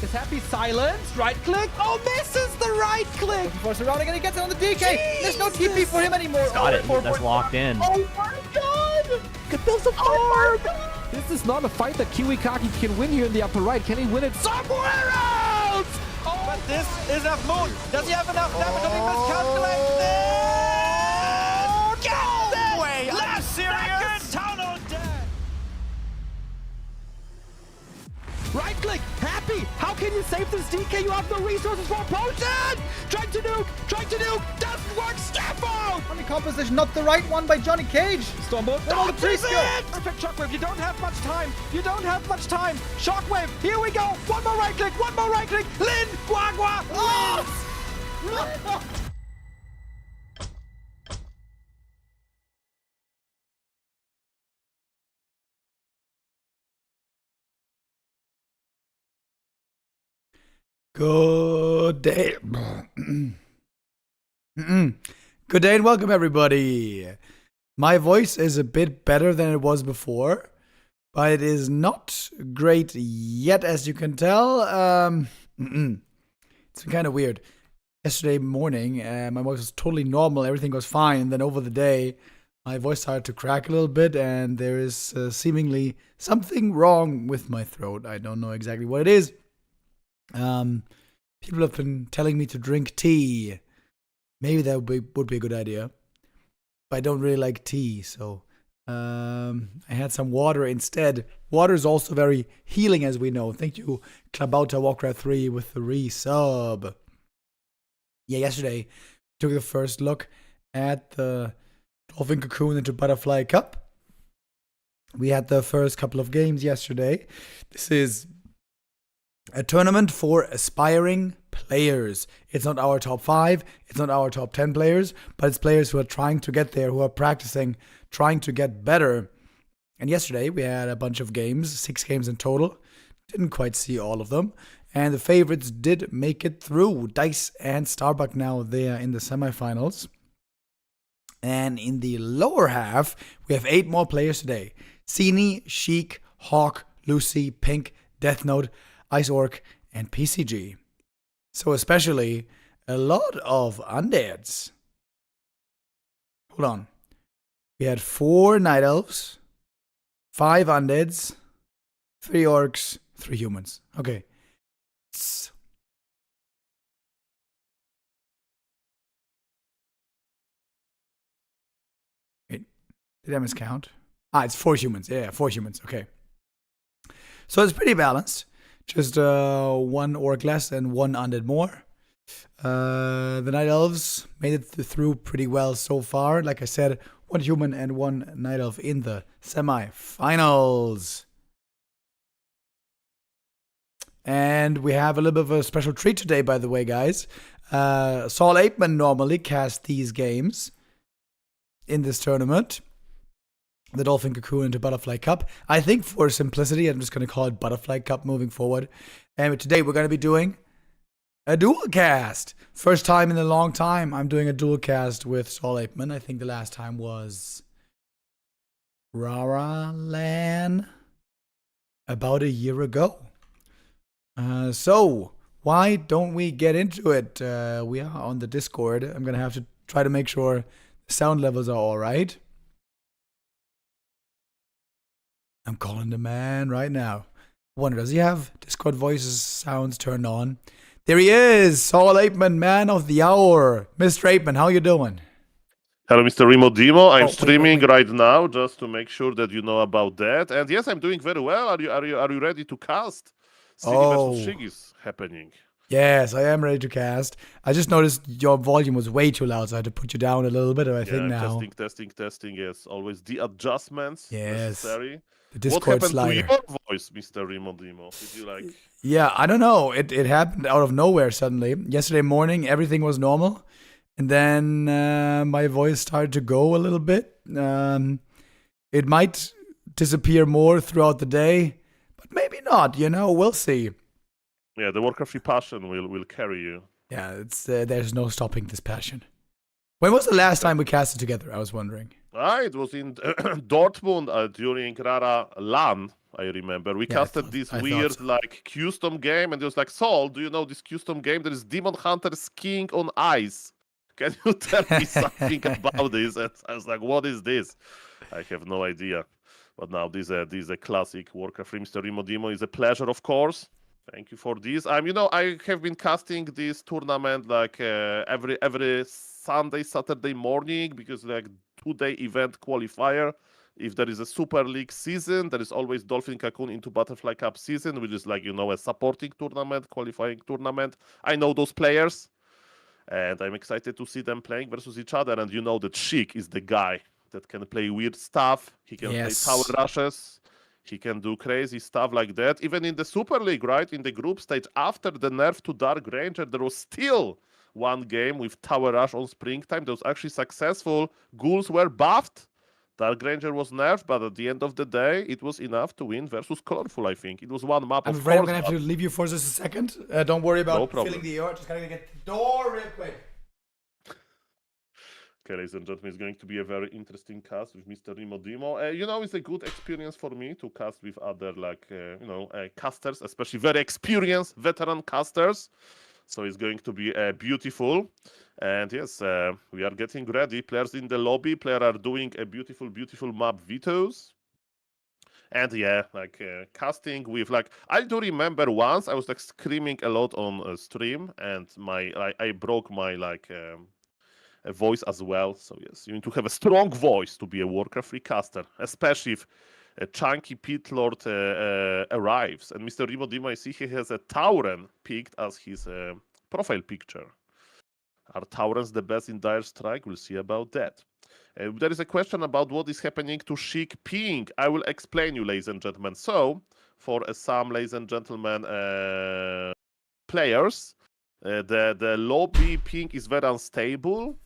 Is Happy silenced? Right click. Oh, misses the right click. For surrounding, and he gets it on the DK. There's no TP for him anymore. He's got it. That's locked in. Oh my god! Could build a farm! This is not a fight that Kiwikaki can win here in the upper right. Can he win it somewhere else? Oh, But this is enough moon. Does he have enough damage? Did he miscalculate this? No way! Are you serious? Town on deck. Right click, Happy. How can you save this DK? You have no resources for a potion. Trying to nuke. Doesn't work. Step out. On the composition, not the right one by Johnny Cage. Stumble. Oh, the priest go. Perfect shockwave. You don't have much time. Shockwave. Here we go. One more right click. Lin. Guagua. Oh! Good day. Good day and welcome, everybody. My voice is a bit better than it was before, but it is not great yet, as you can tell. It's been kind of weird. Yesterday morning, my voice was totally normal. Everything was fine. And then over the day, my voice started to crack a little bit, and there is seemingly something wrong with my throat. I don't know exactly what it is. People have been telling me to drink tea. Maybe that would be a good idea. But I don't really like tea, so I had some water instead. Water is also very healing, as we know. Thank you, Klabauta Warcraft 3 with the resub. Yeah, yesterday took the first look at the Dolphin, Coccoon into Butterfly Cup. We had the first couple of games yesterday. This is a tournament for aspiring players. It's not our top 5, it's not our top 10 players, but it's players who are trying to get there, who are practicing, trying to get better. And yesterday we had a bunch of games, 6 games in total. Didn't quite see all of them. And the favorites did make it through. Dice and Starbuck now there in the semifinals. And in the lower half, we have 8 more players today. Cini, Sheik, HawK, Luci, Pink, Deathnote, Ice Orc, and PCG. So especially a lot of undeads. Hold on. We had 4 Night Elves, 5 undeads, 3 orcs, 3 humans. Okay. Wait, did I miscount? It's 4 humans. Yeah, 4 humans. Okay. So it's pretty balanced. Just 1 orc less and 1 undead more. The Night Elves made it through pretty well so far. Like I said, 1 human and 1 Night Elf in the semi-finals. And we have a little bit of a special treat today, by the way, guys. Saul Apeman normally casts these games in this tournament. The Dolphin, Coccoon into Butterfly Cup. I think for simplicity, I'm just going to call it Butterfly Cup moving forward. And today we're going to be doing a dual cast. First time in a long time I'm doing a dual cast with Saul Apeman. I think the last time was Rara Lan about a year ago. So why don't we get into it? We are on the Discord. I'm going to have to try to make sure the sound levels are all right. I'm calling the man right now. Wonder, does he have Discord voices sounds turned on? There he is, Saul Apeman, man of the hour. Mr. Apeman, how you doing? Hello, Mr. Remo Demo. I'm wait. streaming right now just to make sure that you know about that. And yes, I'm doing very well. Are you ready to cast? Cini versus Sheik is happening. Yes, I am ready to cast. I just noticed your volume was way too loud, so I had to put you down a little bit. I think now. Testing. Yes, always the adjustments necessary. The Discord what happened slider. to your voice, Mr. Remo Demo? Did you like? Yeah, I don't know. It happened out of nowhere suddenly. Yesterday morning, everything was normal. And then my voice started to go a little bit. It might disappear more throughout the day, but maybe not, we'll see. Yeah, the Warcraft 3 passion will carry you. Yeah, it's there's no stopping this passion. When was the last time we casted together? I was wondering. It was in Dortmund during Rara LAN. I remember. We Yeah, casted this I thought weird so. like custom game, and it was like, Sol, do you know this custom game? There is Demon Hunter skiing on ice. Can you tell me something about this? And I was like, what is this? I have no idea. But now this is a classic Warcraft 3 Mr. Remo Demo. Is a pleasure, of course. Thank you for this. I have been casting this tournament like every Sunday, Saturday morning because like 2-day event qualifier. If there is a Super League season, there is always Dolphin Coccoon into Butterfly Cup season, which is like a supporting tournament, qualifying tournament. I know those players, and I'm excited to see them playing versus each other. And you know that Sheik is the guy that can play weird stuff. He can play tower rushes. He can do crazy stuff like that. Even in the Super League, right? In the group stage, after the nerf to Dark Ranger, there was still one game with Tower Rush on Springtime that was actually successful. Ghouls were buffed. Dark Ranger was nerfed, but at the end of the day, it was enough to win versus Colorful, I think. It was one map, I'm of afraid I'm course. going to have to leave you for just a second. Don't worry No about problem. filling the air. Just got to get the door real quick. Okay, ladies and gentlemen, it's going to be a very interesting cast with Mr. Remo Demo. It's a good experience for me to cast with other, casters, especially very experienced veteran casters. So it's going to be beautiful. And yes, we are getting ready. Players in the lobby, players are doing a beautiful, beautiful map vetoes. And yeah, casting with I do remember once I was screaming a lot on stream, and I broke my a voice as well. So yes, you need to have a strong voice to be a Warcraft 3 caster, especially if a chunky pit lord arrives. And Mr. Remo Demo, I see he has a Tauren picked as his profile picture. Are Taurens the best in Dire Strike? We'll see about that. There is a question about what is happening to Sheik ping. I will explain you, ladies and gentlemen. So, for some, ladies and gentlemen, players, the lobby ping is very unstable,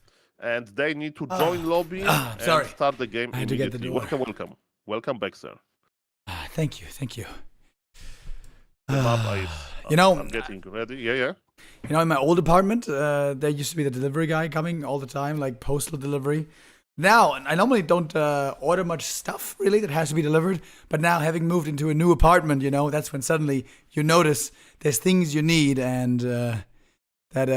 and they need to join lobby and start the game I had to get the immediately. door. Welcome back, sir. Thank you. The map is, I'm getting ready. Yeah. In my old apartment, there used to be the delivery guy coming all the time, like postal delivery. Now, I normally don't order much stuff, really, that has to be delivered. But now, having moved into a new apartment, that's when suddenly you notice there's things you need. And that's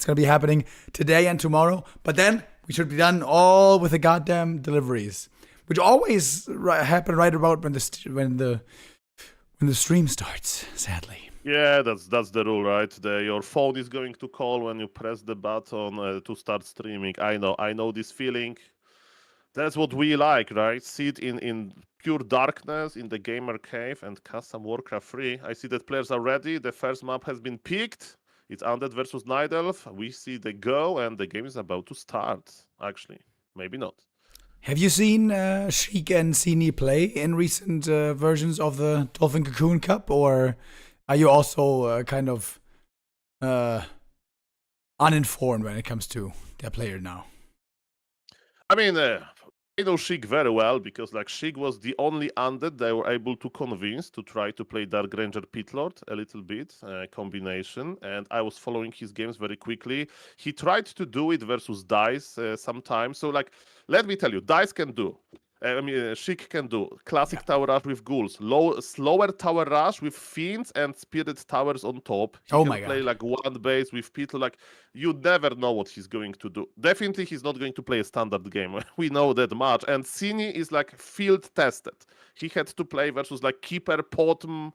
going to be happening today and tomorrow. But then, we should be done all with the goddamn deliveries, which always happen right about when the stream starts, sadly. Yeah, that's the rule, right? Your phone is going to call when you press the button to start streaming. I know this feeling. That's what we like, right? Sit in pure darkness in the gamer cave and cast some Warcraft 3. I see that players are ready. The first map has been picked. It's Undead versus Night Elf. We see the go, and the game is about to start. Actually, maybe not. Have you seen Sheik and Sini play in recent versions of the Dolphin Coccoon Cup, or are you also kind of uninformed when it comes to their player now? I mean, I know Sheik very well because Sheik was the only undead they were able to convince to try to play Dark Ranger Pitlord a little bit combination, and I was following his games very quickly. He tried to do it versus Dice sometimes. So let me tell you, Dice can do. Sheik can do classic tower rush with ghouls, slower tower rush with fiends and spirit towers on top. He can play one base with people. You never know what he's going to do. Definitely, he's not going to play a standard game. We know that much. And Cini is field tested. He had to play versus Keeper Potom,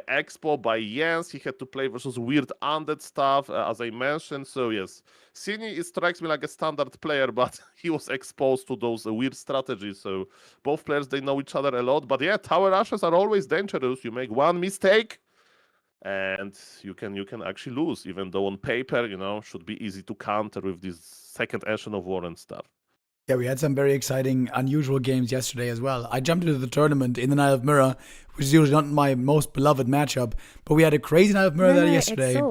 Expo by Jens. He had to play versus weird undead stuff, as I mentioned. So yes, Cini strikes me like a standard player, but he was exposed to those weird strategies. So both players, they know each other a lot. But yeah, tower rushes are always dangerous. You make one mistake, and you can actually lose. Even though on paper, should be easy to counter with this second Ashen of War and stuff. Yeah, we had some very exciting, unusual games yesterday as well. I jumped into the tournament in the Night of Mirror, which is usually not my most beloved matchup, but we had a crazy Night of Mirror there yesterday.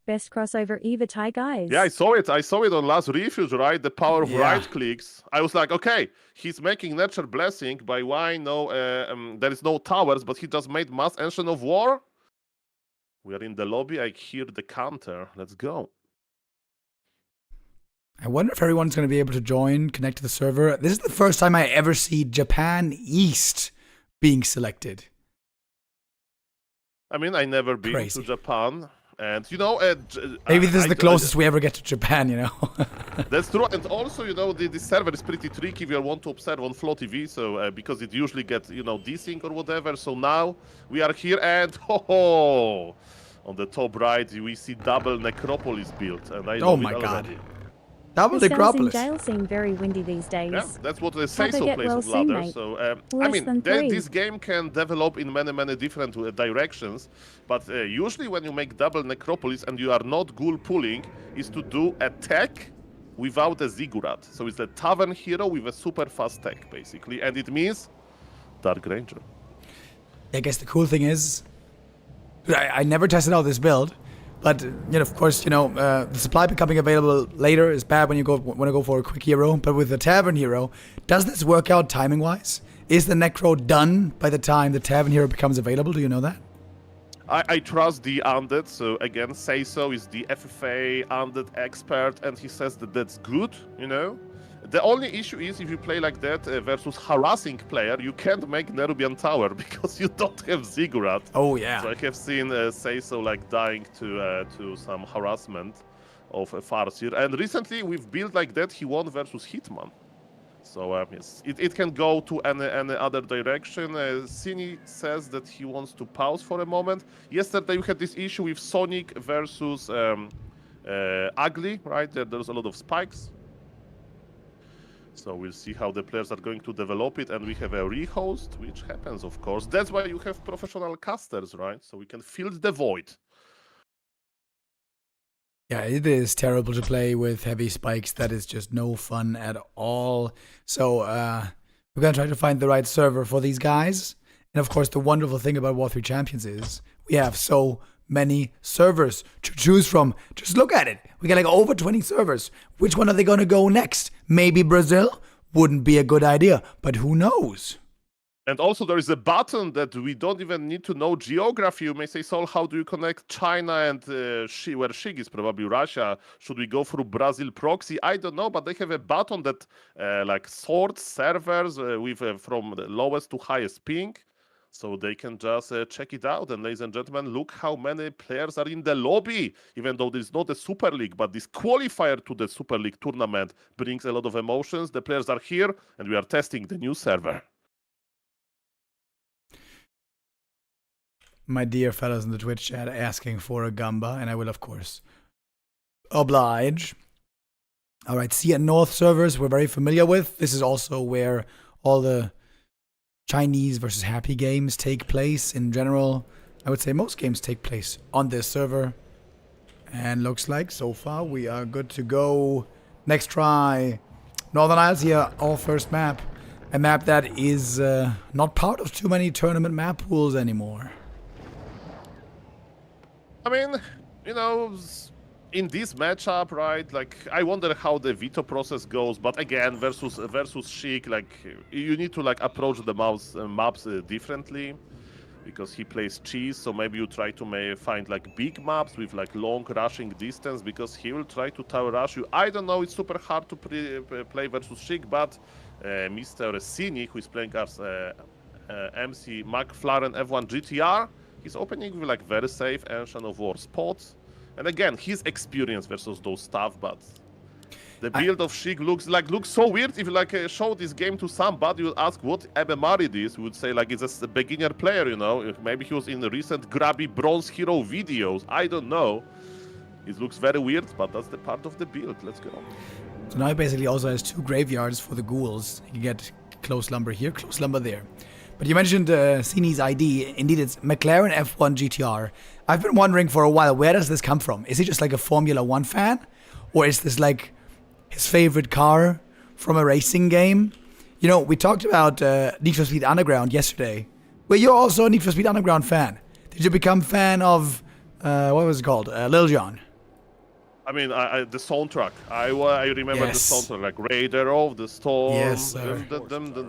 Best crossover Eva tie, guys. Yeah, I saw it on Last Refuge, right? The power of right clicks. I was like, okay, he's making Nature Blessing by why there is no towers, but he just made Mass Ancient of War. We are in the lobby. I hear the counter. Let's go. I wonder if everyone's going to be able to connect to the server. This is the first time I ever see Japan East being selected. I mean, I never been Crazy. to Japan, and you know, Maybe this is the closest we ever get to Japan, you know. That's true, and also, you know, the server is pretty tricky if you want to observe on Flow TV, so because it usually gets, you know, desync or whatever. So now we are here, and on the top right we see double necropolis built, and I Oh love my it god. already. Double The cells in necropolis. jail seem very windy these days. Yeah, that's what the Hope I say-so get plays well with soon, ladder. mate. So I Less mean, than 3. this game can develop in many different directions, but usually when you make double necropolis and you are not ghoul pulling, is to do a tech without a ziggurat. So it's a tavern hero with a super fast tech, basically, and it means Dark Ranger. I guess the cool thing is, I never tested out this build, but you know, of course, you know, the supply becoming available later is bad when you want to go for a quick hero. But with the tavern hero, does this work out timing wise? Is the necro done by the time the tavern hero becomes available? Do you know that? I trust the undead, so again, Say-So is the FFA undead expert, and he says that that's good, you know? The only issue is if you play like that versus harassing player, you can't make Nerubian Tower because you don't have Ziggurat. Oh yeah. So I have seen Say-So like dying to some harassment of Farseer, and recently we've built like that, he won versus Hitman. So yes, it can go to any other direction. Cine says that he wants to pause for a moment. Yesterday we had this issue with Sonic versus Ugly, right? There's a lot of spikes. So we'll see how the players are going to develop it, and we have a rehost, which happens, of course. That's why you have professional casters, right? So we can fill the void. Yeah, it is terrible to play with heavy spikes. That is just no fun at all. So we're going to try to find the right server for these guys. And of course, the wonderful thing about War 3 Champions is we have so many servers to choose from. Just look at it. We got like over 20 servers. Which one are they going to go next? Maybe Brazil? Wouldn't be a good idea, but who knows? And also there is a button that we don't even need to know geography. You may say, Sol, how do you connect China and where Sheik is probably Russia? Should we go through Brazil proxy? I don't know, but they have a button that like sorts servers with from the lowest to highest ping. So they can just check it out. And ladies and gentlemen, look how many players are in the lobby. Even though there's not a Super League, but this qualifier to the Super League tournament brings a lot of emotions. The players are here and we are testing the new server. My dear fellows in the Twitch chat asking for a Gamba, and I will, of course, oblige. All right, Sea and North servers we're very familiar with. This is also where all the Chinese versus Happy games take place. In general, I would say most games take place on this server. And looks like so far we are good to go. Next try. Northern Isles here, our first map. A map that is not part of too many tournament map pools anymore. I mean, you know, in this matchup, right, like, I wonder how the veto process goes, but again, versus Sheik, like, you need to, like, approach the maps differently, because he plays cheese, so maybe you try to find, like, big maps with, like, long rushing distance, because he will try to tower rush you. I don't know, it's super hard to play versus Sheik, but Mr. Cine, who is playing as MC McLaren F1 GTR, he's opening with like very safe Ancient of War spots. And again, his experience versus those stuff, but the build of Sheik looks so weird. If you like show this game to somebody, you would ask what Ebemar it is, would say like it's a beginner player, you know. Maybe he was in the recent grabby bronze hero videos. I don't know. It looks very weird, but that's the part of the build. Let's go. So now he basically also has 2 graveyards for the ghouls. You can get close lumber here, close lumber there. But you mentioned Cine's ID. Indeed, it's McLaren F1 GTR. I've been wondering for a while, where does this come from? Is he just like a Formula 1 fan? Or is this like his favorite car from a racing game? You know, we talked about Need for Speed Underground yesterday. Well, you're also a Need for Speed Underground fan. Did you become fan of, what was it called? Lil Jon? I mean, the soundtrack. I remember Yes. the soundtrack, like Raider of the Storm. Yes, sir.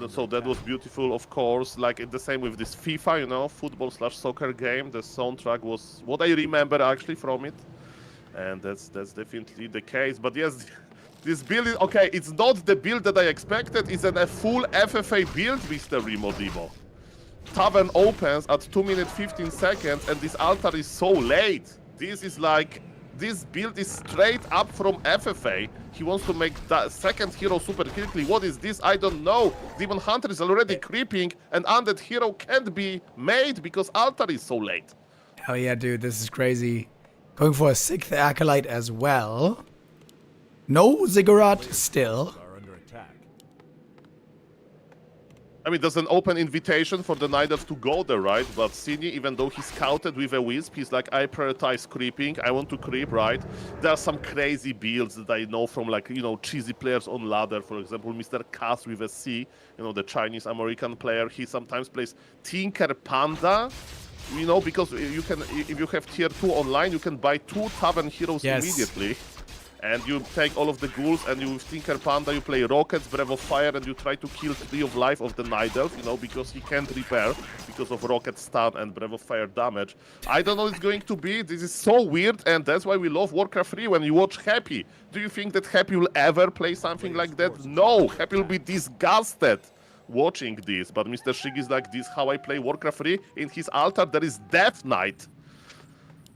So that was beautiful, of course. Like the same with this FIFA, you know, football/soccer game. The soundtrack was what I remember actually from it, and that's definitely the case. But yes, this build is okay. It's not the build that I expected. It's a full FFA build, Mr. Remo Demo. tavern opens at 2 minutes 15 seconds and this altar is so late. This is like, this build is straight up from FFA. He wants to make that second hero super quickly. What is this? I don't know. Demon Hunter is already creeping and undead hero can't be made because altar is so late. Hell yeah, dude, this is crazy. Going for a 6th Acolyte as well. No Ziggurat still. I mean, there's an open invitation for the Night Elf to go there, right? But Cini, even though he's scouted with a Wisp, he's like, I prioritize creeping. I want to creep, right? There are some crazy builds that I know from, like, you know, cheesy players on ladder. For example, Mr. Cass with a C, you know, the Chinese-American player. He sometimes plays Tinker Panda, you know, because you can, if you have tier 2 online, you can buy 2 Tavern Heroes immediately. And you take all of the ghouls and you with Tinker Panda, you play Rockets, Breath of Fire, and you try to kill 3 of life of the Night Elf, you know, because he can't repair because of Rocket stun and Breath of Fire damage. I don't know what it's going to be. This is so weird, and that's why we love Warcraft 3 when you watch Happy. Do you think that Happy will ever play something like that? No, Happy will be disgusted watching this. But Mr. Sheik is like, this how I play Warcraft 3. In his altar, there is Deathnote.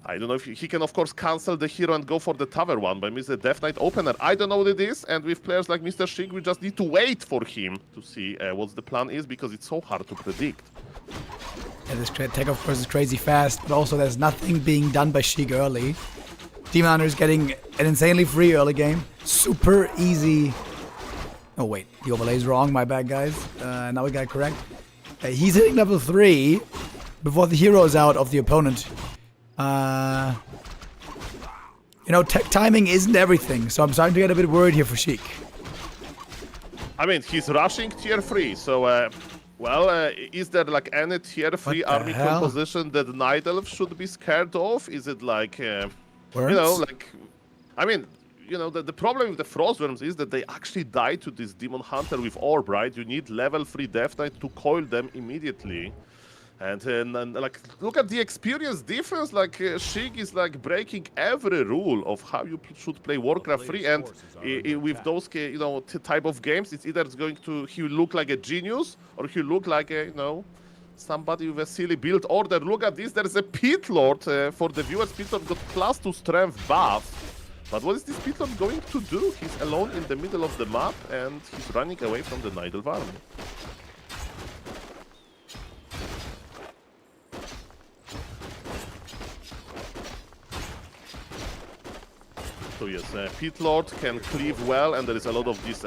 I don't know if he can, of course, cancel the hero and go for the tower one, but Mr. Deathnote opener. I don't know what it is, and with players like Mr. Sheik, we just need to wait for him to see what the plan is, because it's so hard to predict. Yeah, this tech, of course, is crazy fast, but also there's nothing being done by Sheik early. Demon Hunter is getting an insanely free early game. Super easy. Oh, wait, the overlay is wrong. My bad, guys. Now we got it correct. He's hitting level 3 before the hero is out of the opponent. You know, tech timing isn't everything, so I'm starting to get a bit worried here for Sheik. I mean, he's rushing tier 3, so, is there like any tier 3 army composition that Night Elf should be scared of? Is it like, you know, like, I mean, you know, the problem with the Frostworms is that they actually die to this Demon Hunter with Orb, right? You need level 3 Death Knight to coil them immediately. And like, look at the experience difference. Like, Sheik is like breaking every rule of how you should play Warcraft 3. And with those, you know, type of games, it's either going to he will look like a genius or he will look like a, you know, somebody with a silly build order. Look at this. There is a Pit Lord for the viewers. Pit Lord got +2 strength buff. But what is this Pit Lord going to do? He's alone in the middle of the map and he's running away from the Night Elf army. So yes, Pit Lord can cleave well, and there is a lot of these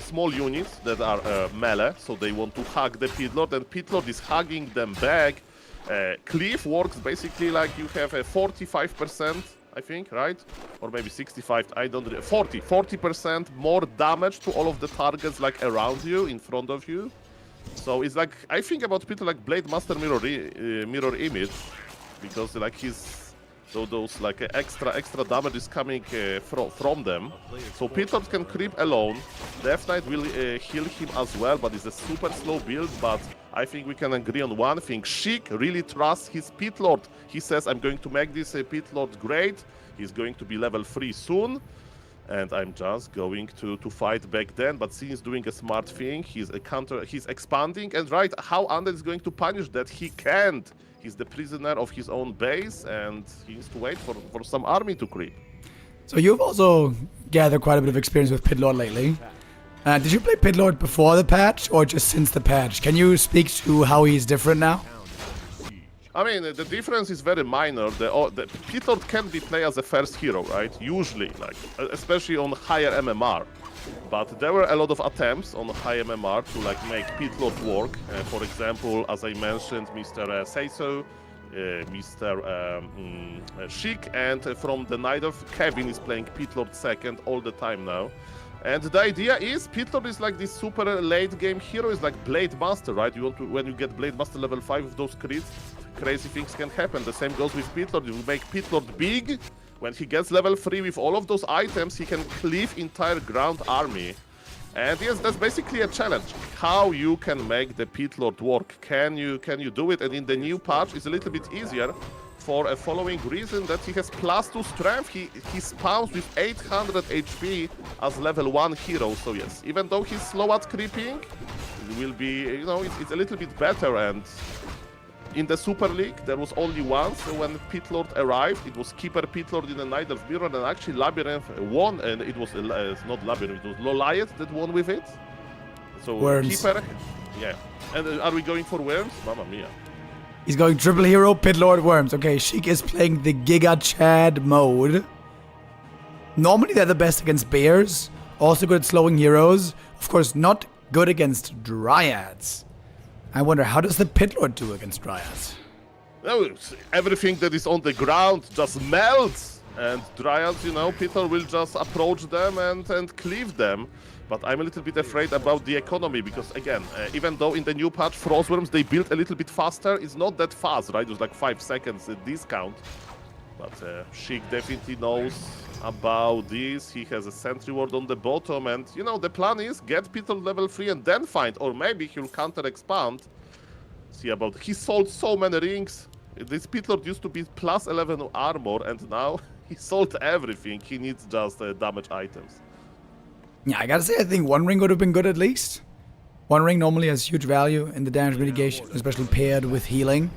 small units that are melee, so they want to hug the Pit Lord, and Pit Lord is hugging them back. Cleave works basically like you have a 45%, I think, right? Or maybe 65, I don't know, 40% more damage to all of the targets like around you, in front of you. So it's like, I think about Pit Lord like Blade Master mirror image, because like he's, so those like extra damage is coming from them. So Pit Lord can creep alone. Death Knight will heal him as well, but it's a super slow build. But I think we can agree on one thing. Sheik really trusts his Pit Lord. He says, I'm going to make this Pit Lord great. He's going to be level 3 soon. And I'm just going to fight back then. But Sin is doing a smart thing. He's expanding. And right, how Undead is going to punish that? He can't. He's the prisoner of his own base, and he needs to wait for some army to creep. So you've also gathered quite a bit of experience with Pit Lord lately. Did you play Pit Lord before the patch, or just since the patch? Can you speak to how he's different now? I mean, the difference is very minor. The Pit Lord can be played as a first hero, right? Usually, like, especially on higher MMR. But there were a lot of attempts on high MMR to like make Pit Lord work. For example, as I mentioned, Mr. Seiso, Mr. Sheik, and from the Night of Kevin is playing Pit Lord second all the time now. And the idea is Pit Lord is like this super late game hero, is like Blade Master, right? You want to, when you get Blade Master level 5 with those crits, crazy things can happen. The same goes with Pit Lord. You make Pit Lord big. When he gets level 3 with all of those items, he can cleave entire ground army. And yes, that's basically a challenge. How you can make the Pit Lord work. Can you do it? And in the new patch, it's a little bit easier for a following reason, that he has +2 strength. He spawns with 800 HP as level 1 hero. So yes, even though he's slow at creeping, will be, you know, it's a little bit better. And in the Super League, there was only once when Pit Lord arrived. It was Keeper Pit Lord in the Nidelf Mirror, and actually Labyrinth won, and it was not Labyrinth, it was Loliath that won with it. So Worms. Keeper, yeah. And are we going for Worms? Mamma mia. He's going triple hero, Pit Lord, Worms. Okay, Sheik is playing the Giga Chad mode. Normally they're the best against bears. Also good at slowing heroes. Of course, not good against dryads. I wonder, how does the Pit Lord do against dryads? No, everything that is on the ground just melts. And dryads, you know, Pit Lord will just approach them and cleave them. But I'm a little bit afraid about the economy because, again, even though in the new patch Frostworms they build a little bit faster, it's not that fast, right? It was like 5 seconds discount. But Sheik definitely knows about this. He has a sentry ward on the bottom, and you know the plan is get Pit Lord level 3 and then find, or maybe he'll counter expand. See about he sold so many rings. This Pit Lord used to be plus 11 armor, and now he sold everything. He needs just damage items. Yeah, I gotta say, I think one ring would have been good at least. One ring normally has huge value in the damage mitigation, especially paired with healing.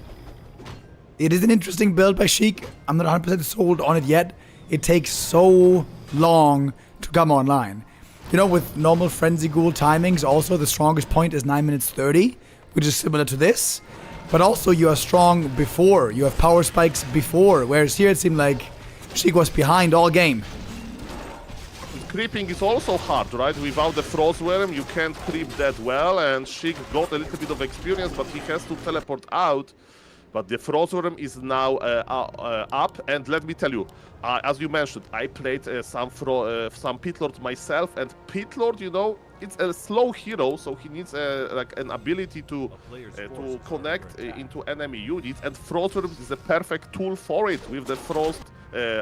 It is an interesting build by Sheik. I'm not 100% sold on it yet. It takes so long to come online. You know, with normal Frenzy Ghoul timings, also the strongest point is 9 minutes 30, which is similar to this. But also you are strong before, you have power spikes before, whereas here it seemed like Sheik was behind all game. Creeping is also hard, right? Without the Frostworm, you can't creep that well, and Sheik got a little bit of experience, but he has to teleport out. But the Frostworm is now up, and let me tell you, as you mentioned, I played some Pit Lord myself, and Pit Lord, you know, it's a slow hero, so he needs like an ability to connect into enemy units, and Frostworm is a perfect tool for it with the Frost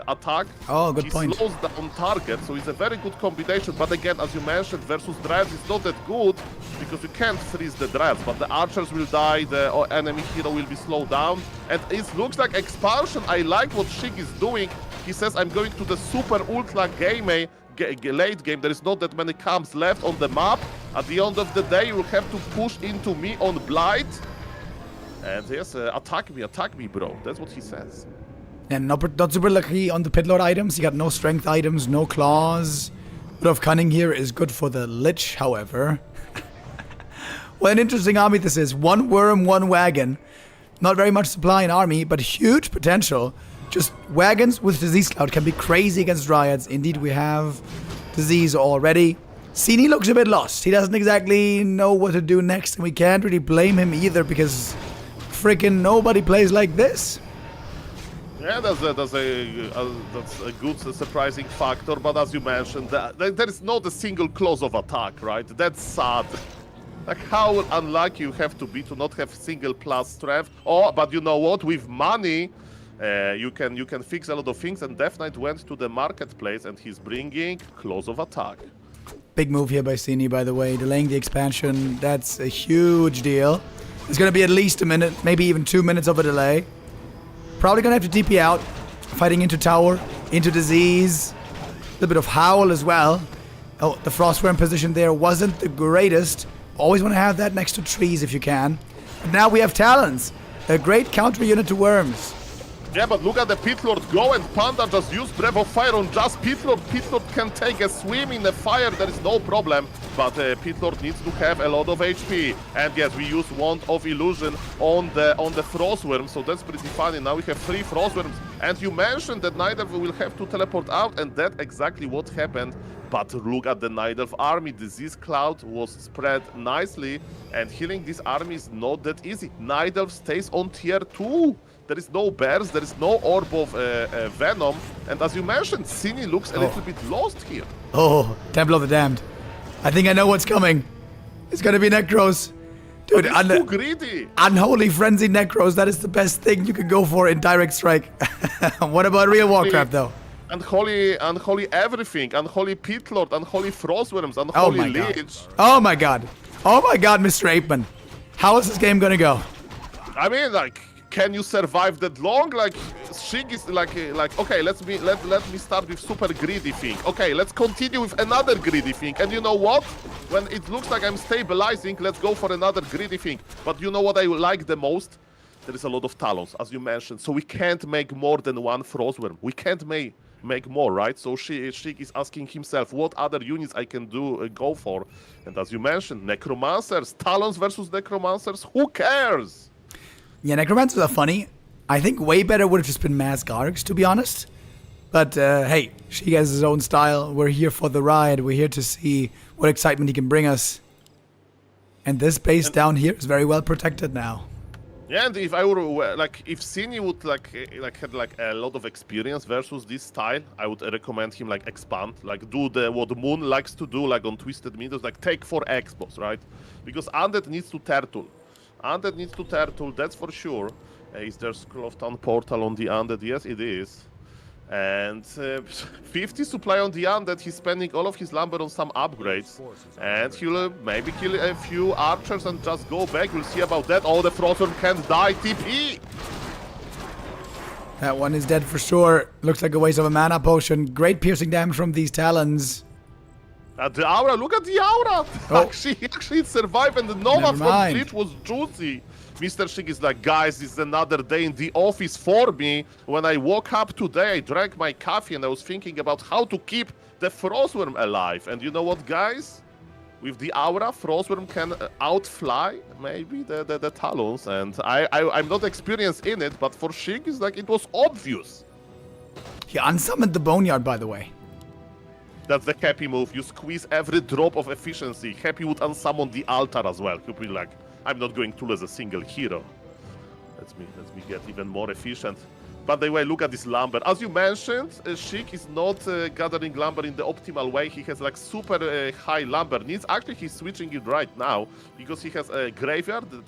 attack. Oh, good point. He slows down target, so it's a very good combination. But again, as you mentioned, versus Dryads it's not that good because you can't freeze the Dryads, but the archers will die, the enemy hero will be slowed down. And it looks like expansion. I like what Sheik is doing. He says, I'm going to the super ultra late game. There is not that many camps left on the map. At the end of the day, you will have to push into me on Blight. And yes, attack me, bro. That's what he says. And not super lucky on the Pit Lord items. He got no strength items, no claws. Bit of cunning here is good for the Lich, however. What an interesting army this is. One worm, one wagon. Not very much supply in army, but huge potential. Just wagons with Disease Cloud can be crazy against Dryads. Indeed, we have Disease already. Cini looks a bit lost. He doesn't exactly know what to do next, and we can't really blame him either because freaking nobody plays like this. Yeah, that's a good surprising factor, but as you mentioned, there is not a single clause of attack, right? That's sad. Like how unlucky you have to be to not have single plus strength. Oh, but you know what? With money, you can fix a lot of things. And Deathnote went to the marketplace, and he's bringing clause of attack. Big move here by Cini, by the way, delaying the expansion. That's a huge deal. It's gonna be at least a minute, maybe even 2 minutes of a delay. Probably gonna have to TP out, fighting into tower, into disease, a little bit of howl as well. Oh, the Frostworm position there wasn't the greatest. Always want to have that next to trees if you can. But now we have Talons, a great counter unit to worms. Yeah, but look at the Pit Lord go, and Panda just used Breath of Fire on just Pit Lord. Pit Lord can take a swim in the fire, there is no problem. But Pit Lord needs to have a lot of HP. And yes, we use Wand of Illusion on the Frostworm, so that's pretty funny. Now we have 3 Frostworms. And you mentioned that Nidelf will have to teleport out, and that's exactly what happened. But look at the Nidelf army. Disease Cloud was spread nicely, and healing this army is not that easy. Nidelf stays on tier 2. There is no bears, there is no orb of venom, and as you mentioned, Cini looks a little bit lost here. Oh, Temple of the Damned. I think I know what's coming. It's gonna be Necros. Dude, too greedy. Unholy Frenzy Necros, that is the best thing you can go for in Direct Strike. What about real Warcraft, though? Unholy everything, Unholy Pit Lord, Unholy Frostworms, Unholy Lich. Oh my god. Oh my god, Mr. Apeman. How is this game gonna go? I mean, like, can you survive that long? Like, Sheik is like okay, let me start with super greedy thing. Okay, let's continue with another greedy thing. And you know what? When it looks like I'm stabilizing, let's go for another greedy thing. But you know what I like the most? There is a lot of talons, as you mentioned. So we can't make more than one Frostworm. We can't make more, right? So Sheik is asking himself, what other units I can do go for? And as you mentioned, Necromancers, Talons versus Necromancers, who cares? Yeah, Necromancers are funny. I think way better would have just been Mass Gargs, to be honest. But hey, Sheik has his own style. We're here for the ride. We're here to see what excitement he can bring us. And this base down here is very well protected now. Yeah, and if I were if Cini would had a lot of experience versus this style, I would recommend him expand, do what Moon likes to do, on Twisted Meadows, take 4 expos, right? Because Undead needs to turtle. Undead needs to turtle, that's for sure. Is there Scroll of Town portal on the Undead? Yes, it is. And 50 supply on the Undead, he's spending all of his lumber on some upgrades. And he'll maybe kill a few archers and just go back. We'll see about that. Oh, the Frostworm can't die. TP! That one is dead for sure. Looks like a waste of a mana potion. Great piercing damage from these talons. The aura, look at the aura! Oh. She actually survived, and the Nova Never from mind. Glitch was juicy. Mr. Sheik is like, guys, it's another day in the office for me. When I woke up today, I drank my coffee and I was thinking about how to keep the Frostworm alive. And you know what, guys? With the aura, Frostworm can outfly maybe the Talons. And I'm not experienced in it, but for Sheik, it's it was obvious. He unsummoned the Boneyard, by the way. That's the Happy move. You squeeze every drop of efficiency. Happy would unsummon the altar as well. He'd be like, I'm not going to lose a single hero. Let me get even more efficient. But the way, look at this lumber. As you mentioned, Sheik is not gathering lumber in the optimal way. He has super high lumber needs. Actually, he's switching it right now because he has a graveyard that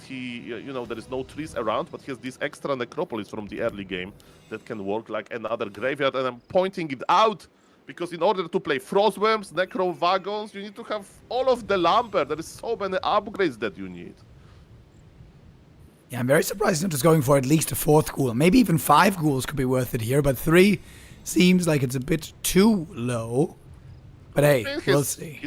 there is no trees around, but he has this extra necropolis from the early game that can work like another graveyard. And I'm pointing it out because in order to play Frostworms, Necro Wagons, you need to have all of the lumber. There is so many upgrades that you need. Yeah, I'm very surprised he's not just going for at least a 4th ghoul. Maybe even 5 ghouls could be worth it here, but 3 seems like it's a bit too low. But hey, we'll see.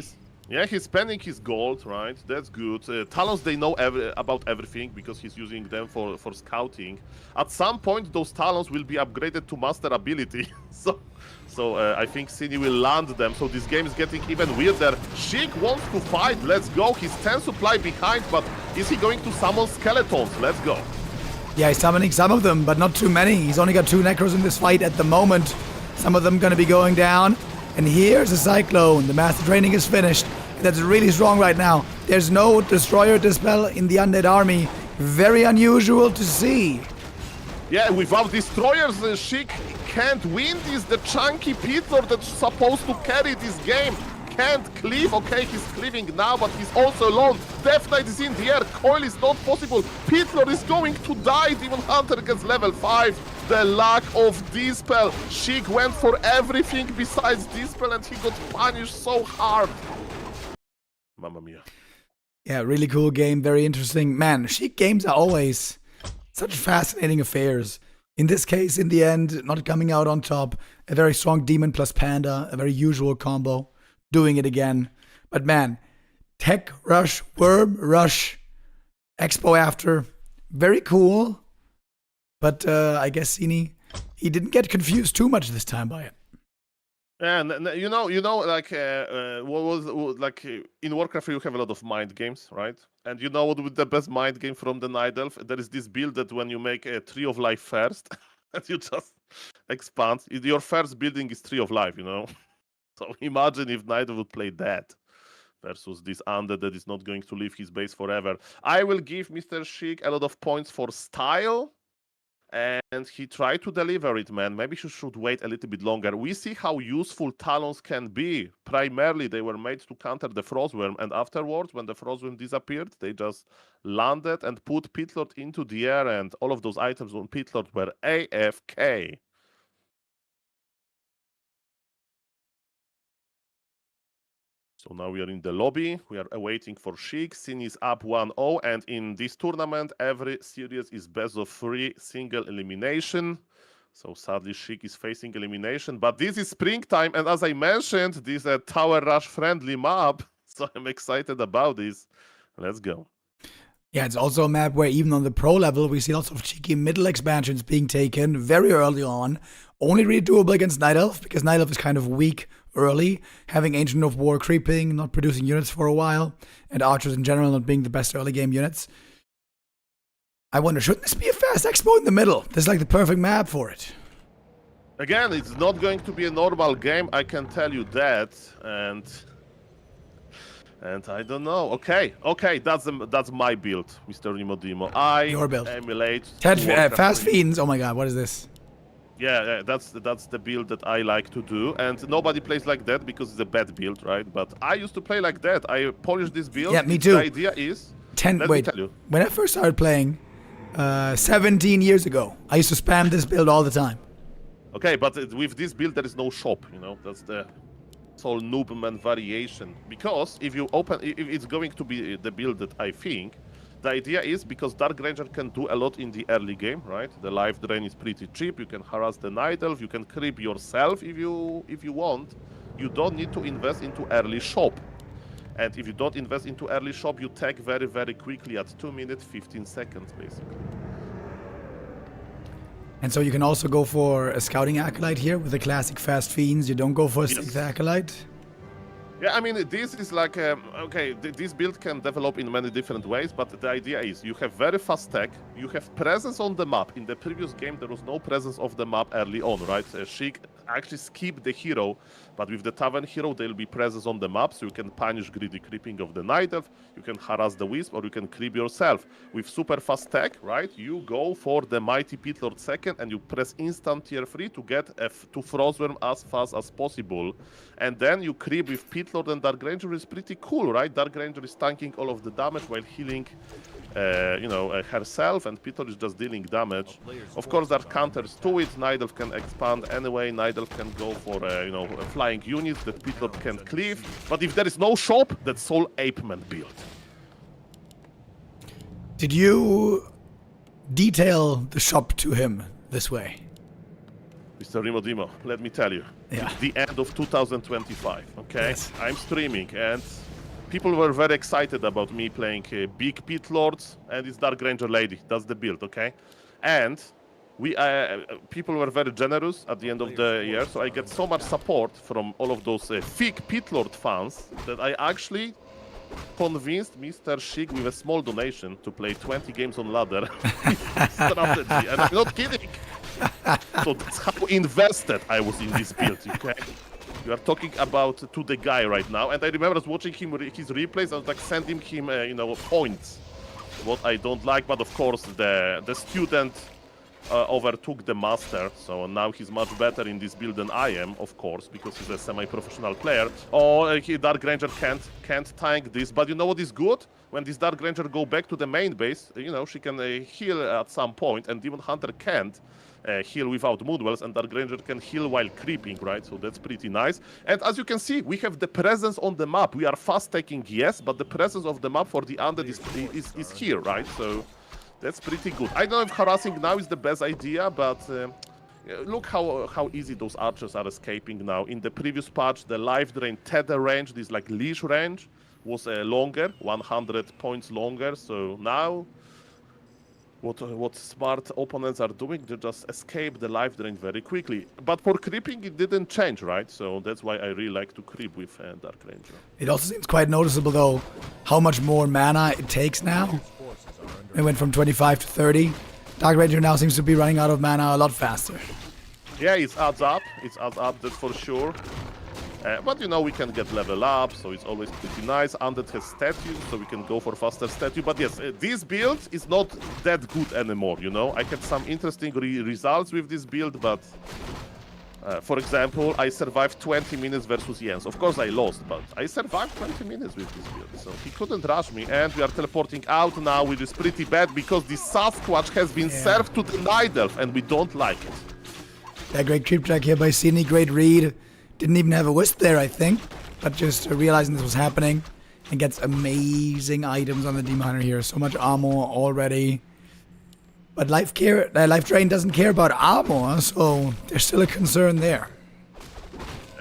He's spending his gold, right? That's good. Talons, they know about everything because he's using them for scouting. At some point, those Talons will be upgraded to master ability. So I think Cini will land them. So this game is getting even weirder. Sheik wants to fight. Let's go. He's 10 supply behind, but is he going to summon skeletons? Let's go. Yeah, he's summoning some of them, but not too many. He's only got 2 Necros in this fight at the moment. Some of them going to be going down. And here's a Cyclone. The Master Training is finished. That's really strong right now. There's no Destroyer Dispel in the Undead army. Very unusual to see. Yeah, without Destroyers, Sheik can't win this. The chunky Pitlord that's supposed to carry this game can't cleave. Okay, he's cleaving now, but he's also alone. Deathnote is in the air. Coil is not possible. Pitlord is going to die. Demon Hunter gets level 5. The lack of Dispel. Sheik went for everything besides Dispel, and he got punished so hard. Mamma mia. Yeah, really cool game. Very interesting. Man, Sheik games are always such fascinating affairs. In this case, in the end, not coming out on top. A very strong Demon plus Panda. A very usual combo. Doing it again. But man, Tech Rush, Worm Rush, Expo after. Very cool. But I guess Cini, he didn't get confused too much this time by it. And what was in Warcraft you have a lot of mind games, right? And you know what would the best mind game from the Night Elf? There is this build that when you make a Tree of Life first, and you just expand, your first building is Tree of Life, So imagine if Night Elf would play that versus this Undead that is not going to leave his base forever. I will give Mr. Sheik a lot of points for style. And he tried to deliver it, man. Maybe he should wait a little bit longer. We see how useful Talons can be. Primarily, they were made to counter the Frostworm. And afterwards, when the Frostworm disappeared, they just landed and put Pitlord into the air. And all of those items on Pitlord were AFK. So now we are in the lobby. We are awaiting for Sheik. Sin is up 1-0. And in this tournament, every series is best of 3 single elimination. So sadly, Sheik is facing elimination. But this is springtime. And as I mentioned, this is a Tower Rush friendly map. So I'm excited about this. Let's go. Yeah, it's also a map where even on the pro level, we see lots of cheeky middle expansions being taken very early on. Only really doable against Night Elf, because Night Elf is kind of weak early, having Ancient of War creeping, not producing units for a while, and Archers in general not being the best early game units. I wonder, shouldn't this be a fast expo in the middle? This is like the perfect map for it. Again, it's not going to be a normal game, I can tell you that. And I don't know. Okay, that's my build, Mr. Nimodimo. Your build. Emulate Fast Fiends. Oh my god, what is this? Yeah, that's the build that I like to do, and nobody plays like that because it's a bad build, right? But I used to play like that. I polished this build. Yeah, me too. The idea is let me tell you. When I first started playing, 17 years ago, I used to spam this build all the time. Okay, but with this build there is no shop, you know. That's the whole noobman variation. Because if it's going to be the build that I think, the idea is because Dark Ranger can do a lot in the early game, right? The life drain is pretty cheap. You can harass the Night Elf. You can creep yourself if you want. You don't need to invest into early shop. And if you don't invest into early shop, you tag very, very quickly at 2 minutes, 15 seconds, basically. And so you can also go for a Scouting Acolyte here with the classic Fast Fiends. You don't go for a Sixth Acolyte. Yeah, I mean, this is like, okay, this build can develop in many different ways, but the idea is you have very fast tech, you have presence on the map. In the previous game, there was no presence of the map early on, right? Sheik actually skipped the hero, but with the Tavern hero, there will be presence on the map, so you can punish greedy creeping of the Night Elf, you can harass the Wisp, or you can creep yourself. With super fast tech, right, you go for the Mighty Pit Lord second, and you press instant tier 3 to get to Frostworm as fast as possible. And then you creep with Pit Lord and Dark Ranger is pretty cool, right? Dark Ranger is tanking all of the damage while healing herself, and Pit Lord is just dealing damage. Of course, there are counters to it. Night Elf can expand anyway. Night Elf can go for flying units that Pit Lord can cleave. But if there is no shop, that's all Apeman build. Did you detail the shop to him this way? Mr. Rimodimo, let me tell you, it's the end of 2025, okay? Yes. I'm streaming, and people were very excited about me playing big Pit Lords, and it's Dark Ranger Lady. That's the build, okay? And people were very generous at the end of the year, so I get so much support from all of those fake Pit Lord fans that I actually convinced Mr. Sheik with a small donation to play 20 games on ladder strategy, and I'm not kidding. So that's how invested I was in this build, okay? We are talking about to the guy right now, and I remember watching him his replays. I was like sending him, points. What I don't like, but of course the student overtook the master, so now he's much better in this build than I am, of course, because he's a semi-professional player. Oh, Dark Ranger can't tank this, but you know what is good? When this Dark Ranger go back to the main base, she can heal at some point, and Demon Hunter can't. Heal without Moonwells, and Dark Ranger can heal while creeping, right? So that's pretty nice. And as you can see, we have the presence on the map. We are fast taking, yes, but the presence of the map for the Undead is here, right? So that's pretty good. I don't know if harassing now is the best idea, but look how easy those archers are escaping now. In the previous patch, the life drain tether range, this like leash range, was longer, 100 points longer. So now what smart opponents are doing, they just escape the life drain very quickly. But for creeping, it didn't change, right? So that's why I really like to creep with Dark Ranger. It also seems quite noticeable, though, how much more mana it takes now. It went from 25 to 30. Dark Ranger now seems to be running out of mana a lot faster. Yeah, it adds up. It adds up, that's for sure. But we can get level up, so it's always pretty nice. Undead has statues, so we can go for faster statue. But yes, this build is not that good anymore, I had some interesting results with this build, but for example, I survived 20 minutes versus Jens. Of course I lost, but I survived 20 minutes with this build, so he couldn't rush me. And we are teleporting out now, which is pretty bad, because the Sasquatch has been served to the Night Elf, and we don't like it. That great creep track here by Sydney, great read. Didn't even have a wisp there, I think. but just realizing this was happening and gets amazing items on the Demon Hunter here. So much armor already. But Life Drain doesn't care about armor, so there's still a concern there.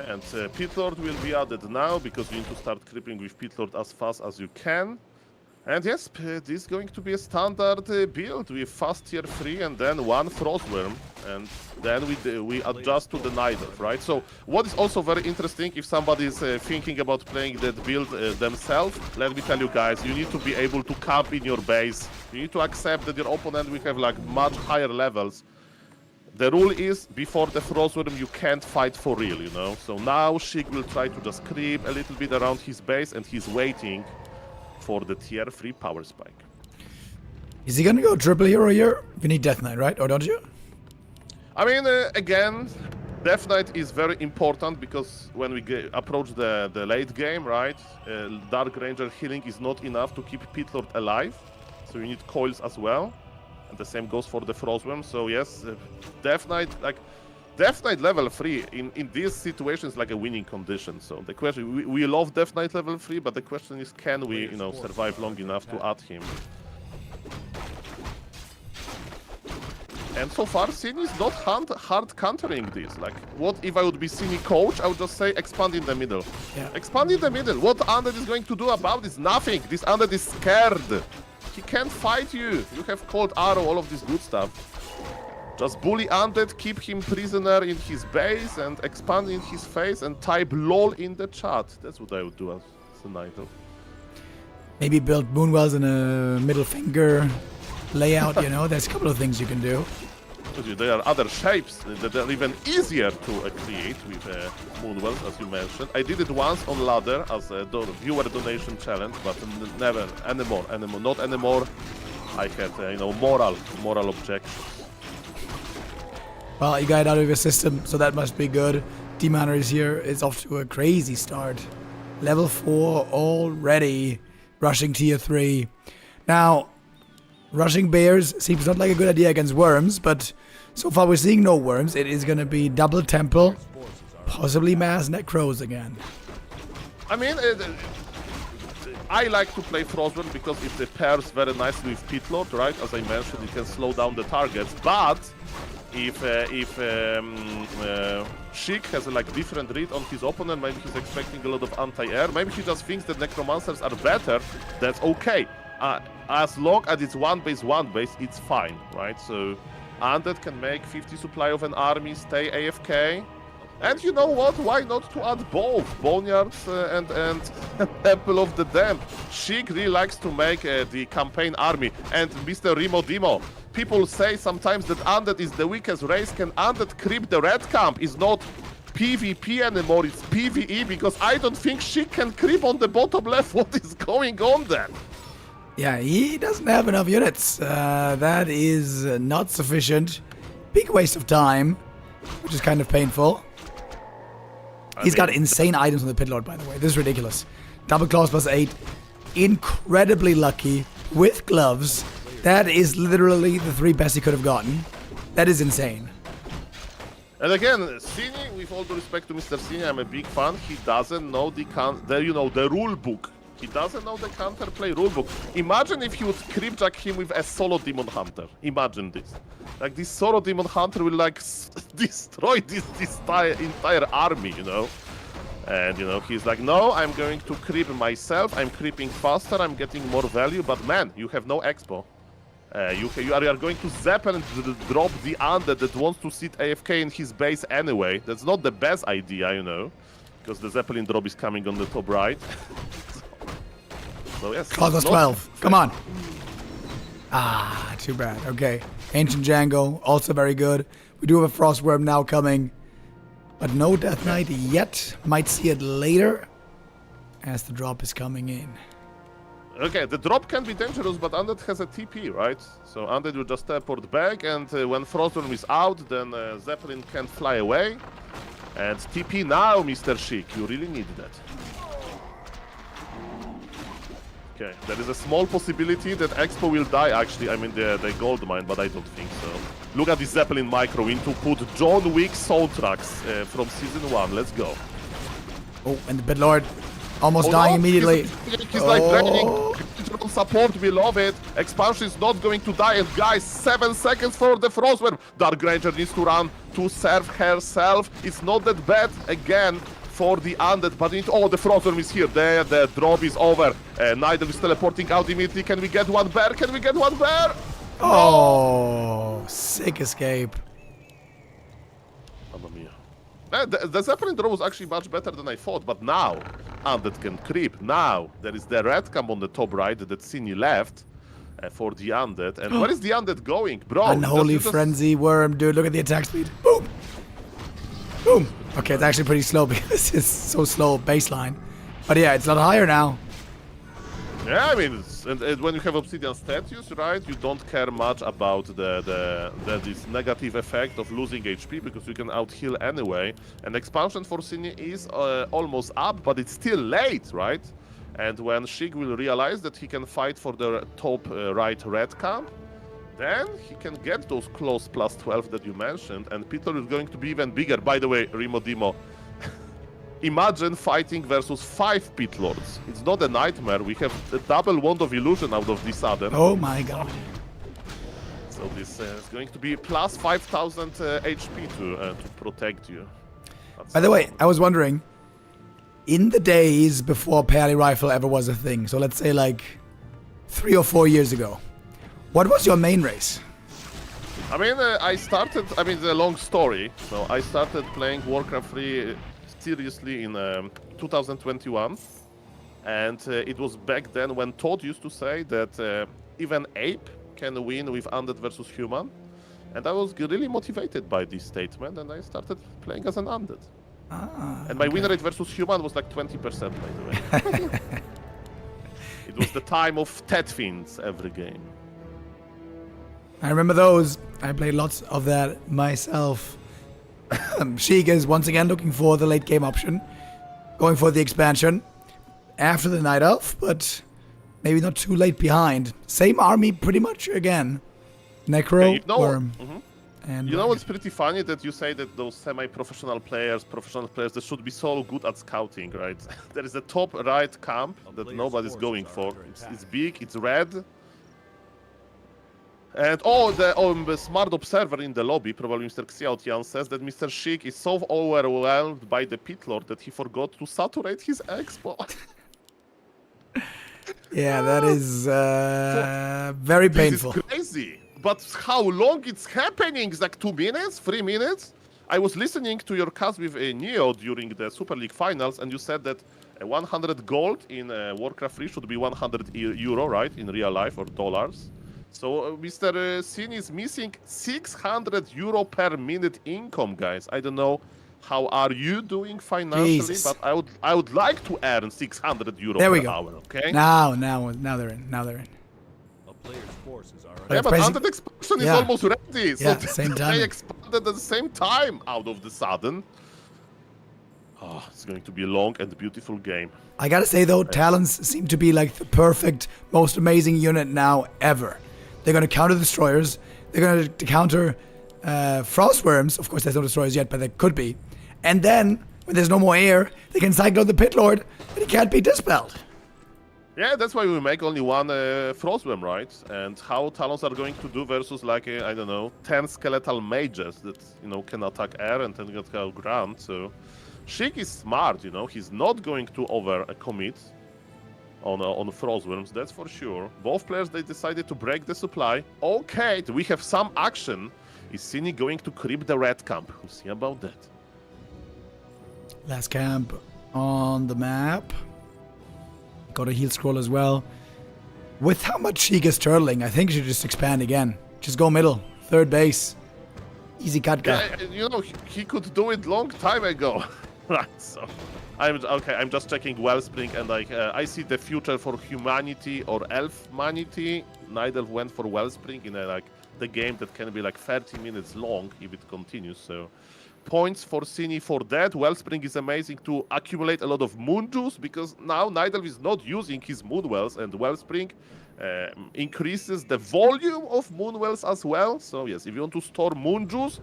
And Pit Lord will be added now because you need to start creeping with Pit Lord as fast as you can. And yes, this is going to be a standard build with fast tier 3 and then 1 Frostworm. And then we adjust to the Night Elf, right? So what is also very interesting, if somebody is thinking about playing that build themselves, let me tell you guys, you need to be able to camp in your base. You need to accept that your opponent will have like much higher levels. The rule is, before the Frostworm, you can't fight for real, you know? So now Sheik will try to just creep a little bit around his base and he's waiting for the tier 3 power spike. Is he gonna go triple hero here? You need Death Knight, right? Or don't you? I mean, again, Death Knight is very important because when we approach the late game, right, Dark Ranger healing is not enough to keep Pit Lord alive. So you need coils as well. And the same goes for the Frostworm. So yes, Death Knight, like, Death Knight level 3 in these situations like a winning condition. So the question, we love Death Knight level 3, but the question is, can we, you know, survive long enough to add him? And so far, Cine is not hard countering this. Like, what if I would be Cine coach? I would just say expand in the middle. Yeah. Expand in the middle. What Undead is going to do about this? Nothing. This Undead is scared. He can't fight you. You have Cold Arrow, all of this good stuff. Just bully Undead, keep him prisoner in his base, and expand in his face, and type LOL in the chat. That's what I would do as a Night Elf. Maybe build Moonwells in a middle finger layout, you know? There's a couple of things you can do. There are other shapes that are even easier to create with Moonwells, as you mentioned. I did it once on ladder as a viewer donation challenge, but never anymore. Not anymore. I had, you know, moral objections. Well, you got it out of your system, so that must be good. Demon Hunter is here. It's off to a crazy start. Level 4 already. Rushing tier 3. Now, rushing bears seems not like a good idea against worms, but so far we're seeing no worms. It is going to be double temple, possibly mass necros again. I mean, I like to play Frostworm because it pairs very nicely with Pit Lord, right? As I mentioned, it can slow down the targets, but if Sheik has a different read on his opponent, maybe he's expecting a lot of anti-air, maybe he just thinks that Necromancers are better, that's okay. As long as it's one base, it's fine, right? So Undead can make 50 supply of an army, stay AFK. And you know what? Why not to add both Boneyards and Temple of the Damned? Sheik really likes to make the campaign army. And Mr. Remo Demo, people say sometimes that Undead is the weakest race. Can Undead creep the red camp? Is not PvP anymore, it's PvE, because I don't think Sheik can creep on the bottom left. What is going on there? Yeah, he doesn't have enough units. That is not sufficient. Big waste of time, which is kind of painful. He's got insane items on the Pit Lord, by the way. This is ridiculous. Double claws plus 8. Incredibly lucky. With gloves. That is literally the 3 best he could have gotten. That is insane. And again, Cine, with all due respect to Mr. Cine, I'm a big fan. He doesn't know the rule book. He doesn't know the counterplay rulebook. Imagine if you would creepjack him with a solo Demon Hunter. Imagine this. Like, this solo Demon Hunter will, destroy this entire army, you know? And, you know, he's like, no, I'm going to creep myself. I'm creeping faster. I'm getting more value. But, man, you have no expo. You are going to zap and drop the Undead that wants to sit AFK in his base anyway. That's not the best idea, you know? Because the Zeppelin drop is coming on the top right. So yes, Claws 12. Come on. Ah, too bad. Okay. Ancient Django, also very good. We do have a Frostworm now coming. But no Death Knight yet. Might see it later as the drop is coming in. Okay, the drop can be dangerous, but Undead has a TP, right? So Undead will just teleport back, and when Frostworm is out, then Zeppelin can't fly away. And TP now, Mr. Sheik. You really need that. Okay, there is a small possibility that Expo will die, actually. I mean, the gold mine, but I don't think so. Look at this Zeppelin micro. We need to put John Wick soundtracks from Season 1. Let's go. Oh, and the Pit Lord almost dying immediately. He's like draining. Support, we love it. Expansion is not going to die. And guys, 7 seconds for the Frostworm. Dark Ranger needs to run to serve herself. It's not that bad again for the Undead, but oh, the Frostworm is here. There, the drop is over. Nidal is teleporting out immediately. Can we get one bear? Can we get one bear? Oh, sick escape. Mamma mia. The Zeppelin draw was actually much better than I thought, but now Undead can creep. Now there is the red camp on the top right that Cini left for the Undead. And where is the Undead going, bro? Unholy Frenzy Worm, dude. Look at the attack speed. Boom. Boom. Okay, it's actually pretty slow because it's so slow baseline. But yeah, it's a lot higher now. Yeah, I mean, and when you have Obsidian statues, right, you don't care much about this negative effect of losing HP because you can out-heal anyway. And expansion for Cini is almost up, but it's still late, right? And when Sheik will realize that he can fight for the top right red camp, then he can get those close plus 12 that you mentioned, and Peter is going to be even bigger. By the way, Remo Demo, imagine fighting versus 5 Pit Lords. It's not a nightmare. We have a double Wand of Illusion out of this sudden. Oh my god. So this is going to be plus 5,000 HP to protect you. By the way, I was wondering, in the days before Pally Rifle ever was a thing, so let's say like 3 or 4 years ago, what was your main race? I mean, it's a long story. So I started playing Warcraft 3 seriously in 2021. And it was back then when Todd used to say that even ape can win with undead versus human. And I was really motivated by this statement, and I started playing as an undead. And my win rate versus human was like 20%, by the way. It was the time of Tetfins every game. I remember those. I played lots of that myself. Sheik is once again looking for the late game option, going for the expansion after the Night Elf, but maybe not too late behind. Same army pretty much again. Necro, Worm, and you know what's pretty funny? That you say that those semi-professional players, they should be so good at scouting, right? There is a top right camp that nobody's going for. It's big, it's red. And the smart observer in the lobby, probably Mr. Xiaotian, says that Mr. Sheik is so overwhelmed by the Pit Lord that he forgot to saturate his expo. Yeah, that is very painful. This is crazy. But how long it's happening? It's like 2 minutes, 3 minutes? I was listening to your cast with Neo during the Super League finals, and you said that 100 gold in Warcraft 3 should be 100 euro, right? In real life, or dollars. So Mr. Sin is missing 600 euro per minute income, guys. I don't know how are you doing financially, but I would like to earn 600 euro per hour, okay? Now they're in. A player's forces are yeah, but Undead expansion is almost ready. So same time. They expanded at the same time out of the sudden. Oh, it's going to be a long and beautiful game. I gotta say though, Talons seem to be like the perfect, most amazing unit now ever. They're gonna counter destroyers. They're gonna counter frostworms. Of course, there's no destroyers yet, but there could be. And then, when there's no more air, they can cyclone the Pit Lord, and he can't be dispelled. Yeah, that's why we make only one frostworm, right? And how Talons are going to do versus like, I don't know, 10 skeletal mages that, can attack air and then get ground. So Sheik is smart, he's not going to over-commit on frostworms, that's for sure. Both players, they decided to break the supply. Okay, we have some action. Is Cini going to creep the red camp? We'll see about that. Last camp on the map. Got a heal scroll as well. With how much Sheik is turtling, I think he should just expand again. Just go middle, third base. Easy cut guy. Yeah, he could do it long time ago. Right, so I'm just checking Wellspring, and I see the future for humanity or elf-manity. Nidal went for Wellspring in the game that can be like 30 minutes long if it continues. So points for Cini for that. Wellspring is amazing to accumulate a lot of moon juice, because now Nidal is not using his moon wells, and Wellspring increases the volume of moon wells as well. So yes, if you want to store moon juice,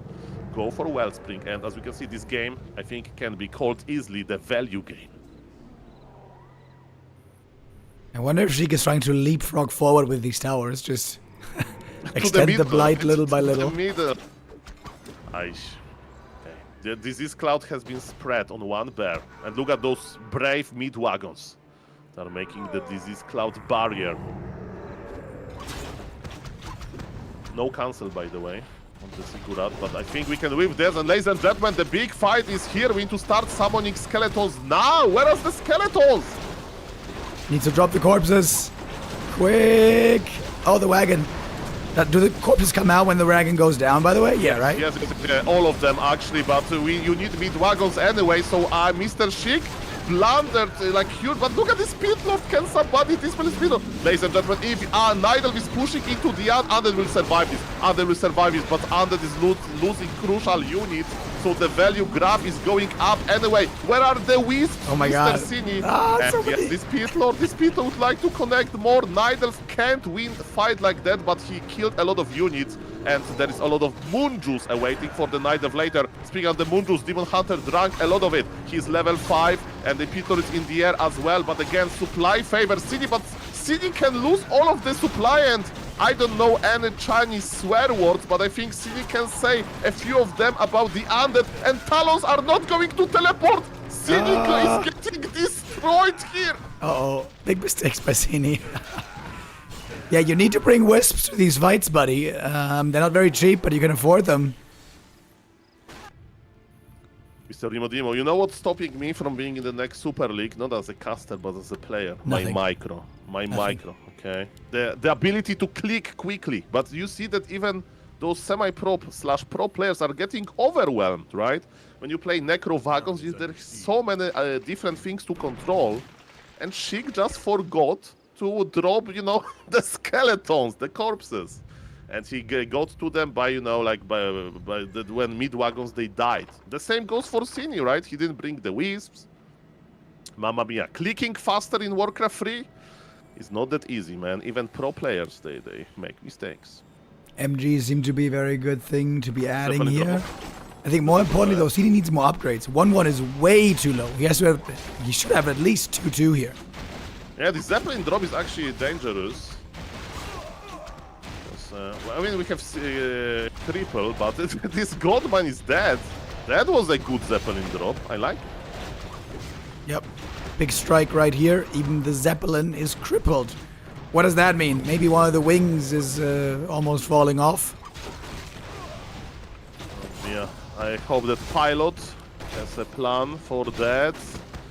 go for Wellspring. And as we can see, this game, I think, can be called easily the value game. I wonder if Sheik is trying to leapfrog forward with these towers, just extend the blight little by little. To the middle. Okay. The disease cloud has been spread on one bear. And look at those brave mid wagons that are making the disease cloud barrier. No cancel, by the way, on the Sigurat, but I think we can win this. And ladies and gentlemen, the big fight is here. We need to start summoning skeletons now. Where are the skeletons? Needs to drop the corpses. Quick! Oh, the wagon. Do the corpses come out when the wagon goes down, by the way? Yeah, right? Yes, all of them, actually, but you need mid wagons anyway, so Mr. Sheik blundered like huge, but look at this speed load. Can somebody dispel speed load? Ladies and gentlemen, if Nidal is pushing into the end, Undead will survive this. Undead will survive this, but Undead is losing crucial units, so the value graph is going up anyway. Where are the wisps, oh my Mr. God. Cini? And yes, this speed lord would like to connect more. Nidal can't win a fight like that, but he killed a lot of units. And there is a lot of moon juice awaiting for the Night of later. Speaking of the moon juice, Demon Hunter drank a lot of it. He's level 5 and the Peter is in the air as well. But again, supply favors Cini, but Cini can lose all of the supply, and I don't know any Chinese swear words, but I think Cini can say a few of them about the Undead, and Talons are not going to teleport. Cini is getting destroyed here. Uh-oh, big mistakes by Cini. Yeah, you need to bring wisps to these fights, buddy. They're not very cheap, but you can afford them. Mr. Rimodimo, you know what's stopping me from being in the next Super League? Not as a caster, but as a player. Nothing. My micro, okay? The ability to click quickly. But you see that even those semi-pro / pro players are getting overwhelmed, right? When you play Necro Wagons, there's so many different things to control. And Sheik just forgot to drop, you know, the skeletons, the corpses. And he got to them by, you know, like when mid wagons they died. The same goes for Cini, right? He didn't bring the wisps. Mamma mia, clicking faster in Warcraft 3 is not that easy, man. Even pro players, they make mistakes. MG seem to be a very good thing to be adding Definitely here. I think more importantly though, Cini needs more upgrades. 1-1 is way too low. He should have at least 2-2 here. Yeah, the Zeppelin drop is actually dangerous. I mean, we have triple, but this Godman is dead. That was a good Zeppelin drop. I like it. Yep. Big strike right here. Even the Zeppelin is crippled. What does that mean? Maybe one of the wings is almost falling off. Yeah, I hope that Pilot has a plan for that.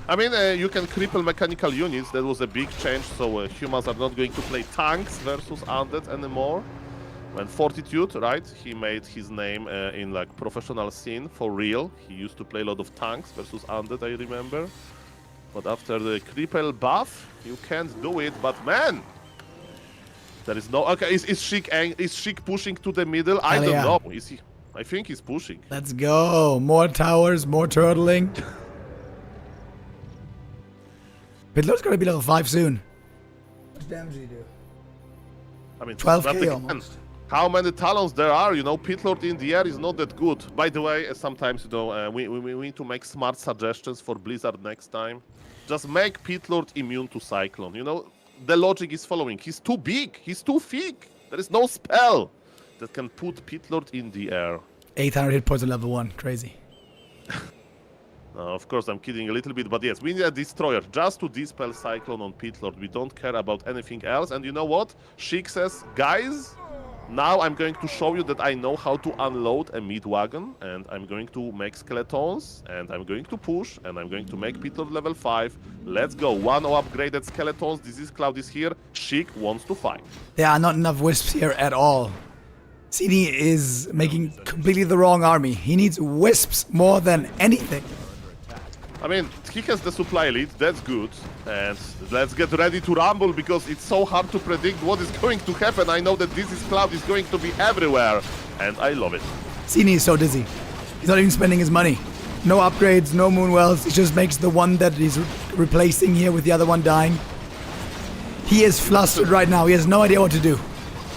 I mean, you can cripple mechanical units. That was a big change, so humans are not going to play tanks versus undead anymore. When Fortitude, right, he made his name in like professional scene for real. He used to play a lot of tanks versus undead, I remember. But after the cripple buff, you can't do it. But man, there is no. Okay, is Sheik pushing to the middle? I don't know. Is he? I think he's pushing. Let's go. More towers, more turtling. Pitlor's gonna be level 5 soon. What damage did he do? I mean, 12k almost. How many talons there are? You know, Pitlord in the air is not that good. By the way, sometimes, you know, we need to make smart suggestions for Blizzard next time. Just make Pitlord immune to Cyclone. You know, the logic is following. He's too big. He's too thick. There is no spell that can put Pitlord in the air. 800 hit points on level 1. Crazy. Of course, I'm kidding a little bit, but yes, we need a destroyer just to dispel Cyclone on Pitlord. We don't care about anything else. And you know what? Sheik says, guys, now I'm going to show you that I know how to unload a mid wagon, and I'm going to make skeletons, and I'm going to push, and I'm going to make Pitlord level 5. Let's go. 1-0 upgraded skeletons. Disease Cloud is here. Sheik wants to fight. There are not enough wisps here at all. Cini is making completely the wrong army. He needs wisps more than anything. I mean, he has the supply lead, that's good. And let's get ready to rumble, because it's so hard to predict what is going to happen. I know that this cloud is going to be everywhere, and I love it. Cini is so dizzy. He's not even spending his money. No upgrades, no moonwells. He just makes the one that he's replacing here with the other one dying. He is flustered right now. He has no idea what to do.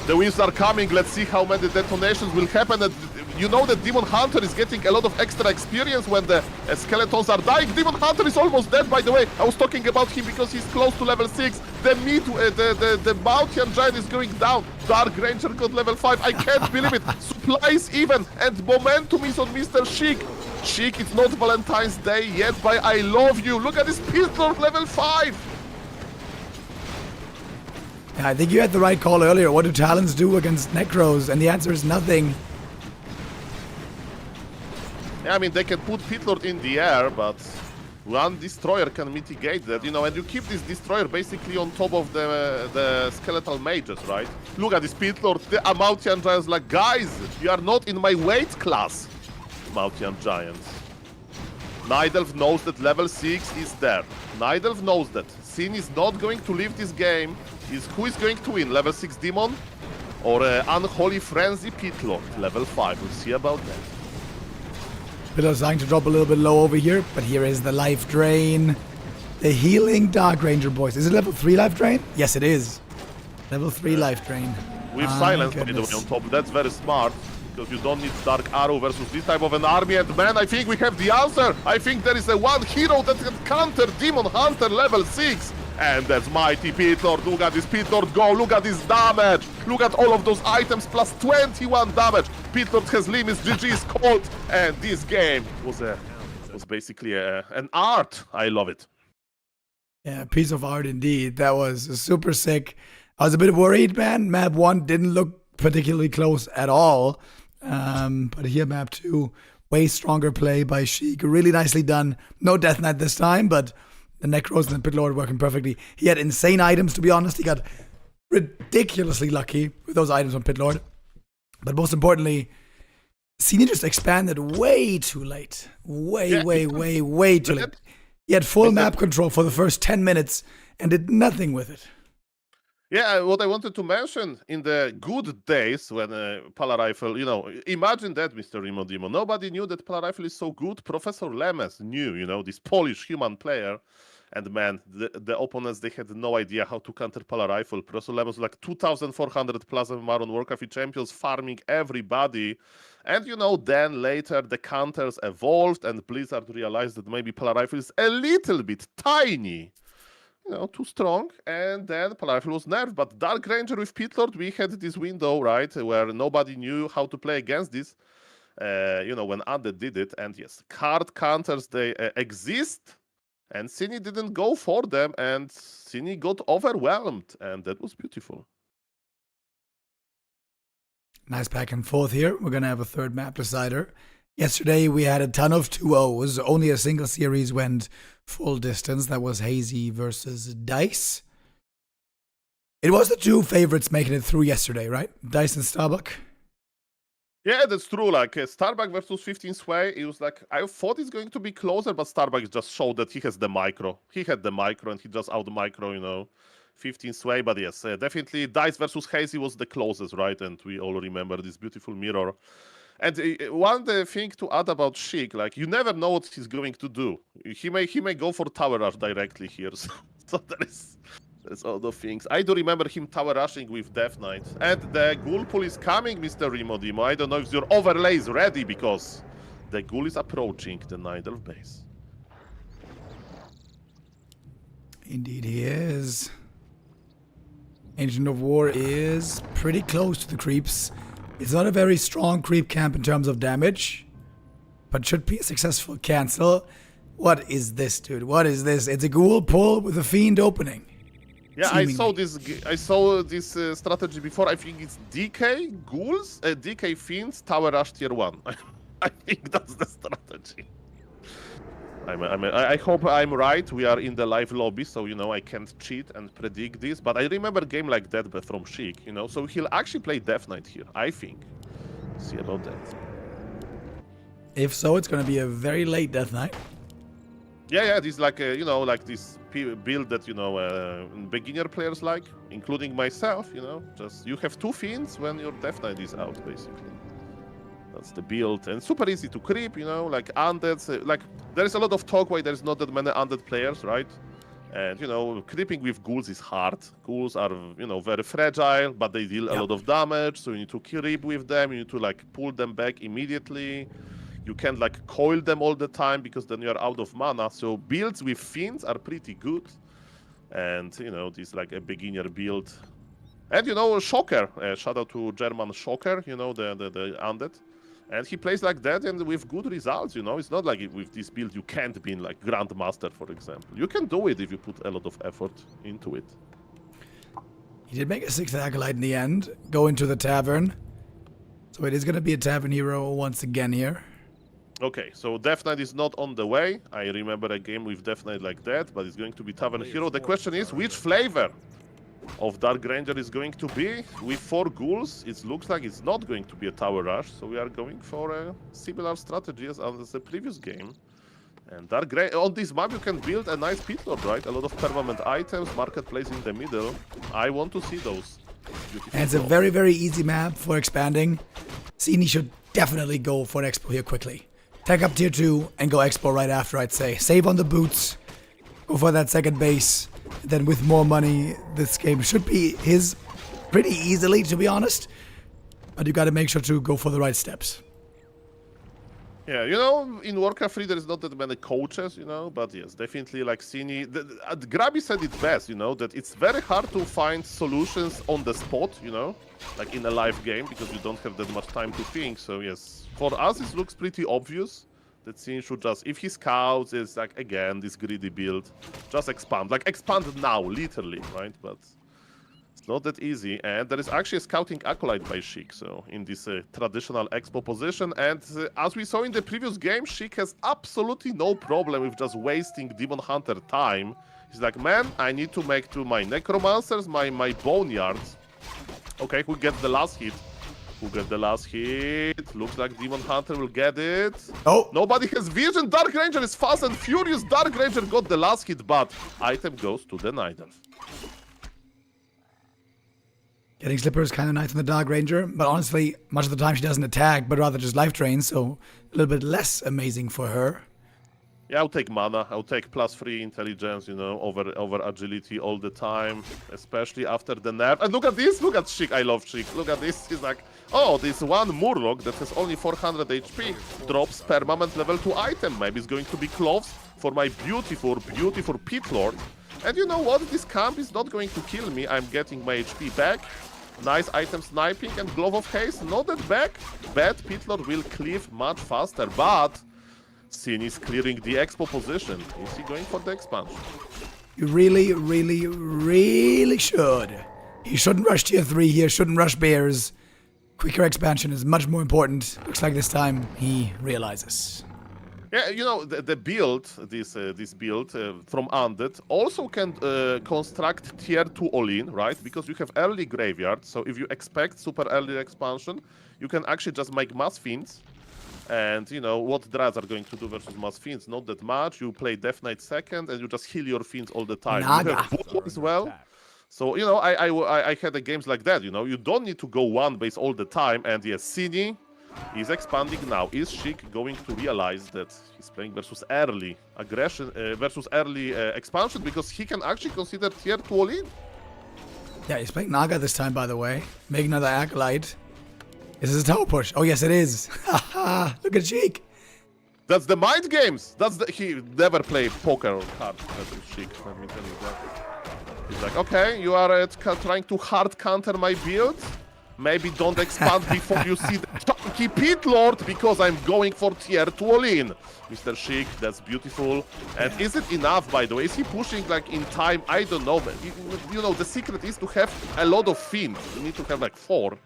The winds are coming. Let's see how many detonations will happen. And You know that Demon Hunter is getting a lot of extra experience when the skeletons are dying. Demon Hunter is almost dead, by the way. I was talking about him because he's close to level 6. The Mountain Giant is going down. Dark Ranger got level 5. I can't believe it. Supplies even, and momentum is on Mr. Sheik. Sheik, it's not Valentine's Day yet, but I love you. Look at this Pistol level 5. Yeah, I think you had the right call earlier. What do Talons do against Necros? And the answer is nothing. Yeah, I mean, they can put Pitlord in the air, but one destroyer can mitigate that, you know, and you keep this destroyer basically on top of the skeletal mages, right? Look at this Pitlord, the Amountian Giants, like, guys, you are not in my weight class, Amountian Giants. Nidelf knows that level 6 is there. Nidelf knows that. Sin is not going to leave this game. Who is going to win? Level 6 Demon or Unholy Frenzy Pitlord, level 5. We'll see about that. Pitlord's starting to drop a little bit low over here, but here is the life drain. The healing Dark Ranger, boys. Is it level 3 life drain? Yes, it is. Level 3 life drain. With silence, by the way, on top. That's very smart, because you don't need Dark Arrow versus this type of an army. And man, I think we have the answer. I think there is a one hero that can counter Demon Hunter level 6. And that's Mighty Pitlord. Look at this Pitlord go. Look at this damage. Look at all of those items plus 21 damage. Pitlord has limits. GG is called. And this game was basically an art. I love it. Yeah, a piece of art indeed. That was super sick. I was a bit worried, man. Map 1 didn't look particularly close at all. But here, map 2, way stronger play by Sheik. Really nicely done. No Deathnote this time, but the Necros and the Pitlord working perfectly. He had insane items, to be honest. He got ridiculously lucky with those items on Pitlord. But most importantly, Senior just expanded way too late. Way too late. He had full map control for the first 10 minutes and did nothing with it. Yeah, what I wanted to mention, in the good days when Pala Rifle, you know, imagine that, Mr. Remo Demo. Nobody knew that Pala Rifle is so good. Professor Lemes knew, you know, this Polish human player. And man, the opponents, they had no idea how to counter Pala Rifle. Professor Lemes was like 2,400 plus MMR on Warcraft III champions, farming everybody. And, you know, then later the counters evolved and Blizzard realized that maybe Pala Rifle is a little bit tiny. You know, too strong, and then Pala Rifle was nerfed. But Dark Ranger with Pitlord, we had this window, right, where nobody knew how to play against this, you know, when Undead did it. And yes, card counters, they exist, and Cine didn't go for them, and Cine got overwhelmed, and that was beautiful. Nice back and forth here. We're going to have a third map decider. Yesterday, we had a ton of 2-0s. Only a single series went full distance. That was Hazy versus Dice. It was the two favorites making it through yesterday, right? Dice and Starbuck. Yeah, that's true. Like Starbuck versus 15 Sway, it was like, I thought it's going to be closer, but Starbuck just showed that he has the micro. He had the micro and he just out micro, you know, 15 Sway. But yes, definitely Dice versus Hazy was the closest, right? And we all remember this beautiful mirror. And one thing to add about Sheik, like, you never know what he's going to do. He may go for tower rush directly here. So there's all the things. I do remember him tower rushing with Deathnote. And the ghoul pool is coming, Mr. Remo Demo. I don't know if your overlay is ready, because the ghoul is approaching the Nidelf base. Indeed he is. Ancient of War is pretty close to the creeps. It's not a very strong creep camp in terms of damage, but should be a successful cancel. What is this, dude? What is this? It's a ghoul pull with a fiend opening. Yeah, seemingly. I saw this strategy before. I think it's DK ghouls, DK fiends, tower rush tier 1. I think that's the strategy. I hope I'm right. We are in the live lobby, so, you know, I can't cheat and predict this. But I remember a game like that from Sheik, you know, so he'll actually play Deathnote here, I think. See about that. If so, it's going to be a very late Deathnote. Yeah, this like, you know, like this build that, you know, beginner players like, including myself, you know, just you have 2 fiends when your Deathnote is out, basically. That's the build, and super easy to creep, you know, like undeads, like there is a lot of talk why there's not that many undead players, right? And, you know, creeping with ghouls is hard. Ghouls are, you know, very fragile, but they deal a lot of damage. So you need to creep with them. You need to, like, pull them back immediately. You can't, like, coil them all the time because then you're out of mana. So builds with fiends are pretty good. And, you know, this, like, a beginner build. And, you know, Shocker. Shout out to German Shocker, you know, the undead. And he plays like that and with good results, you know. It's not like with this build you can't be in like Grandmaster, for example. You can do it if you put a lot of effort into it. He did make a 6th Acolyte in the end, go into the tavern. So it is going to be a tavern hero once again here. Okay, so Death Knight is not on the way. I remember a game with Death Knight like that, but it's going to be tavern hero. The question is, which flavor of Dark Ranger is going to be? With 4 ghouls, it looks like it's not going to be a tower rush, so we are going for a similar strategy as the previous game. And Dark Ranger, on this map you can build a nice pit lord, right? A lot of permanent items, marketplace in the middle. I want to see those. And it's a very, very easy map for expanding. Cini should definitely go for Expo here quickly. Tech up tier 2 and go Expo right after, I'd say. Save on the boots, go for that second base. Then with more money, this game should be his pretty easily, to be honest. But you got to make sure to go for the right steps. Yeah, you know, in Warcraft 3 there is not that many coaches, you know, but yes, definitely like Cini. Grabby said it best, you know, that it's very hard to find solutions on the spot, you know, like in a live game, because you don't have that much time to think. So yes, for us it looks pretty obvious that Cini should just, if he scouts, is like, again, this greedy build, just expand. Like, expand now, literally, right? But it's not that easy. And there is actually a scouting acolyte by Sheik, so in this traditional expo position. And as we saw in the previous game, Sheik has absolutely no problem with just wasting Demon Hunter time. He's like, man, I need to make to my necromancers, my boneyards. Okay, who gets the last hit? Who get the last hit? Looks like Demon Hunter will get it. Oh! Nobody has vision. Dark Ranger is fast and furious. Dark Ranger got the last hit, but item goes to the Night Elf. Getting Slipper is kind of nice on the Dark Ranger, but honestly, much of the time she doesn't attack, but rather just life drain, so a little bit less amazing for her. Yeah, I'll take mana. I'll take +3 intelligence, you know, over agility all the time, especially after the nerf. And look at this. Look at Sheik. I love Sheik. Look at this. He's like, oh, this one Murloc that has only 400 HP drops permanent level 2 item. Maybe it's going to be clothes for my beautiful Pit Lord. And you know what? This camp is not going to kill me. I'm getting my HP back. Nice item sniping and Glove of Haste. Not that bad. Pit Lord will cleave much faster, but Cini is clearing the expo position. Is he going for the expansion? You really, really, really should. He shouldn't rush tier 3 here, shouldn't rush bears. Quicker expansion is much more important. Looks like this time he realizes. Yeah, you know, the build, this build from Undead also can construct tier 2 all-in, right? Because you have early graveyard, so if you expect super early expansion, you can actually just make mass fiends. And, you know, what Dryads are going to do versus mass fiends? Not that much. You play Death Knight second, and you just heal your fiends all the time. Naga. You have Bull as well. So, you know, I had games like that, you know. You don't need to go one base all the time. And yes, Cini is expanding now. Is Sheik going to realize that he's playing versus early aggression, versus early expansion? Because he can actually consider tier 2 all-in. Yeah, he's playing Naga this time, by the way. Make another Acolyte. Is this a tower push? Oh, yes, it is. Haha, look at Sheik. That's the mind games. He never played poker or cards. That's Sheik, let me tell you that. He's like, okay, you are trying to hard counter my build. Maybe don't expand before you see the chunky Pit Lord, because I'm going for tier 2 all-in. Mr. Sheik, that's beautiful. And is it enough, by the way? Is he pushing like in time? I don't know. But you know, the secret is to have a lot of fiends. You need to have like 4.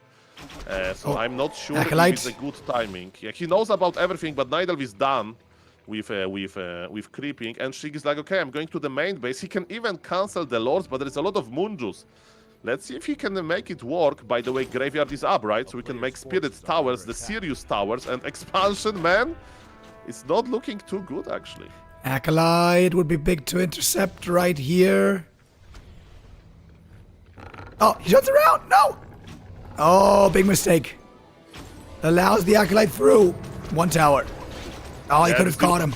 So I'm not sure Acolyte. if it's a good timing. Yeah, he knows about everything, but Night Elf is done with creeping. And Sheik is like, okay, I'm going to the main base. He can even cancel the lords, but there is a lot of Munjus. Let's see if he can make it work. By the way, graveyard is up, right? So we can make Spirit Towers, the Sirius Towers, and expansion, man. It's not looking too good, actually. Acolyte would be big to intercept right here. Oh, he shuts around. No. Oh, big mistake. Allows the Acolyte through. 1 tower. Oh, he could have caught him.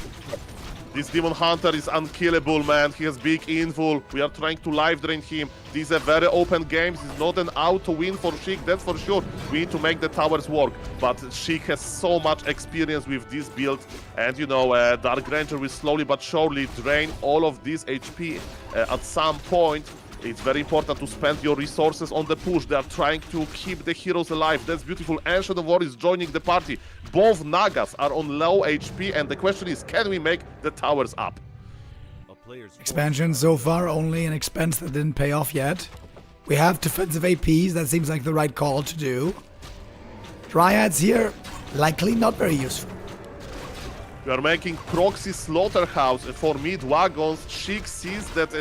This Demon Hunter is unkillable, man. He has big invul. We are trying to live drain him. These are very open games. It's not an auto win for Sheik, that's for sure. We need to make the towers work. But Sheik has so much experience with this build. And, you know, Dark Ranger will slowly but surely drain all of this HP at some point. It's very important to spend your resources on the push. They are trying to keep the heroes alive. That's beautiful. Ancient of War is joining the party. Both Nagas are on low HP, and the question is, can we make the towers up? Expansion so far, only an expense that didn't pay off yet. We have defensive APs, that seems like the right call to do. Dryads here, likely not very useful. We are making proxy slaughterhouse for mid-wagons. Sheik sees that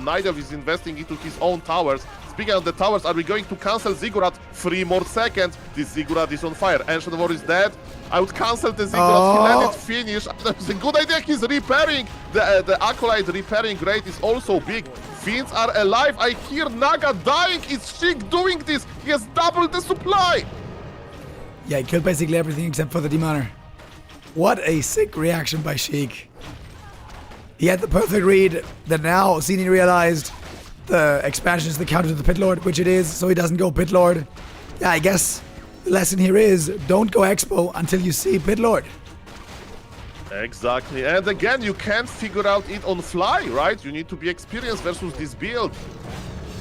Nigel is investing into his own towers. Speaking of the towers, are we going to cancel Ziggurat? 3 more seconds. This Ziggurat is on fire. Ancient War is dead. I would cancel the Ziggurat. He let it finish. That's a good idea. He's repairing. The Acolyte repairing rate is also big. Fiends are alive. I hear Naga dying. Is Sheik doing this? He has doubled the supply. Yeah, he killed basically everything except for the Demoner. What a sick reaction by Sheik. He had the perfect read that now Cini realized the expansion is the counter to the Pit Lord, which it is, so he doesn't go Pit Lord. Yeah, I guess the lesson here is don't go Expo until you see Pit Lord. Exactly, and again, you can't figure out it on fly, right? You need to be experienced versus this build.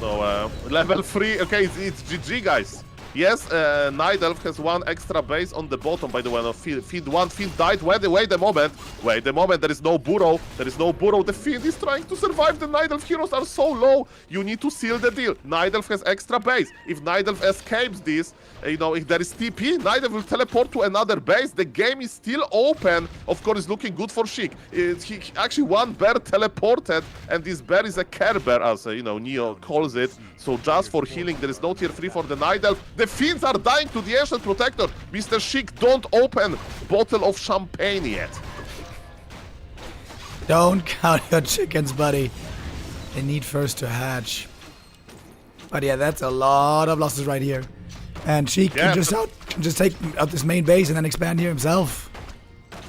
So, level 3, okay, it's GG, guys. Yes, Nidelf has 1 extra base on the bottom, by the way. No, Fiend 1, Fiend died. Wait a moment, there is no burrow. The Fiend is trying to survive. The Nidelf heroes are so low. You need to seal the deal. Nidelf has extra base. If Nidelf escapes this, you know, if there is TP, Nidelf will teleport to another base. The game is still open. Of course, it's looking good for Sheik. He actually, 1 bear teleported, and this bear is a care bear, as you know, Neo calls it. So just for healing, there is no tier 3 for the Nidelf. The Fiends are dying to the Ancient Protector. Mr. Sheik, don't open bottle of champagne yet. Don't count your chickens, buddy. They need first to hatch. But yeah, that's a lot of losses right here. And Sheik can just take out this main base and then expand here himself.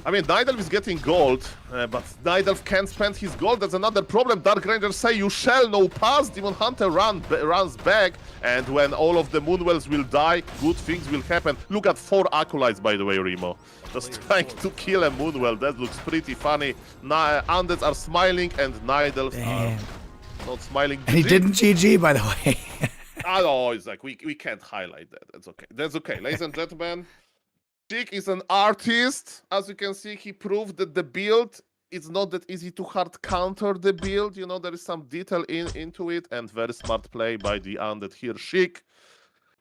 I mean, Nidelf is getting gold, but Nidelf can't spend his gold. That's another problem. Dark Rangers say, you shall no pass. Demon Hunter runs back, and when all of the Moonwells will die, good things will happen. Look at 4 Acolytes, by the way, Remo. Just trying to kill a Moonwell. That looks pretty funny. Undeads are smiling, and Nidelf are not smiling. And he didn't GG, by the way. I know, it's like, we can't highlight that. That's okay. That's okay. Ladies and gentlemen, Sheik is an artist. As you can see, he proved that the build, it's not that easy to hard counter the build. You know, there is some detail into it, and very smart play by the undead here. Sheik,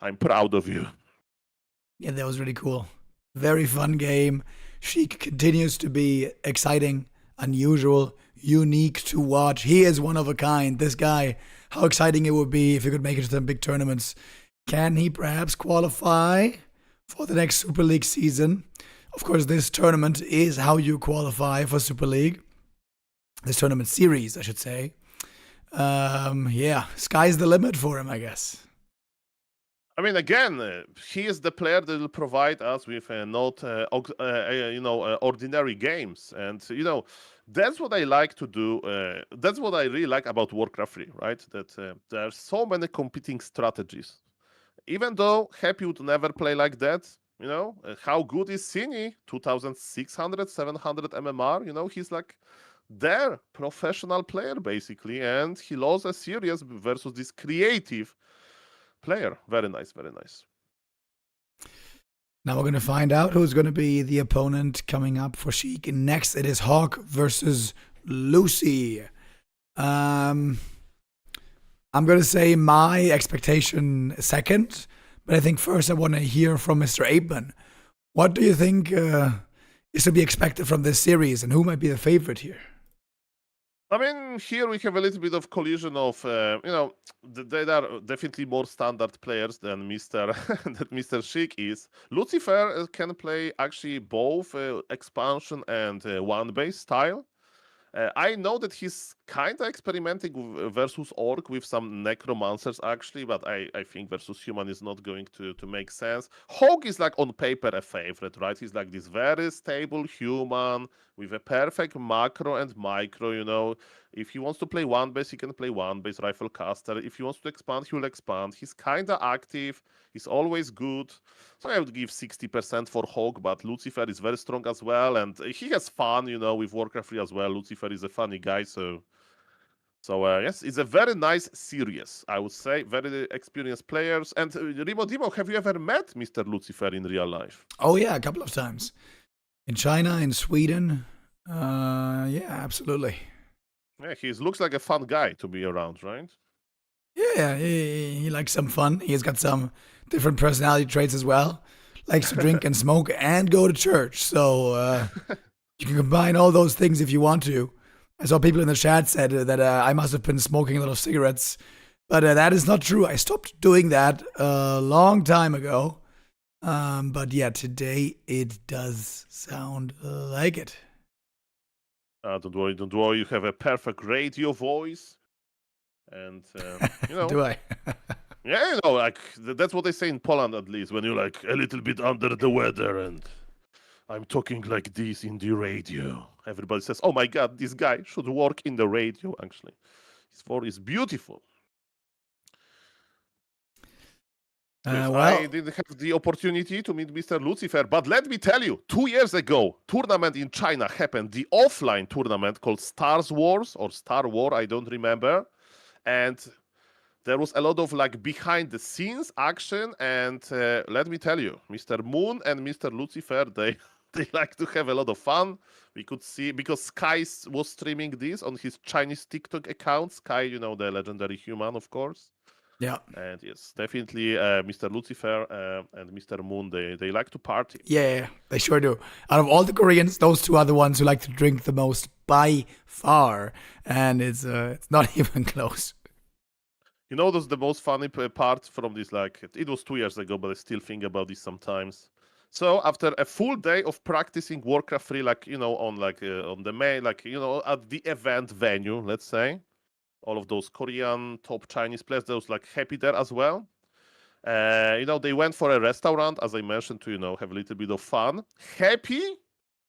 I'm proud of you. Yeah, that was really cool. Very fun game. Sheik continues to be exciting, unusual, unique to watch. He is one of a kind. This guy, how exciting it would be if he could make it to some big tournaments. Can he perhaps qualify for the next Super League season? Of course, this tournament is how you qualify for Super League. This tournament series, I should say. Yeah, sky's the limit for him, I guess. I mean, again, he is the player that will provide us with not, ordinary games, and you know, that's what I like to do. That's what I really like about Warcraft 3, right? That there are so many competing strategies. Even though Happy would never play like that, you know, how good is Cini? 2,600, 700 MMR, you know, he's like their professional player, basically, and he lost a series versus this creative player. Very nice, very nice. Now we're going to find out who's going to be the opponent coming up for Sheik. Next, it is HawK versus Luci. I'm going to say my expectation second, but I think first I want to hear from Mr. Apeman. What do you think is to be expected from this series, and who might be the favorite here? I mean, here we have a little bit of collision of, they are definitely more standard players than Mr. Sheik is. Lucifer can play actually both expansion and one base style. I know that he's kind of experimenting versus orc with some necromancers actually, but I think versus human is not going to make sense. HawK is like on paper a favorite, right? He's like this very stable human with a perfect macro and micro, you know. If he wants to play one base, he can play one base rifle caster. If he wants to expand, he'll expand. He's kind of active. He's always good. So I would give 60% for HawK, but Lucifer is very strong as well. And he has fun, you know, with Warcraft 3 as well. Lucifer is a funny guy. So yes, it's a very nice series, I would say. Very experienced players. And Rimo Dimo, have you ever met Mr. Lucifer in real life? Oh, yeah, a couple of times. In China, in Sweden. Yeah, absolutely. Yeah, he looks like a fun guy to be around, right? Yeah, he likes some fun. He's got some different personality traits as well. Likes to drink and smoke and go to church. So you can combine all those things if you want to. I saw people in the chat said that I must have been smoking a lot of cigarettes. But that is not true. I stopped doing that a long time ago. But yeah, today it does sound like it. Don't worry. You have a perfect radio voice. And, you know. Do I? Yeah, you know, like, that's what they say in Poland, at least, when you're, like, a little bit under the weather and I'm talking like this in the radio. Everybody says, oh my God, this guy should work in the radio, actually. His voice is beautiful. Yes, I didn't have the opportunity to meet Mr. Lucifer, but let me tell you, 2 years ago, tournament in China happened, the offline tournament called Stars Wars or Star War, I don't remember. And there was a lot of like behind the scenes action. And let me tell you, Mr. Moon and Mr. Lucifer, they like to have a lot of fun. We could see, because Sky was streaming this on his Chinese TikTok account. Sky, you know, the legendary human, of course. Yeah. And yes, definitely Mr. Lucifer and Mr. Moon, they like to party. Yeah, they sure do. Out of all the Koreans, those two are the ones who like to drink the most by far. And it's not even close. You know, that's the most funny part from this, like, it was 2 years ago, but I still think about this sometimes. So after a full day of practicing Warcraft 3, like, you know, on the main, like, you know, at the event venue, let's say, all of those Korean top Chinese players, they was like happy there as well. You know, they went for a restaurant, as I mentioned, to, you know, have a little bit of fun. Happy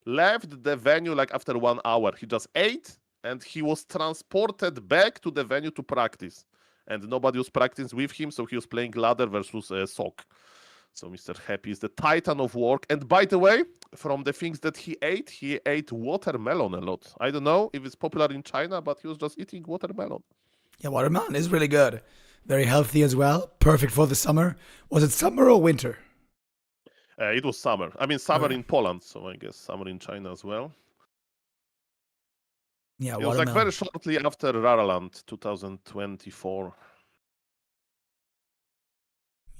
left the venue like after 1 hour. He just ate and he was transported back to the venue to practice. And nobody was practicing with him, so he was playing ladder versus HawK. So Mr. Happy is the titan of work. And by the way, from the things that he ate watermelon a lot. I don't know if it's popular in China, but he was just eating watermelon. Yeah, watermelon is really good. Very healthy as well. Perfect for the summer. Was it summer or winter? It was summer. I mean, summer in Poland, so I guess summer in China as well. Yeah, it was like very shortly after Raraland 2024.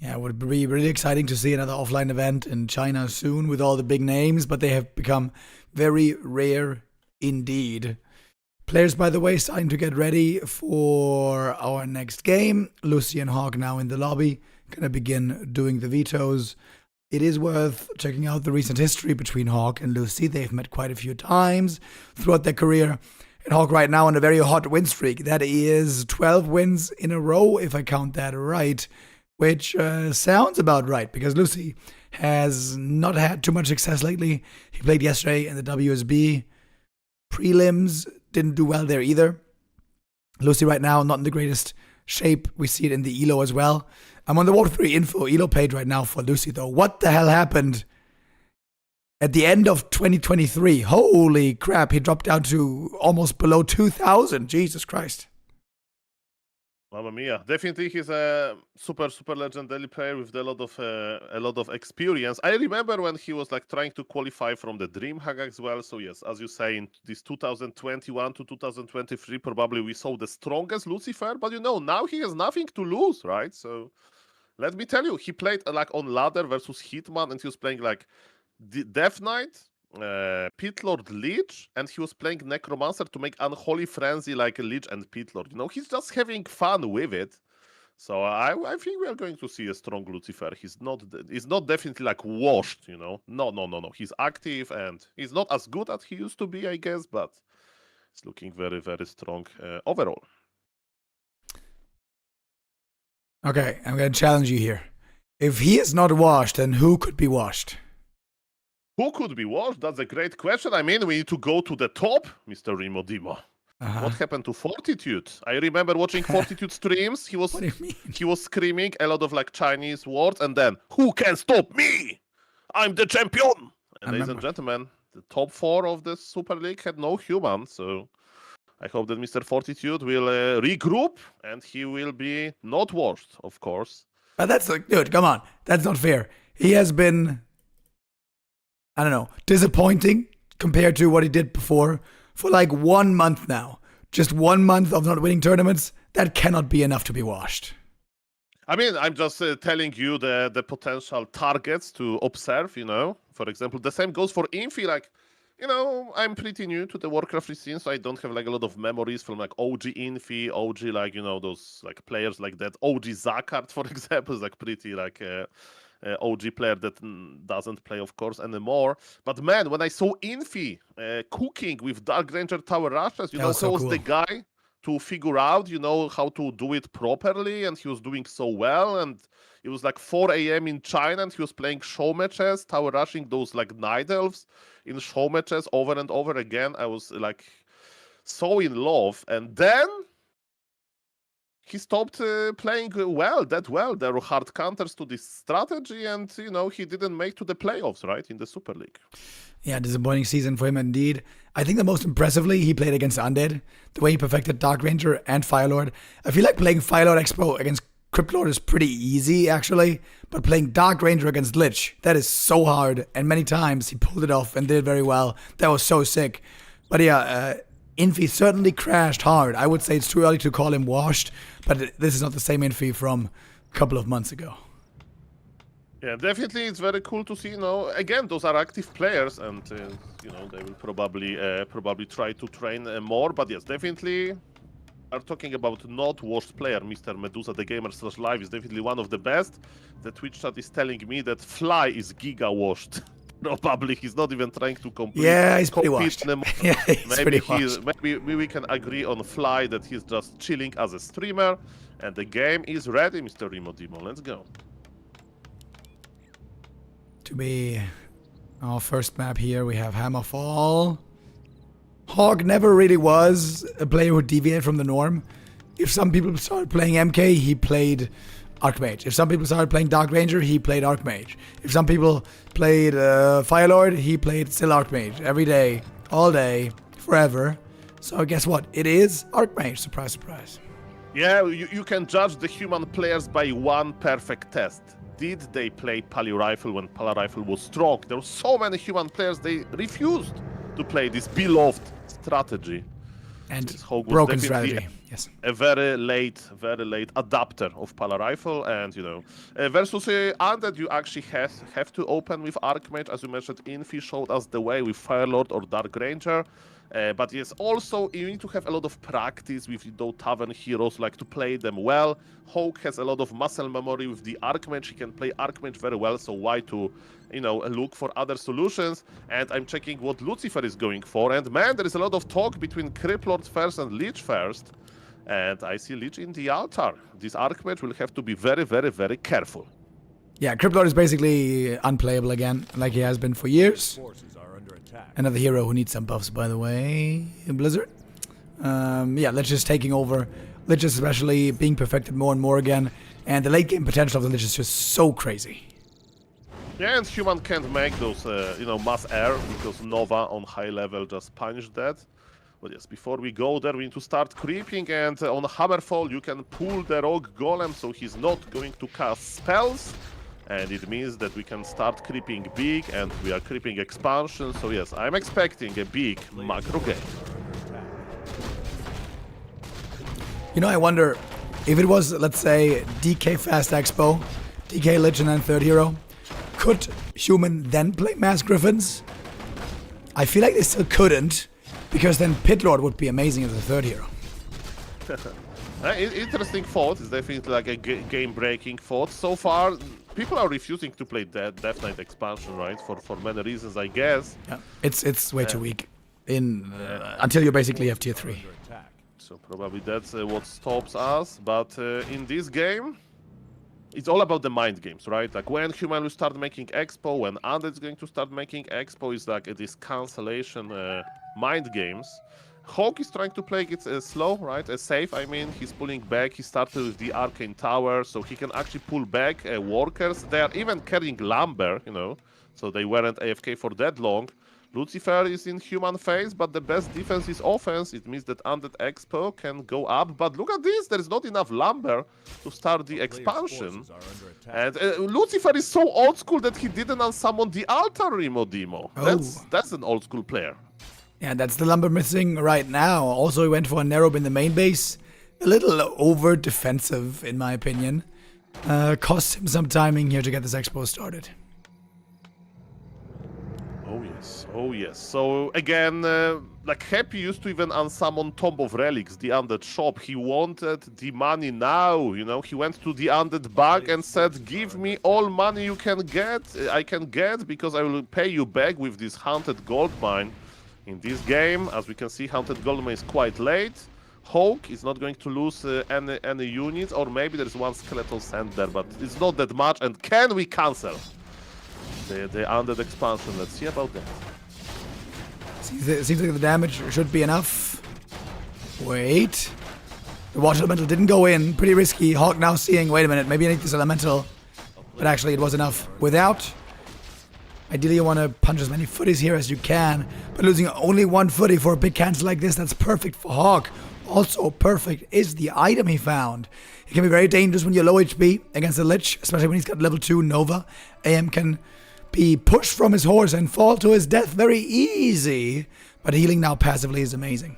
Yeah, it would be really exciting to see another offline event in China soon with all the big names, but they have become very rare indeed. Players, by the way, starting to get ready for our next game. Luci and HawK now in the lobby, gonna begin doing the vetoes. It is worth checking out the recent history between HawK and Luci. They've met quite a few times throughout their career. And HawK right now on a very hot win streak. That is 12 wins in a row, if I count that right. Which sounds about right, because Luci has not had too much success lately. He played yesterday in the WSB prelims, didn't do well there either. Luci right now, not in the greatest shape. We see it in the ELO as well. I'm on the Warcraft 3 info ELO page right now for Luci, though. What the hell happened at the end of 2023? Holy crap, he dropped down to almost below 2,000. Jesus Christ. Mamma mia! Definitely, he's a super legendary player with a lot of experience. I remember when he was like trying to qualify from the DreamHack as well. So yes, as you say, in this 2021 to 2023, probably we saw the strongest Lucifer. But you know, now he has nothing to lose, right? So let me tell you, he played like on ladder versus Hitman, and he was playing like Deathnote, Pit Lord Lich, and he was playing Necromancer to make Unholy Frenzy like a Lich and Pit Lord. You know, he's just having fun with it. So I think we are going to see a strong Lucifer. He's not definitely like washed, you know. No. He's active and he's not as good as he used to be, I guess, but It's looking very, very strong overall. Okay, I'm going to challenge you here. If he is not washed, then who could be washed? Who could be washed? That's a great question. I mean, we need to go to the top, Mr. Remo Dimo. What happened to Fortitude? I remember watching Fortitude streams. He was What do you mean? he was screaming a lot of like Chinese words, and then who can stop me? I'm the champion. And ladies and gentlemen, the top 4 of the Super League had no human, so I hope that Mr. Fortitude will regroup and he will be not washed, of course. But that's like, dude, come on. That's not fair. He has been, I don't know, disappointing compared to what he did before for like 1 month now. Just 1 month of not winning tournaments, that cannot be enough to be washed. I mean, I'm just telling you the potential targets to observe, you know. For example, the same goes for Infi. Like, you know, I'm pretty new to the Warcraft 3 scene, so I don't have like a lot of memories from like OG Infi, OG like, you know, those like players like that. OG Zakard, for example, is like pretty like OG player that doesn't play, of course, anymore. But man, when I saw Infi cooking with Dark Ranger Tower Rushes, you know, so he was cool. the guy to figure out, you know, how to do it properly, and he was doing so well. And it was like 4 a.m. in China, and he was playing show matches, tower rushing those like night elves in show matches over and over again. I was like so in love, and then he stopped playing that well. There were hard counters to this strategy, and you know, he didn't make to the playoffs, right, in the Super League. Yeah, disappointing season for him indeed. I think the most impressively, he played against Undead. The way he perfected Dark Ranger and Firelord. I feel like playing Firelord Expo against Cryptlord is pretty easy, actually. But playing Dark Ranger against Lich, that is so hard. And many times he pulled it off and did it very well. That was so sick. But yeah, Infi certainly crashed hard. I would say it's too early to call him washed. But this is not the same Infi from a couple of months ago. Yeah, definitely, it's very cool to see. You know, again, those are active players, and you know, they will probably try to train more. But yes, definitely, are talking about not washed player. Mr. Medusa, the gamer /live, is definitely one of the best. The Twitch chat is telling me that Fly is giga washed. Probably he's not even trying to compete. Yeah, he's pretty washed. Yeah, he's pretty washed. Maybe we can agree on Fly that he's just chilling as a streamer, and the game is ready, Mr. Remo Dimo. Let's go. To be our first map here, we have Hammerfall. HawK never really was a player who deviated from the norm. If some people started playing MK, he played Archmage. If some people started playing Dark Ranger, he played Archmage. If some people played Firelord, he played still Archmage. Every day, all day, forever. So guess what? It is Archmage. Surprise, surprise. Yeah, you can judge the human players by one perfect test. Did they play Pali Rifle when Pali Rifle was strong? There were so many human players, they refused to play this beloved strategy. And HawK was broken definitely strategy. Yes. A very late adapter of Pala Rifle, and you know, versus Undead, you actually have to open with Archmage, as you mentioned. Infi showed us the way with Firelord or Dark Ranger. But yes, also you need to have a lot of practice with those Tavern heroes, like to play them well. HawK has a lot of muscle memory with the Archmage. He can play Archmage very well, so why to, you know, look for other solutions? And I'm checking what Lucifer is going for. And man, there is a lot of talk between Cryptlord first and Lich first. And I see Lich in the altar. This Archmage will have to be very, very, very careful. Yeah, Cryptlord is basically unplayable again, like he has been for years. Another hero who needs some buffs, by the way, in Blizzard. Yeah, Lich is taking over. Lich is especially being perfected more and more again. And the late game potential of the Lich is just so crazy. Yeah, and human can't make those, you know, mass air, because Nova on high level just punished that. But yes, before we go there, we need to start creeping, and on Hammerfall you can pull the Rogue Golem, so he's not going to cast spells. And it means that we can start creeping big, and we are creeping expansion. So yes, I'm expecting a big macro game. You know, I wonder if it was, let's say, DK Fast Expo, DK Lich and then third hero, could human then play Mass Griffins? I feel like they still couldn't, because then Pitlord would be amazing as a third hero. Interesting thought. It's definitely like a game-breaking thought. So far, people are refusing to play Deathnote expansion, right? For many reasons, I guess. Yeah, it's way too weak. in until you basically have tier 3. So probably that's what stops us. But in this game, it's all about the mind games, right? Like when human will start making expo, when Undead is going to start making expo, it's like this cancellation mind games. HawK is trying to play it slow, right? Safe, I mean. He's pulling back. He started with the Arcane Tower, so he can actually pull back workers. They are even carrying lumber, you know, so they weren't AFK for that long. Lucifer is in human phase, but the best defense is offense. It means that Undead Expo can go up. But look at this, there is not enough lumber to start the expansion. And Lucifer is so old school that he didn't unsummon the altar Remo Demo. That's an old school player. Yeah, that's the lumber missing right now. Also, he went for a narrow in the main base. A little over defensive, in my opinion. Cost him some timing here to get this expo started. Oh yes. So again, like Happy used to even unsummon Tomb of Relics, the Undead shop. He wanted the money now, you know. He went to the Undead bag and said, give me all money you can get, I can get, because I will pay you back with this Haunted Gold Mine. In this game, as we can see, Haunted Gold Mine is quite late. HawK is not going to lose any units, or maybe there's one skeletal sand there, but it's not that much. And can we cancel the Undead expansion? Let's see about that. Seems like the damage should be enough. Wait. The Water Elemental didn't go in. Pretty risky. HawK now seeing, wait a minute, maybe I need this Elemental. But actually it was enough. Without. Ideally you want to punch as many footies here as you can. But losing only one footy for a big cancel like this, that's perfect for HawK. Also perfect is the item he found. It can be very dangerous when you're low HP against the Lich, especially when he's got level 2 Nova. AM can be pushed from his horse and fall to his death very easy. But healing now passively is amazing.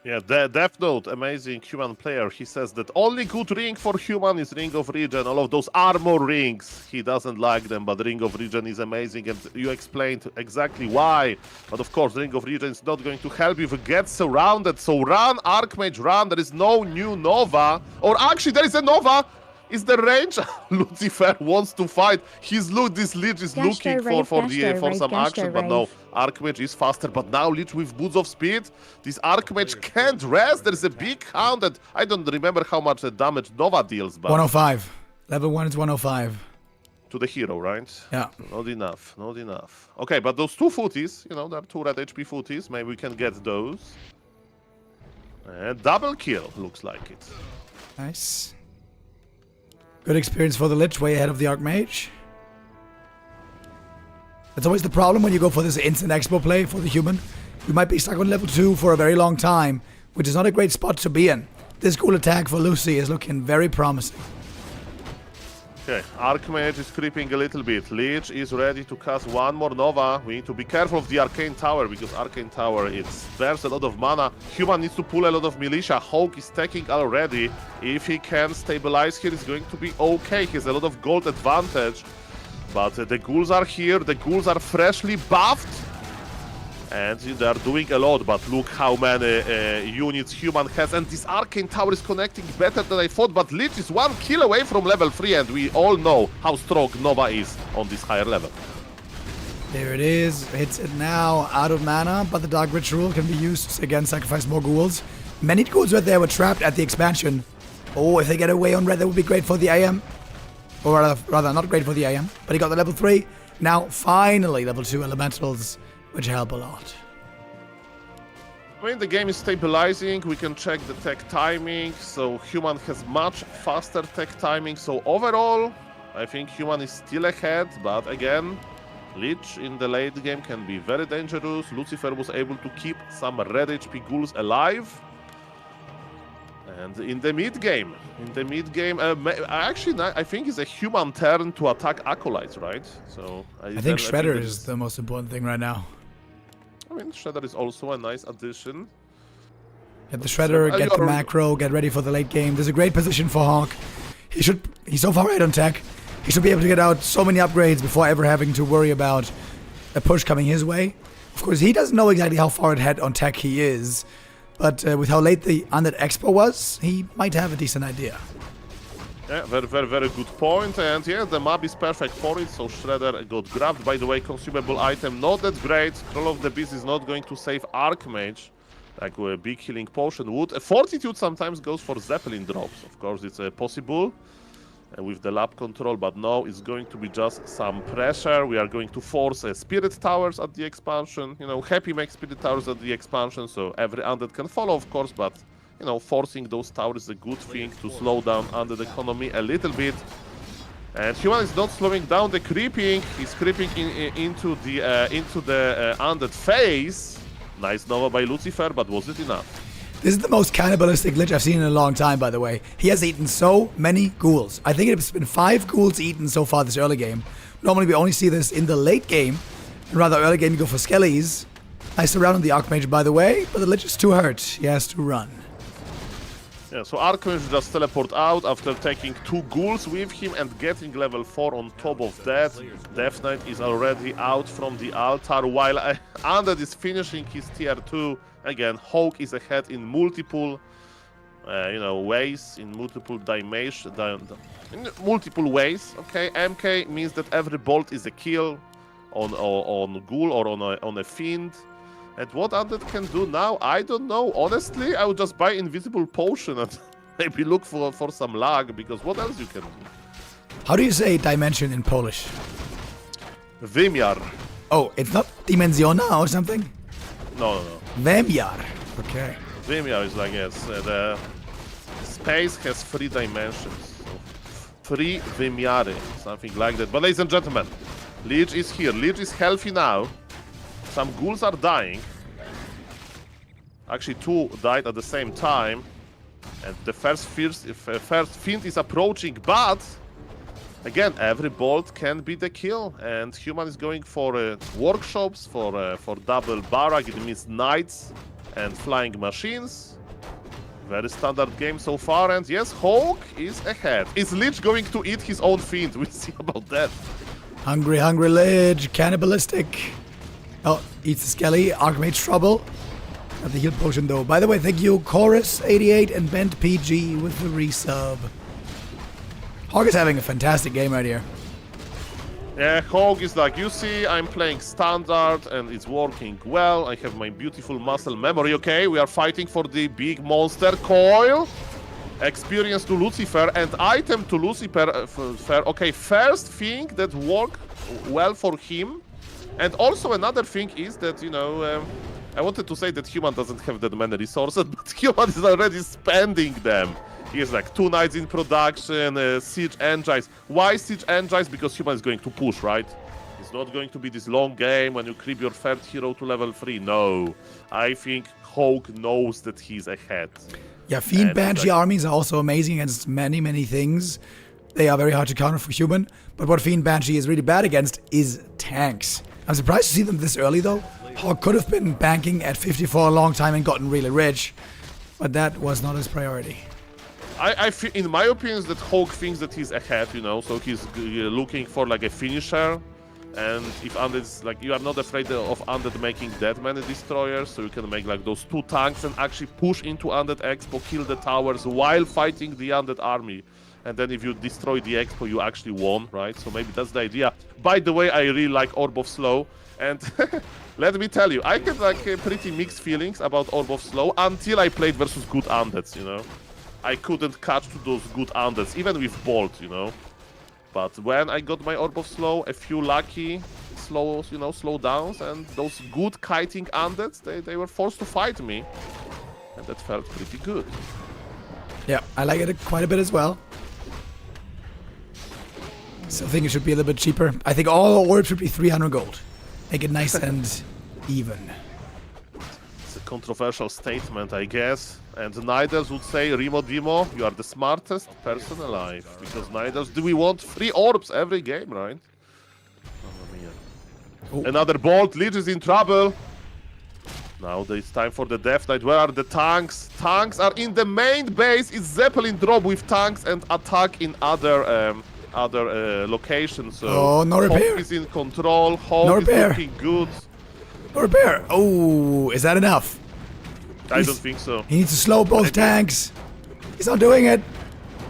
Yeah, Deathnote, amazing human player. He says that only good ring for human is Ring of Regen. All of those armor rings, he doesn't like them, but Ring of Regen is amazing, and you explained exactly why. But of course, Ring of Regen is not going to help you if you get surrounded. So run, Archmage, run. There is no new Nova. Or actually, there is a Nova. Is the range? Lucifer wants to fight. This Lich is looking for some action, but no. Archmage is faster, but now Lich with Boots of Speed. This Archmage can't rest. There is a big hound that I don't remember how much damage Nova deals, but 105. Level 1 is 105. To the hero, right? Yeah. Not enough. Not enough. Okay, but those 2 footies, you know, there are 2 red HP footies. Maybe we can get those. And double kill, looks like it. Nice. Good experience for the Lich, way ahead of the Archmage. That's always the problem when you go for this instant expo play for the human. You might be stuck on level 2 for a very long time, which is not a great spot to be in. This cool attack for Luci is looking very promising. Okay, Archmage is creeping a little bit. Lich is ready to cast one more Nova. We need to be careful of the Arcane Tower, because Arcane Tower, it bears a lot of mana. Human needs to pull a lot of militia. HawK is taking already. If he can stabilize here, it's going to be okay. He has a lot of gold advantage. But the ghouls are here. The ghouls are freshly buffed. And they are doing a lot, but look how many units human has. And this Arcane Tower is connecting better than I thought, but Lich is 1 kill away from level 3, and we all know how strong Nova is on this higher level. There it is. Hits it now. Out of mana, but the Dark Ritual can be used to, again, sacrifice more ghouls. Many ghouls right there were trapped at the expansion. Oh, if they get away on red, that would be great for the AM. Or rather, not great for the AM, but he got the level 3. Now, finally, level 2 elementals, which help a lot. I mean, the game is stabilizing. We can check the tech timing. So human has much faster tech timing. So overall, I think human is still ahead. But again, Lich in the late game can be very dangerous. Lucifer was able to keep some red HP ghouls alive. And in the mid game, actually, I think it's a human turn to attack Acolytes, right? So I think Shredder is the most important thing right now. I mean, Shredder is also a nice addition. Get the Shredder, get the macro, get ready for the late game. There's a great position for HawK. He's so far ahead on tech. He should be able to get out so many upgrades before ever having to worry about a push coming his way. Of course, he doesn't know exactly how far ahead on tech he is. But with how late the Undead Expo was, he might have a decent idea. Yeah, very good point. And yeah, the map is perfect for it. So Shredder got grabbed. By the way, consumable item not that great. Scroll of the Beast is not going to save Archmage. Like a big healing potion would. Fortitude sometimes goes for Zeppelin drops. Of course, it's possible with the lab control, but no, it's going to be just some pressure. We are going to force Spirit Towers at the expansion. You know, Happy makes Spirit Towers at the expansion, so every undead can follow, of course, but you know, forcing those towers is a good thing to slow down undead economy a little bit. And Human is not slowing down the creeping. He's creeping into the undead phase. Nice Nova by Lucifer, but was it enough? This is the most cannibalistic Lich I've seen in a long time, by the way. He has eaten so many ghouls. I think it's been 5 ghouls eaten so far this early game. Normally we only see this in the late game. And rather early game you go for skellies. I surrounded the Archmage, by the way, but the Lich is too hurt. He has to run. Yeah, so Archmage just teleport out after taking 2 ghouls with him and getting level 4 on top of that. Deathnote is already out from the altar while Undead is finishing his tier 2. Again, HawK is ahead in multiple ways, in multiple dimensions, in multiple ways. Okay, MK means that every bolt is a kill on ghoul or on a fiend. And what Undead can do now, I don't know. Honestly, I would just buy Invisible Potion and maybe look for some lag, because what else you can do? How do you say dimension in Polish? Wymiar. Oh, it's not dimensiona or something? No. Wymiar. Okay. Wymiar is like, yes, the space has 3 dimensions. So 3 wymiary, something like that. But ladies and gentlemen, Lich is here. Lich is healthy now. Some ghouls are dying. Actually, 2 died at the same time. And the first fiend is approaching, but again, every bolt can be the kill. And Human is going for workshops, for double barrack. It means knights and flying machines. Very standard game so far. And yes, HawK is ahead. Is Lich going to eat his own fiend? We'll see about that. Hungry Lich. Cannibalistic. Oh, eats the Skelly. Archmage trouble. Got the heal potion though. By the way, thank you, Chorus88 and Bent PG with the resub. HawK is having a fantastic game right here. Yeah, HawK is like, you see, I'm playing standard and it's working well. I have my beautiful muscle memory. Okay, we are fighting for the big monster coil. Experience to Lucifer and item to Lucifer. Okay, first thing that worked well for him. And also another thing is that, you know, I wanted to say that Human doesn't have that many resources, but Human is already spending them. He has like 2 knights in production, siege engines. Why siege engines? Because Human is going to push, right? It's not going to be this long game when you creep your 3rd hero to level 3. No, I think HawK knows that he's ahead. Yeah, Fiend Banshee armies are also amazing against many things. They are very hard to counter for Human, but what Fiend Banshee is really bad against is tanks. I'm surprised to see them this early though. HawK could have been banking at 50 for a long time and gotten really rich, but that was not his priority. I feel, in my opinion, that HawK thinks that he's ahead, you know, so he's looking for like a finisher. And if Undead, like, you are not afraid of Undead making that many destroyers, so you can make like those 2 tanks and actually push into Undead Expo, kill the towers while fighting the Undead army. And then if you destroy the Expo, you actually won, right? So maybe that's the idea. By the way, I really like Orb of Slow. And let me tell you, I had like pretty mixed feelings about Orb of Slow until I played versus good Undeads, you know? I couldn't catch to those good Undeads, even with Bolt, you know? But when I got my Orb of Slow, a few lucky slow downs, and those good kiting Undeads, they were forced to fight me. And that felt pretty good. Yeah, I like it quite a bit as well. So I think it should be a little bit cheaper. I think all orbs should be 300 gold. Make it nice and even. It's a controversial statement, I guess. And Niders would say, Remo Demo, you are the smartest person alive. Because Niders, do we want 3 orbs every game, right? Oh. Another bolt, Lich is in trouble. Now it's time for the Deathnote. Where are the tanks? Tanks are in the main base. It's Zeppelin drop with tanks and attack in other locations. So no repair. HawK is in control. HawK is looking good. No repair. Oh, is that enough? I don't think so. He needs to slow both tanks. He's not doing it.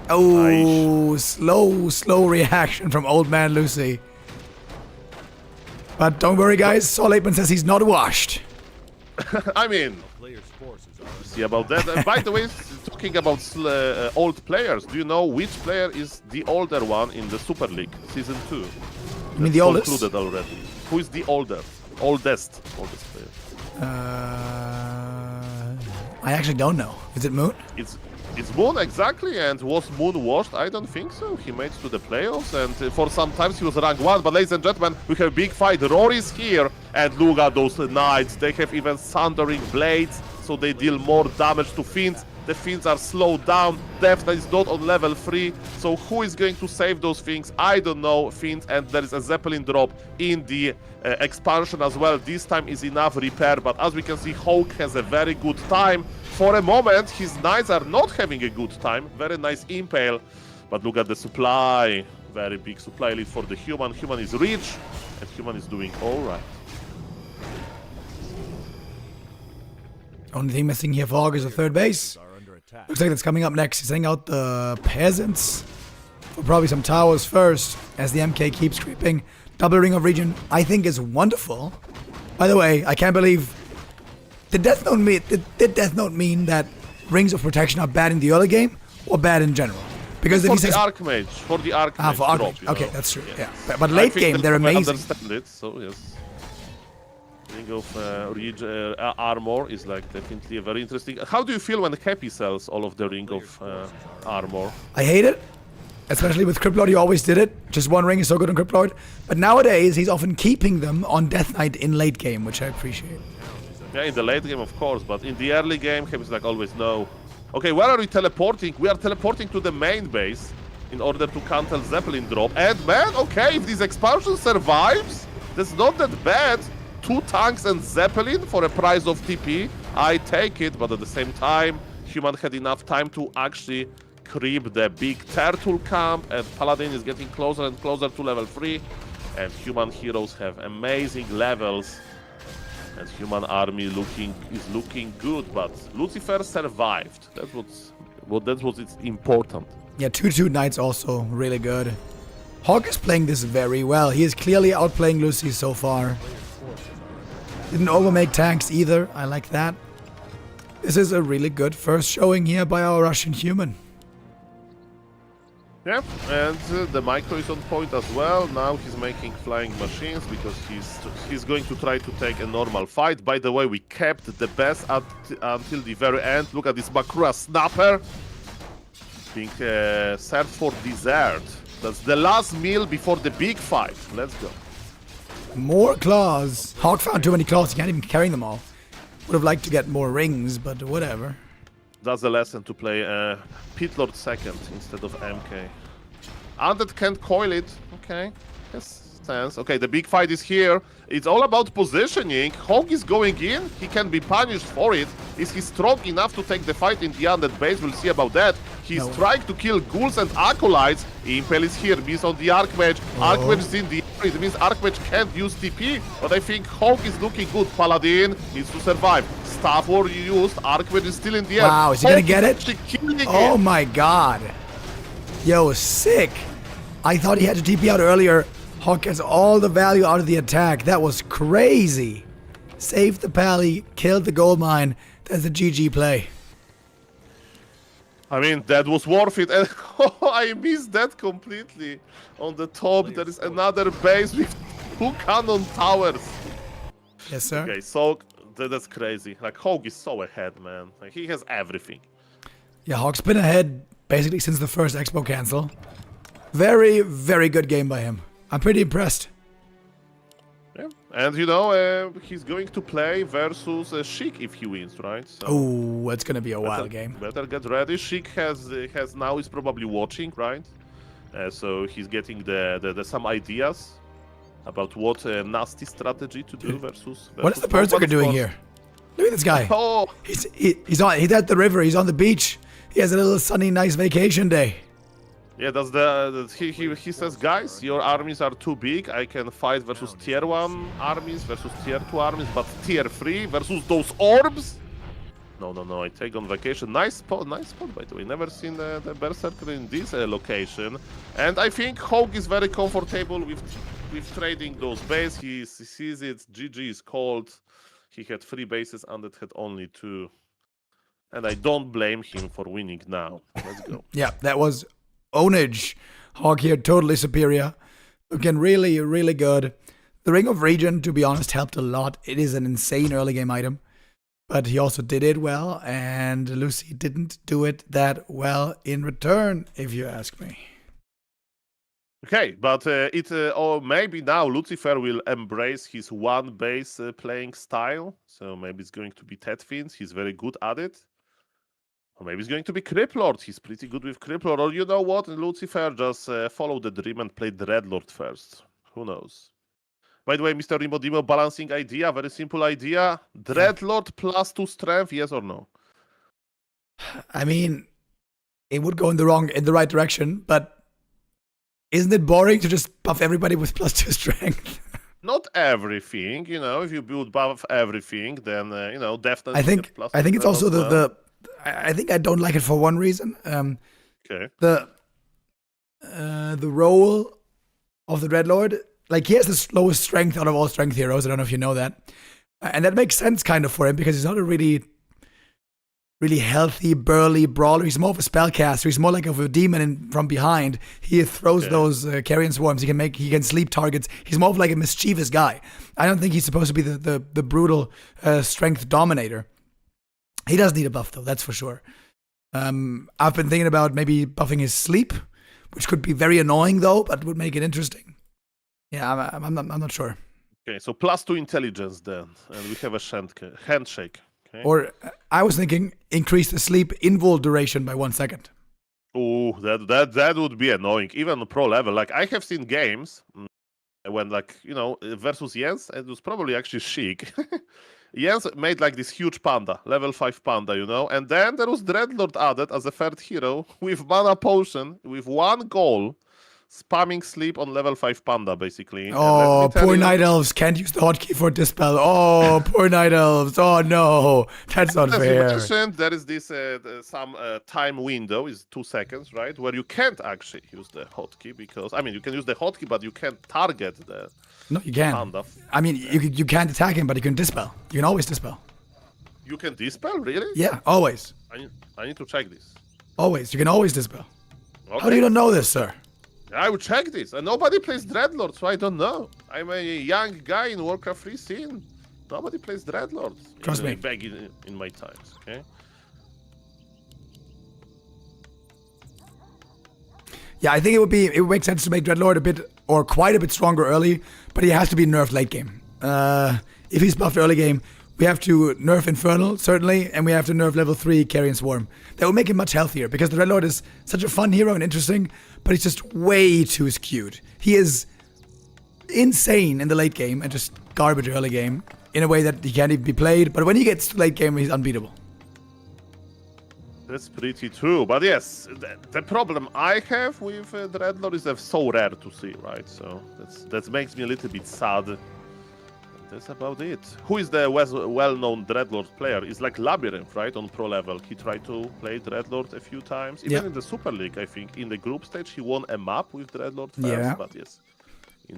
Oh, slow reaction from old man Luci. But don't worry, guys. Saul Aitman says he's not washed. I mean, see about that. And by the way, talking about old players, do you know which player is the older one in the Super League Season 2? You mean the oldest? Concluded already. Who is the oldest player? I actually don't know. Is it Moon? It's Moon, exactly. And was Moon washed? I don't think so. He made it to the playoffs, and for some times he was rank 1. But ladies and gentlemen, we have a big fight. Rory's here, and look at those knights. They have even thundering blades, so they deal more damage to fiends. The fiends are slowed down. Deathnote is not on level 3, so who is going to save those things? I don't know. Fiends, and there is a Zeppelin drop in the expansion as well. This time is enough repair, but as we can see, HawK has a very good time. For a moment, his knights are not having a good time. Very nice impale, but look at the supply. Very big supply lead for the human. Human is rich, and human is doing all right. Only thing missing here for HawK is a third base. Looks like that's coming up next. He's sending out the peasants for probably some towers first, as the MK keeps creeping. Double ring of region, I think, is wonderful. By the way, I can't believe... Did Deathnote mean that rings of protection are bad in the early game, or bad in general? Because for the Archmage, for the Archmage. For Archmage. Drop, okay, know? that's true. Yes. Yeah, but late game they're amazing. I understand it, so yes. Ring of armor is like definitely a very interesting. How do you feel when Happy sells all of the ring of armor? I hate it, especially with Cryptlord. He always did it. Just one ring is so good on Cryptlord. But nowadays he's often keeping them on Death Knight in late game, which I appreciate. Yeah, in the late game, of course, but in the early game, Happy's like always no. Okay, where are we teleporting? We are teleporting to the main base in order to counter Zeppelin drop. And man, okay, if this expansion survives, that's not that bad. 2 tanks and Zeppelin for a price of TP. I take it, but at the same time, human had enough time to actually creep the big turtle camp, and Paladin is getting closer and closer to level 3. And human heroes have amazing levels. And human army is looking good, but Lucifer survived. That's what's important. Yeah, 2/2 Knights also really good. HawK is playing this very well. He is clearly outplaying Luci so far. Didn't overmake tanks either. I like that. This is a really good first showing here by our Russian human. Yeah, and the micro is on point as well. Now he's making flying machines because he's going to try to take a normal fight. By the way, we kept the best until the very end. Look at this Makura Snapper being served for dessert. That's the last meal before the big fight. Let's go. More claws. HawK found too many claws. He can't even carry them all. Would have liked to get more rings, but whatever. That's the lesson, to play Pit Lord second instead of MK. Undead can't coil it. Okay, yes, stands. Okay, the big fight is here. It's all about positioning. HawK is going in. He can be punished for it. Is he strong enough to take the fight in the Undead base? We'll see about that. He's trying to kill ghouls and acolytes. Impel is here. Beast on the Archmage. Archmage is in the area. It means Archmage can't use TP. But I think HawK is looking good. Paladin needs to survive. Staff War used. Archmage is still in the air. Wow, is he gonna get it? Oh him. my god. Yo, sick. I thought he had to TP out earlier. HawK gets all the value out of the attack. That was crazy. Saved the pally, killed the gold mine. That's a GG play. I mean, that was worth it. And I missed that completely. On the top, there is another base with 2 cannon towers. Yes, sir. Okay, so that's crazy. Like, HawK is so ahead, man. Like, he has everything. Yeah, HawK's been ahead basically since the first Expo cancel. Very, very good game by him. I'm pretty impressed. Yeah, and you know, he's going to play versus Sheik if he wins, right? So oh, it's gonna be a wild game. Better get ready. Sheik has now is probably watching, right? So he's getting the some ideas about what nasty strategy to do versus what is the Berserker doing here? Look at this guy. Oh, he's at the river. He's on the beach. He has a little sunny, nice vacation day. yeah, that's he says, guys, your armies are too big. I can fight versus tier 1 armies versus tier 2 armies, but tier 3 versus those orbs. No, I take on vacation. Nice spot, by the way. Never seen the Berserker in this location. And I think HawK is very comfortable with trading those bases. He sees it, GG is cold. He had 3 bases, Undead had only 2. And I don't blame him for winning now. Let's go. Yeah, that was ownage. HawK here, totally superior. Looking really, really good. The Ring of Regen, to be honest, helped a lot. It is an insane early game item. But he also did it well, and Luci didn't do it that well in return, if you ask me. Okay, but or maybe now Lucifer will embrace his one base playing style. So maybe it's going to be Deathnote. He's very good at it. Or maybe it's going to be Criplord. He's pretty good with Criplord. Or you know what? Lucifer just follow the dream and play Dreadlord first. Who knows? By the way, Mr. Rimodimo, balancing idea, very simple idea. Dreadlord plus 2 strength, yes or no? I mean, it would go in the right direction, but isn't it boring to just buff everybody with plus 2 strength? Not everything, you know. If you build buff everything, then you know, definitely. I think it's also I think I don't like it for one reason. Okay. The role of the Dreadlord, like he has the lowest strength out of all strength heroes. I don't know if you know that, and that makes sense kind of for him because he's not a really healthy, burly brawler. He's more of a spellcaster. He's more like of a demon from behind. He throws those carrion swarms. He can sleep targets. He's more of like a mischievous guy. I don't think he's supposed to be the brutal strength dominator. He does need a buff though, that's for sure. I've been thinking about maybe buffing his sleep, which could be very annoying though, but would make it interesting. Yeah, I'm not sure. Okay, so plus 2 intelligence then, and we have a handshake. Okay. Or I was thinking increase the sleep invul duration by 1 second. Oh, that would be annoying, even on pro level. Like I have seen games when, like, you know, versus Jens, it was probably actually Sheik. Jens made like this huge panda, level 5 panda, you know, and then there was Dreadlord added as a 3rd hero with mana potion, with 1 goal, spamming sleep on level 5 panda, basically. Oh, poor Night Elves can't use the hotkey for Dispel. Oh, poor Night Elves. Oh, no. That's not fair. As you mentioned, there is this some time window, is 2 seconds, right? Where you can't actually use the hotkey because, I mean, you can use the hotkey, but you can't target the No, you can't. panda. I mean, you can't attack him, but you can Dispel. You can always Dispel. You can dispel, really? Yeah, always. I need to check this. Always. You can always Dispel. Okay. How do you not know this, sir? I will check this. And nobody plays Dreadlord, so I don't know. I'm a young guy in Warcraft 3 scene. Nobody plays Dreadlord. Trust me. Back in my times, okay? Yeah, I think it would make sense to make Dreadlord a bit, or quite a bit stronger early, but he has to be nerfed late game. If he's buffed early game, we have to nerf Infernal, certainly, and we have to nerf level 3 Carrion Swarm. That will make him much healthier, because the Dreadlord is such a fun hero and interesting, but he's just way too skewed. He is insane in the late game and just garbage early game in a way that he can't even be played, but when he gets to late game, he's unbeatable. That's pretty true, but yes, the problem I have with Dreadlord is they're so rare to see, right? So that makes me a little bit sad. That's about it. Who is the well-known Dreadlord player? It's like Labyrinth, right? On pro level, he tried to play Dreadlord a few times. Even in the Super League, I think, in the group stage, he won a map with Dreadlord first. But yes,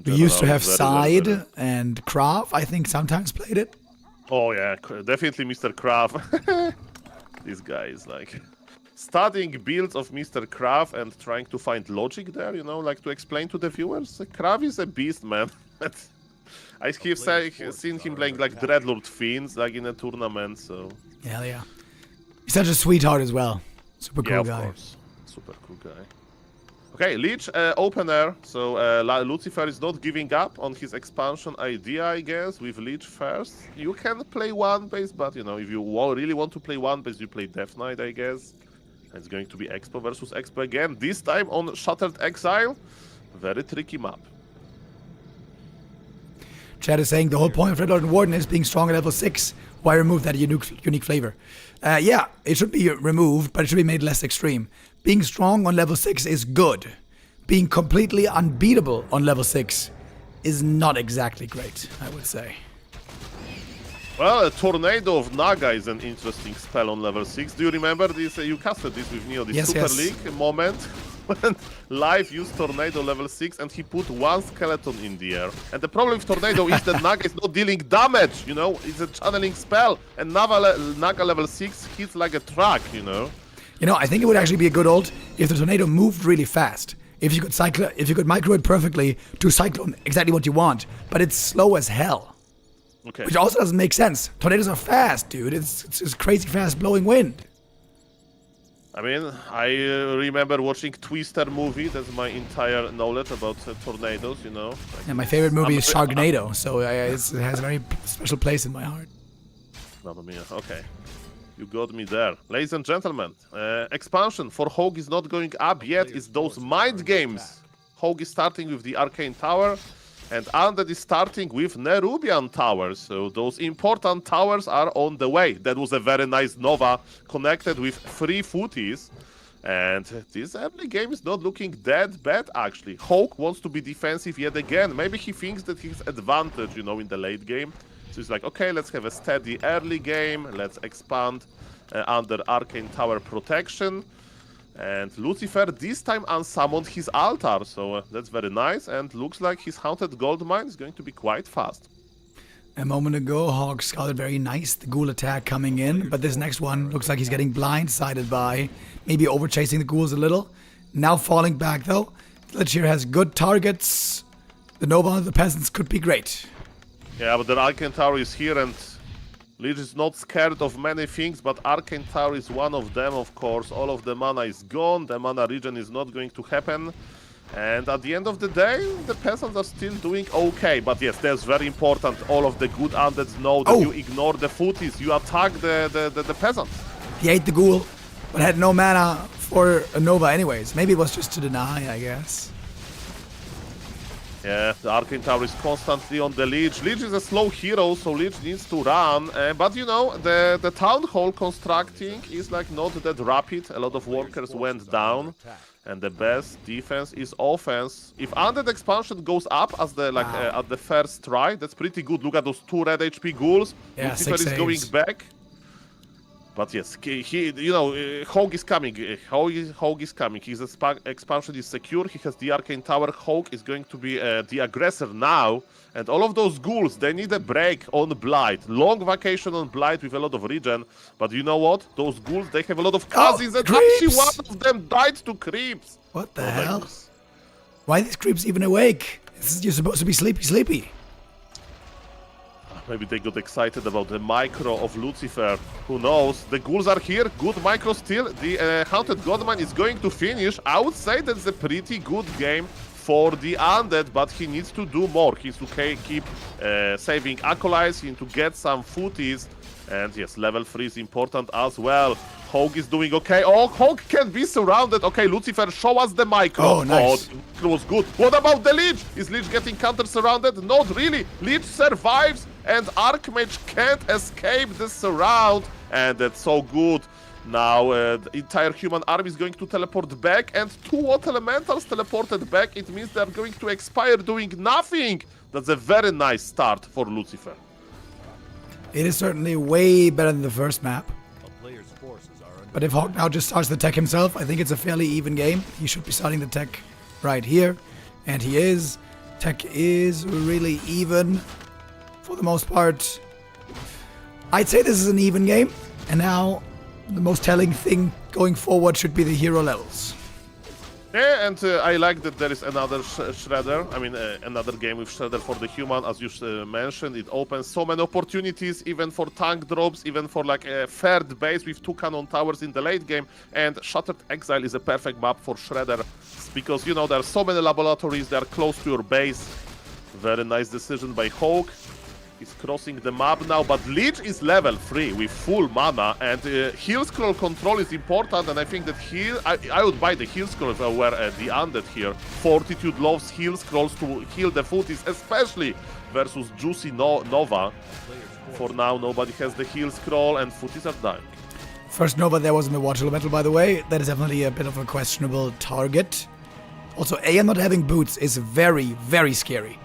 we used to have Side and Krav. I think sometimes played it. Oh yeah, definitely Mr. Krav. This guy is like studying builds of Mr. Krav and trying to find logic there, you know, like to explain to the viewers. Krav is a beast, man. I have seen him playing like Dreadlord Fiends, like in a tournament, so... Hell yeah. He's such a sweetheart as well. Super cool guy. Of course. Super cool guy. Okay, Lich opener. So Lucifer is not giving up on his expansion idea, I guess, with Lich first. You can play one base, but, you know, if you really want to play one base, you play Death Knight, I guess. It's going to be Expo versus Expo again, this time on Shattered Exile. Very tricky map. Chad is saying the whole point of Red Lord and Warden is being strong at level 6. Why remove that unique flavor? Yeah, it should be removed, but it should be made less extreme. Being strong on level 6 is good. Being completely unbeatable on level 6 is not exactly great, I would say. Well, a Tornado of Naga is an interesting spell on level 6. Do you remember this? You casted this with me on the Yes, Super yes. League moment when Live used Tornado level 6 and he put one skeleton in the air. And the problem with Tornado is that Naga is not dealing damage, you know? It's a channeling spell. And Naga level 6 hits like a truck, you know? You know, I think it would actually be a good ult if the tornado moved really fast. If you could micro it perfectly to cyclone exactly what you want, but it's slow as hell. Okay. Which also doesn't make sense. Tornadoes are fast, dude. It's just crazy fast blowing wind. I mean, I remember watching Twister movie. That's my entire knowledge about tornadoes, you know? Like, And my favorite movie is Sharknado, so it has a very special place in my heart. Mamma mia, okay. You got me there. Ladies and gentlemen, expansion for HawK is not going up yet. It's those mind games. HawK is starting with the Arcane Tower, and Undead is starting with Nerubian Towers. So those important towers are on the way. That was a very nice Nova connected with 3 footies. And this early game is not looking that bad, actually. HawK wants to be defensive yet again. Maybe he thinks that he's advantage, you know, in the late game. So he's like, okay, let's have a steady early game. Let's expand under Arcane Tower protection. And Lucifer this time unsummoned his altar, so that's very nice. And looks like his Haunted Goldmine is going to be quite fast. A moment ago, HawK scouted very nice, the ghoul attack coming in, but this next one looks like he's getting blindsided by, maybe overchasing the ghouls a little. Now falling back though. Lich here has good targets. The Nova and the Peasants could be great. Yeah, but the Arcane Tower is here and Lich is not scared of many things, but Arcane Tower is one of them, of course. All of the mana is gone, the mana regen is not going to happen. And at the end of the day, the Peasants are still doing okay. But yes, that's very important. All of the good undeads know that you ignore the footies, you attack the Peasants. He ate the ghoul, but had no mana for a Nova anyways. Maybe it was just to deny, I guess. Yeah, the Arcane Tower is constantly on the Lich. Lich is a slow hero, so Lich needs to run. But you know, the Town Hall constructing is like not that rapid. A lot of workers went down. And the best defense is offense. If Undead expansion goes up as the at the first try, that's pretty good. Look at those 2 red HP ghouls. Yeah, Lucifer 6 is going saves. back. But yes, HawK is coming. HawK is coming. His expansion is secure. He has the Arcane Tower. HawK is going to be the aggressor now. And all of those ghouls, they need a break on Blight. Long vacation on Blight with a lot of regen. But you know what? Those ghouls, they have a lot of cousins. And creeps! actually one of them died to creeps. What the Oh my hell? goodness. Why are these creeps even awake? You're supposed to be sleepy. Maybe they got excited about the micro of Lucifer. Who knows? The ghouls are here. Good micro still. The Haunted Godman is going to finish. I would say that's a pretty good game for the Undead, but he needs to do more. He needs to keep saving Acolytes. He needs to get some footies. And yes, level 3 is important as well. HawK is doing okay. Oh, HawK can be surrounded. Okay, Lucifer, show us the micro. Oh, nice. Oh, it was good. What about the Lich? Is Lich getting counter-surrounded? Not really. Lich survives, and Archmage can't escape the surround. And that's so good. Now, the entire human army is going to teleport back, and 2 Water Elementals teleported back. It means they're going to expire doing nothing. That's a very nice start for Lucifer. It is certainly way better than the first map. But if HawK now just starts the tech himself, I think it's a fairly even game. He should be starting the tech right here. And he is. Tech is really even for the most part. I'd say this is an even game. And now the most telling thing going forward should be the hero levels. Yeah, and I like that there is another Shredder. I mean, another game with Shredder for the human, as you mentioned. It opens so many opportunities, even for tank drops, even for like a third base with 2 cannon towers in the late game. And Shattered Exile is a perfect map for Shredder because, you know, there are so many laboratories, they are close to your base. Very nice decision by HawK. He's crossing the map now, but Lich is level 3 with full mana, and heal scroll control is important, and I think that I would buy the heal scroll if I were the Undead here. Fortitude loves heal scrolls to heal the footies, especially versus Juicy Nova. For now, nobody has the heal scroll, and footies are dying. First Nova there was in the Water Elemental, by the way. That is definitely a bit of a questionable target. Also, AM not having boots is very, very scary.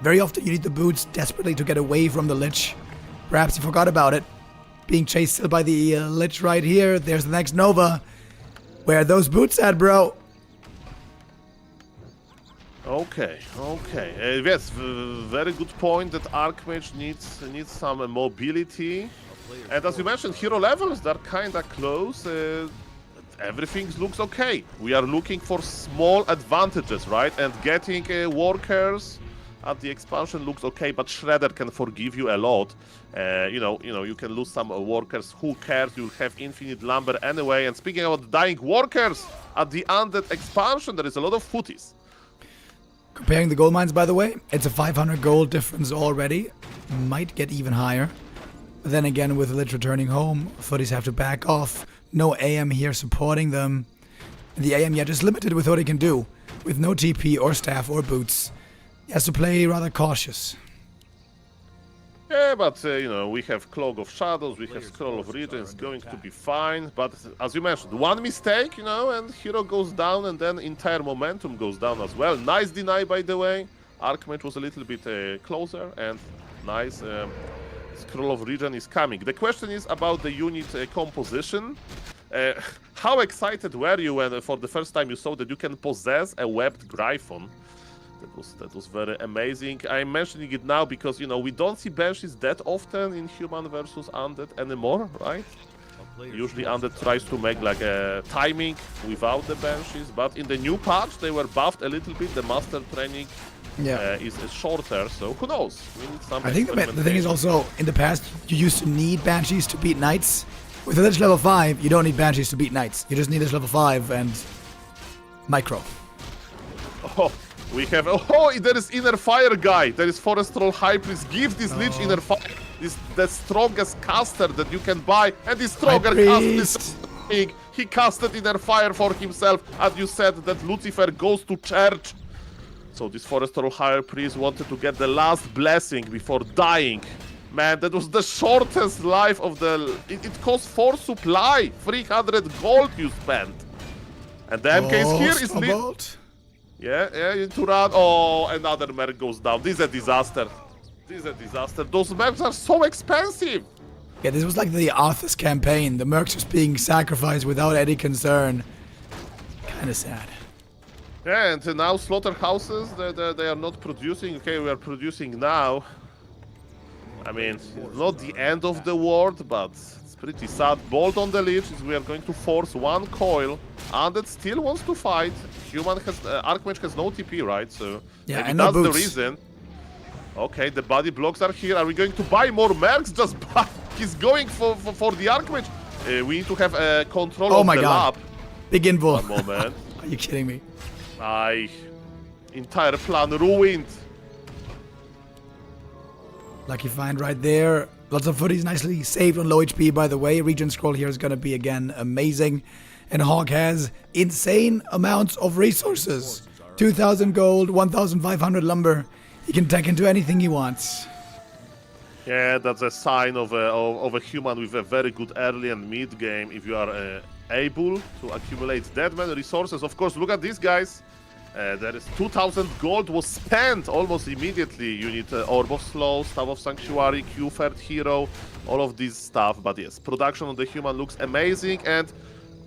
Very often you need the boots desperately to get away from the Lich. Perhaps he forgot about it. Being chased still by the Lich right here. There's the next Nova. Where are those boots at, bro? Okay. Yes, very good point that Archmage needs some mobility. And as you mentioned, hero levels, they're kinda close. Everything looks okay. We are looking for small advantages, right? And getting workers at the expansion looks okay, but Shredder can forgive you a lot. You can lose some workers. Who cares? You have infinite lumber anyway. And speaking about dying workers, at the Undead expansion, there is a lot of footies. Comparing the gold mines, by the way, it's a 500 gold difference already. Might get even higher. But then again, with the Lich returning home, footies have to back off. No AM here supporting them. And the AM, just limited with what he can do. With no TP or staff or boots. He has to play rather cautious. Yeah, but we have Clog of Shadows, we have Scroll of Region, it's going to be fine. But as you mentioned, one mistake, and hero goes down, and then entire momentum goes down as well. Nice deny, by the way. Archmage was a little bit closer, and nice. Scroll of Region is coming. The question is about the unit composition. How excited were you when for the first time you saw that you can possess a webbed Gryphon? That was very amazing. I'm mentioning it now because, we don't see Banshees that often in Human versus Undead anymore, right? Usually Undead tries to make like a timing without the Banshees, but in the new patch they were buffed a little bit. The Master Training is shorter, so who knows? We need some I think the thing is also, in the past, you used to need Banshees to beat Knights. With the Lich level 5, you don't need Banshees to beat Knights. You just need Lich level 5 and Micro. Oh. We have there is Inner Fire guy. There is Forest Troll High Priest. Give this Lich Inner Fire. This the strongest caster that you can buy, and the stronger caster is big. He casted Inner Fire for himself, and you said that Lucifer goes to church. So this Forest Troll High Priest wanted to get the last blessing before dying. Man, that was the shortest life of the. It cost 4 supply, 300 gold you spent, and the MK is here. Yeah, to run. Oh, another merc goes down. This is a disaster. Those mercs are so expensive. Yeah, this was like the Arthas campaign. The mercs just being sacrificed without any concern. Kinda sad. Yeah, and now slaughterhouses, they are not producing. Okay, we are producing now. I mean, it's not the end of the world, but it's pretty sad. Bolt on the Lich is we are going to force one coil. Undead still wants to fight. Human has Archmage has no TP, right? So yeah, maybe and no that's boots. the reason. Okay, the body blocks are here. Are we going to buy more mercs? Just buy. He's going for the Archmage. We need to have control of the lab. Big invul. One moment. Are you kidding me? Entire plan ruined. Lucky find right there. Lots of footies nicely saved on low HP, by the way. Region scroll here is going to be, again, amazing. And HawK has insane amounts of resources. 2,000 gold, 1,500 lumber. He can tech into anything he wants. Yeah, that's a sign of a human with a very good early and mid game. If you are able to accumulate that many resources. Of course, look at these guys. There is 2,000 gold was spent almost immediately. You need Orb of Slow, Staff of Sanctuary, Q-Third Hero, all of this stuff. But yes, production on the human looks amazing, and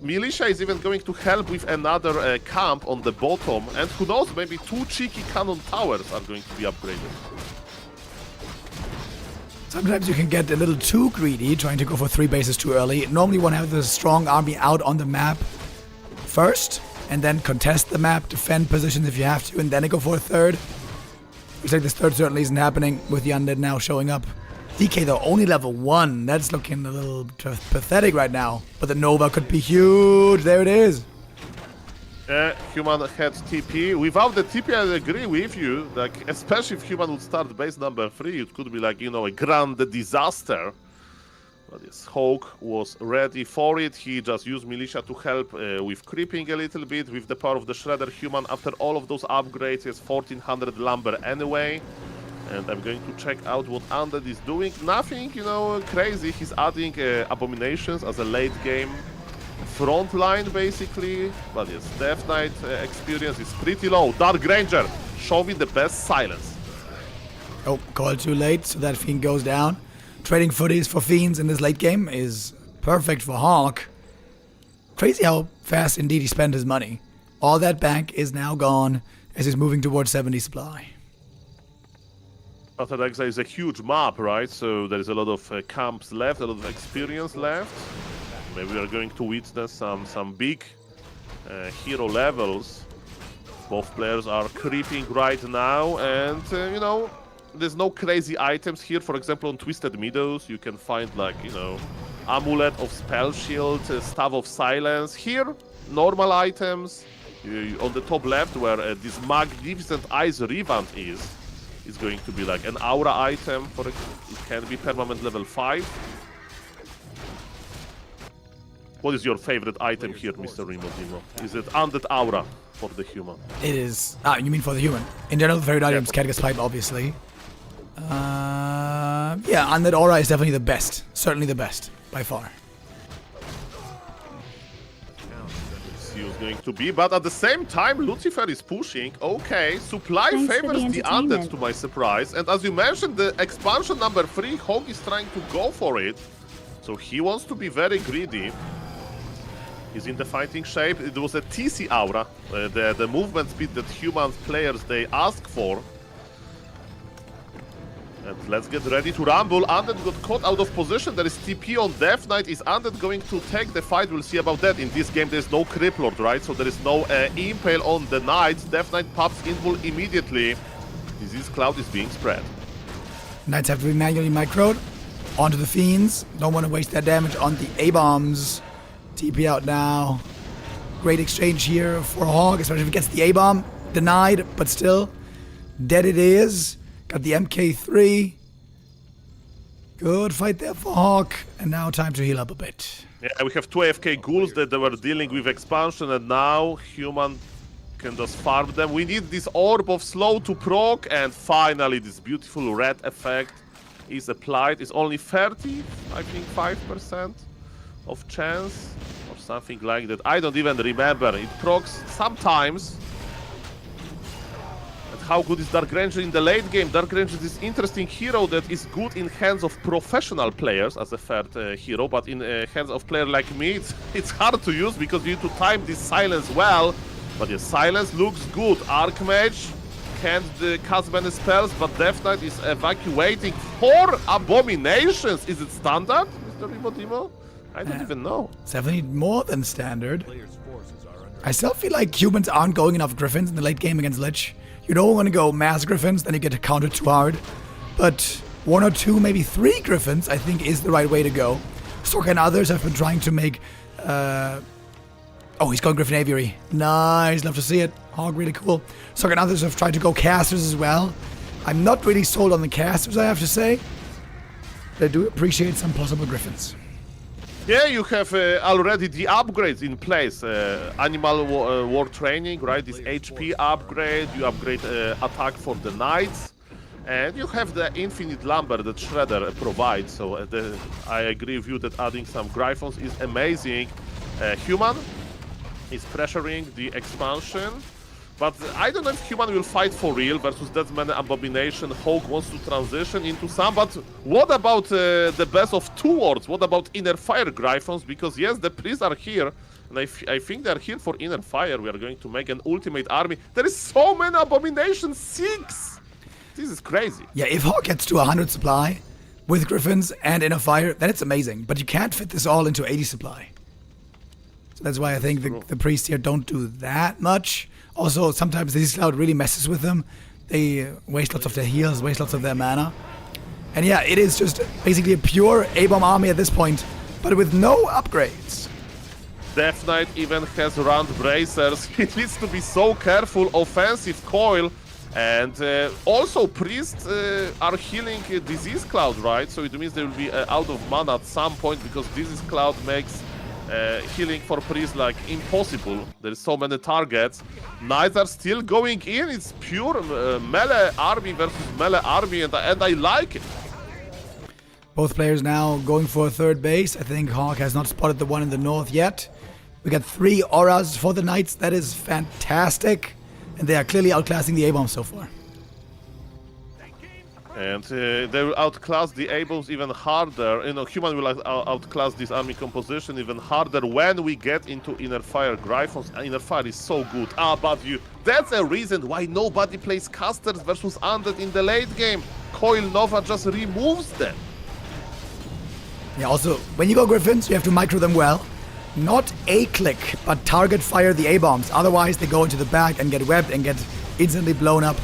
Militia is even going to help with another camp on the bottom. And who knows, maybe 2 cheeky cannon towers are going to be upgraded. Sometimes you can get a little too greedy, trying to go for 3 bases too early. Normally you want to have the strong army out on the map first, and then contest the map, defend positions if you have to, and then go for a 3rd. Looks like this 3rd certainly isn't happening with the Undead now showing up. DK though, only level 1. That's looking a little pathetic right now. But the Nova could be huge. There it is. Human had TP. Without the TP, I agree with you. Like, especially if Human would start base number 3, it could be like, a grand disaster. But yes, HawK was ready for it. He just used Militia to help with creeping a little bit. With the power of the Shredder, Human, after all of those upgrades, he has 1,400 lumber anyway. And I'm going to check out what Undead is doing. Nothing, crazy. He's adding Abominations as a late game front line, basically. But yes, Death Knight experience is pretty low. Dark Ranger, show me the best silence. Oh, call too late, so that Fiend goes down. trading footies for fiends in this late game is perfect for HawK. Crazy how fast indeed he spent his money. All that bank is now gone as he's moving towards 70 supply. Alexa is a huge map, right? So there is a lot of camps left, a lot of experience left. Maybe we are going to witness some big hero levels. Both players are creeping right now, and you know, there's no crazy items here. For example, on Twisted Meadows, you can find like, you know, Amulet of Spell Shield, Staff of Silence. Here, normal items. On the top left, where this Magnificent Eyes Revamp is going to be like an aura item. It can be permanent level 5. What is your favorite item here, Mr. Remo Demo? Is it Undead Aura for the human? It is. Ah, you mean for the human? In general, favorite items, Catgus Pipe, obviously. Yeah, Undead Aura is definitely the best. Certainly the best, by far. He was going to be, but at the same time, Lucifer is pushing. Okay, supply favors the undead, to my surprise. And as you mentioned, the expansion number 3, HawK is trying to go for it. So he wants to be very greedy. He's in the fighting shape. It was a TC aura, the movement speed that human players they ask for. And let's get ready to rumble. Undead got caught out of position. There is TP on Deathnote. Is Undead going to take the fight? We'll see about that. In this game, there's no Crip Lord, right? So there is no Impale on the Knights. Deathnote pops Invul immediately. Disease Cloud is being spread. Knights have to be manually microed. Onto the Fiends. Don't want to waste that damage on the A-bombs. TP out now. Great exchange here for HawK, especially if he gets the A-bomb. Denied, but still. Dead it is. Got the MK3. Good fight there for HawK. And now time to heal up a bit. Yeah, we have 2 AFK ghouls that they were dealing with expansion, and now human can just farm them. We need this orb of slow to proc, and finally this beautiful red effect is applied. It's only 30, I think 5% of chance or something like that. I don't even remember. It procs sometimes. How good is Dark Ranger in the late game? Dark Ranger is this interesting hero that is good in hands of professional players as a third hero, but in hands of player like me, it's hard to use because you need to time this silence well. But the silence looks good. Archmage can't cast many spells, but Death Knight is evacuating 4 abominations. Is it standard, Mr. Rimodimo? I don't even know. It's definitely more than standard. I still feel like humans aren't going enough Griffins in the late game against Lich. You don't want to go mass Griffins, then you get countered too hard. But 1 or 2, maybe 3 Griffins, I think is the right way to go. Sork and others have been trying to make... Oh, he's going Griffin Aviary. Nice, love to see it. HawK, really cool. Sork and others have tried to go casters as well. I'm not really sold on the casters, I have to say. But I do appreciate some possible Griffins. Yeah, you have already the upgrades in place. Animal war training, right? This HP upgrade, you upgrade attack for the Knights. And you have the infinite lumber that Shredder provides. So I agree with you that adding some Gryphons is amazing. Human is pressuring the expansion. But I don't know if Human will fight for real versus that many abomination. HawK wants to transition into some, but what about the best of 2 worlds? What about Inner Fire Gryphons? Because yes, the priests are here, and I think they're here for Inner Fire. We are going to make an ultimate army. There is so many abominations, 6! This is crazy. Yeah, if HawK gets to 100 supply with Griffins and Inner Fire, then it's amazing. But you can't fit this all into 80 supply. So that's why I think the priests here don't do that much. Also, sometimes this cloud really messes with them. They waste lots of their heals, waste lots of their mana. And yeah, it is just basically a pure A-bomb army at this point, but with no upgrades. Death Knight even has round bracers. He needs to be so careful. Offensive coil. And also priests are healing Disease Cloud, right? So it means they will be out of mana at some point, because Disease Cloud makes healing for priests like impossible. There's so many targets. Knights are still going in. It's pure melee army versus melee army, and I like it. Both players now going for a third base. I think HawK has not spotted the one in the north yet. We got 3 auras for the Knights. That is fantastic. And they are clearly outclassing the A-bomb so far. And they will outclass the Abels even harder. You know, Human will outclass this army composition even harder when we get into Inner Fire. Gryphons, Inner Fire is so good. But that's a reason why nobody plays casters versus Undead in the late game. Coil Nova just removes them. Yeah, also, when you go Griffins, you have to micro them well. Not A-click, but target fire the A-bombs. Otherwise, they go into the back and get webbed and get instantly blown up.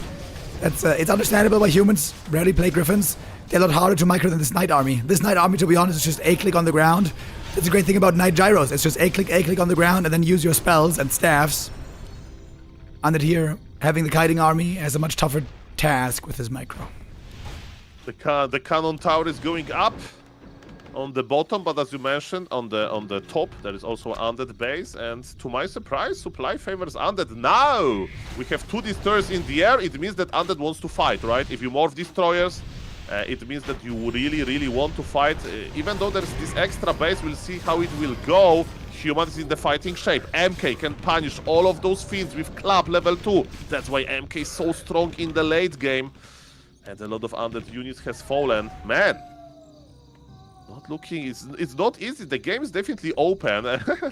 That's it's understandable why humans rarely play Griffins. They're a lot harder to micro than this Knight army. This Knight army, to be honest, is just A-click on the ground. That's a great thing about Knight Gyros. It's just A-click on the ground, and then use your spells and staffs. And that here, having the kiting army has a much tougher task with his micro. The cannon tower is going up on the bottom, but as you mentioned, on the top there is also an Undead base, and to my surprise, supply favors Undead. Now we have 2 destroyers in the air. It means that Undead wants to fight, right? If you morph destroyers, it means that you really want to fight. Even though there's this extra base, we'll see how it will go. Human is in the fighting shape. MK can punish all of those fiends with club level 2. That's why MK is so strong in the late game. And a lot of Undead units has fallen. Man, not looking, it's not easy. The game is definitely open.